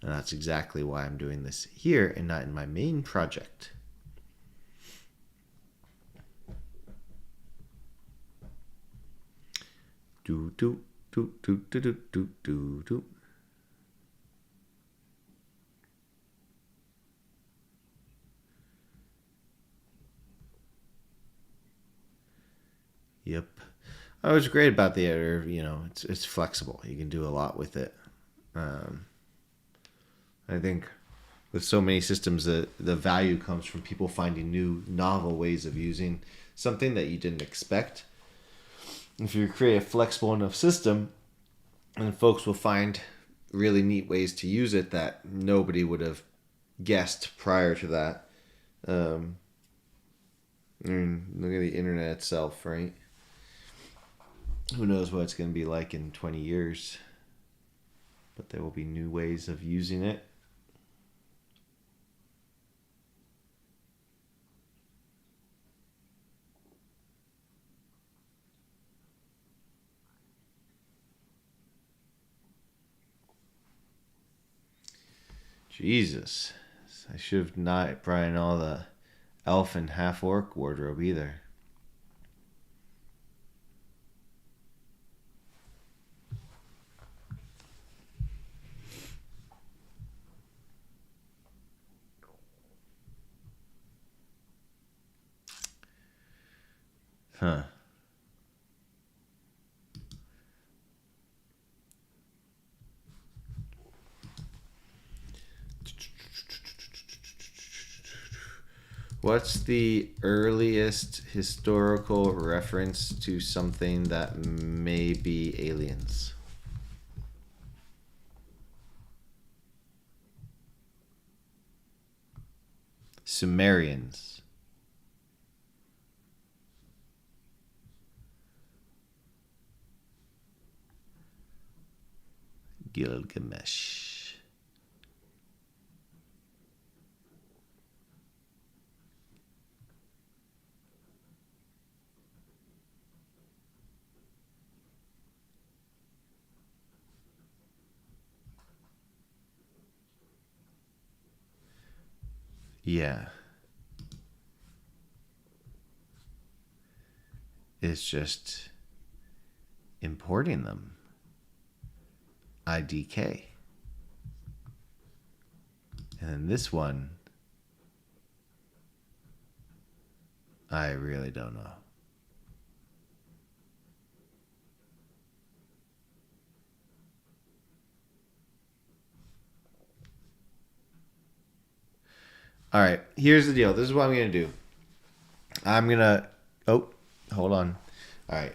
And that's exactly why I'm doing this here and not in my main project. Do do do do do do do do do. Yep. Oh, what's great about the editor, you know, it's flexible. You can do a lot with it. I think with so many systems, the value comes from people finding new, novel ways of using something that you didn't expect. If you create a flexible enough system, and folks will find really neat ways to use it that nobody would have guessed prior to that. Look at the internet itself, right? Who knows what it's going to be like in 20 years. But there will be new ways of using it. Jesus. I should have not brought in all the elf and half orc wardrobe either. Huh. What's the earliest historical reference to something that may be aliens? Sumerians. Gilgamesh. Yeah. It's just importing them. IDK. And then this one, I really don't know. All right, here's the deal. This is what I'm going to do. I'm going to... Oh, hold on. All right.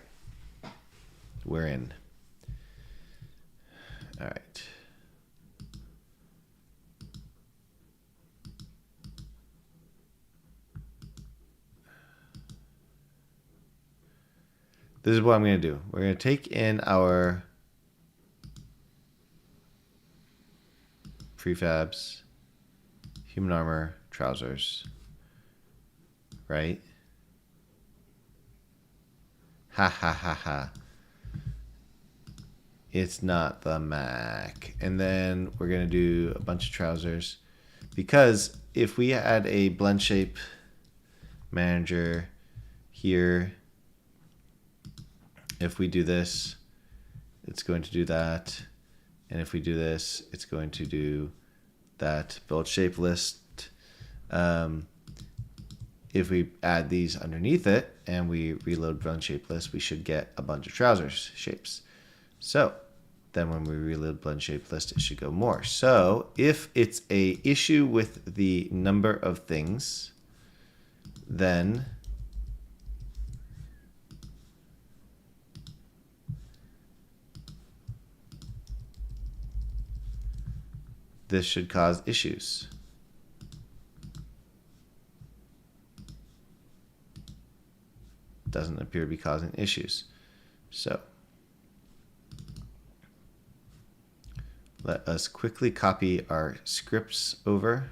We're in. All right. this is what I'm going to do. We're going to take in our prefabs, human armor, trousers, right? Ha ha ha ha. It's not the Mac. And then we're going to do a bunch of trousers. Because if we add a blend shape manager here, if we do this, it's going to do that. And if we do this, it's going to do that build shape list. If we add these underneath it and we reload blend shape list, we should get a bunch of trousers shapes. So then when we reload blend shape list, it should go more. So if it's a issue with the number of things, then this should cause issues. Doesn't appear to be causing issues. So let us quickly copy our scripts over.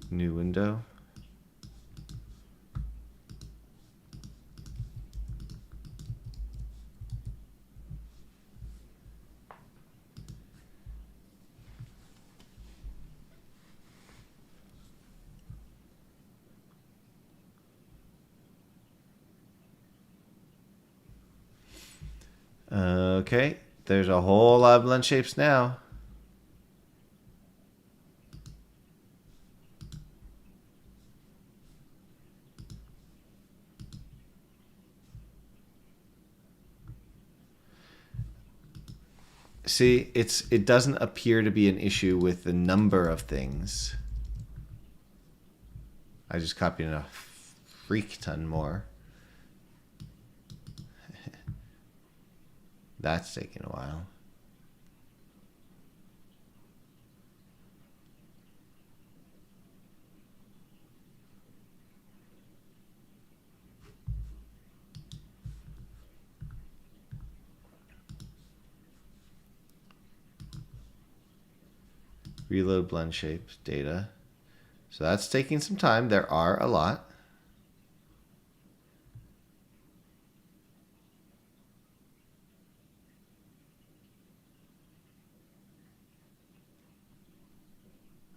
New window. Okay, there's a whole lot of blend shapes now. See, it doesn't appear to be an issue with the number of things. I just copied a freak ton more. That's taking a while. Reload blend shape data. So that's taking some time. There are a lot.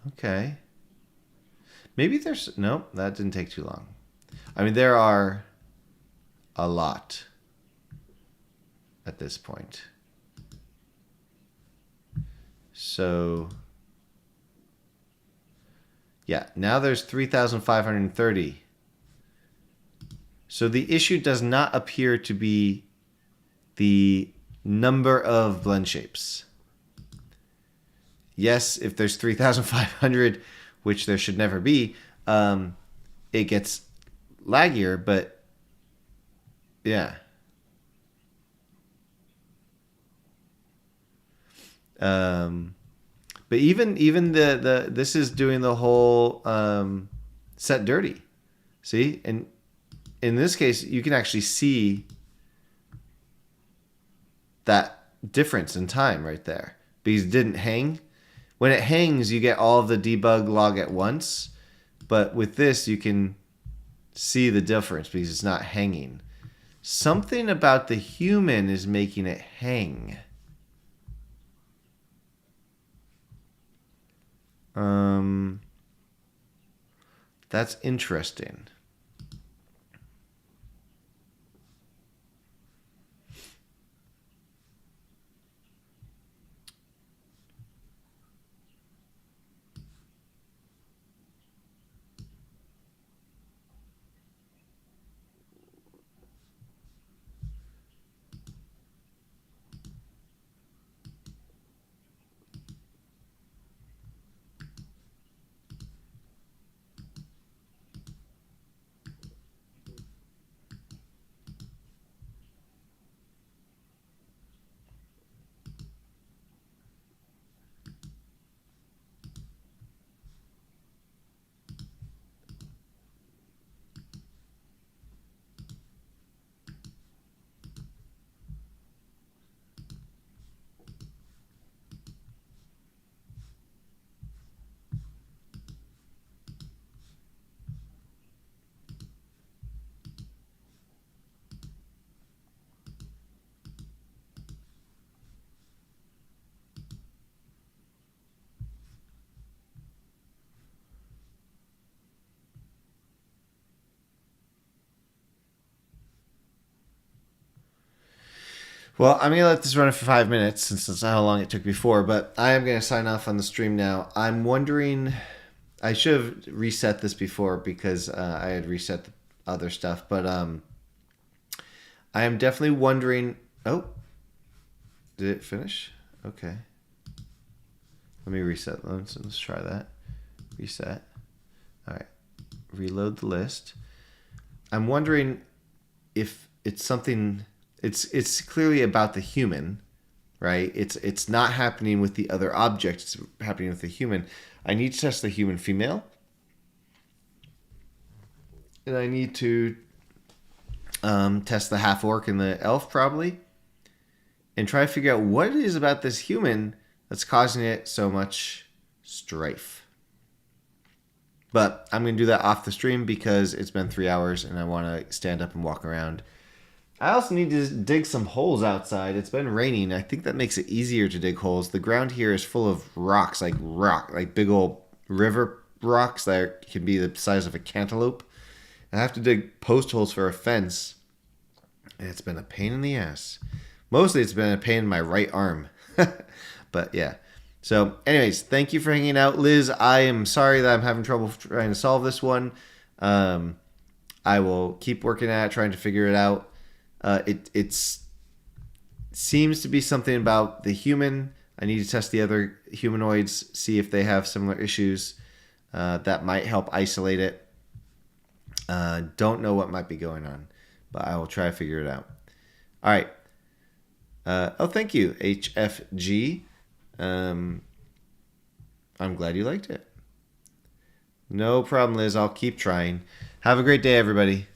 Okay. Maybe there's... Nope, that didn't take too long. I mean, there are a lot at this point. So... yeah, now there's 3,530. So the issue does not appear to be the number of blend shapes. Yes, if there's 3,500, which there should never be, it gets laggier, but yeah. But even the this is doing the whole set dirty. See? And in this case, you can actually see that difference in time right there. Because it didn't hang. When it hangs, you get all of the debug log at once. But with this, you can see the difference because it's not hanging. Something about the human is making it hang. That's interesting. Well, I'm going to let this run for 5 minutes since that's how long it took before, but I am going to sign off on the stream now. I'm wondering, I should have reset this before because I had reset the other stuff, but I am definitely wondering, oh, did it finish? Okay. Let me reset. Let's try that. Reset. All right. Reload the list. I'm wondering if it's something. It's clearly about the human, right? It's not happening with the other object. It's happening with the human. I need to test the human female, and I need to test the half orc and the elf probably, and try to figure out what it is about this human that's causing it so much strife. But I'm going to do that off the stream because it's been 3 hours and I want to stand up and walk around. I also need to dig some holes outside. It's been raining. I think that makes it easier to dig holes. The ground here is full of rocks, like big old river rocks that can be the size of a cantaloupe. I have to dig post holes for a fence. And it's been a pain in the ass. Mostly it's been a pain in my right arm. But yeah. So anyways, thank you for hanging out. Liz, I am sorry that I'm having trouble trying to solve this one. I will keep working at it, trying to figure it out. It seems to be something about the human. I need to test the other humanoids, see if they have similar issues that might help isolate it. Don't know what might be going on, but I will try to figure it out. All right. Thank you, HFG. I'm glad you liked it. No problem, Liz. I'll keep trying. Have a great day, everybody.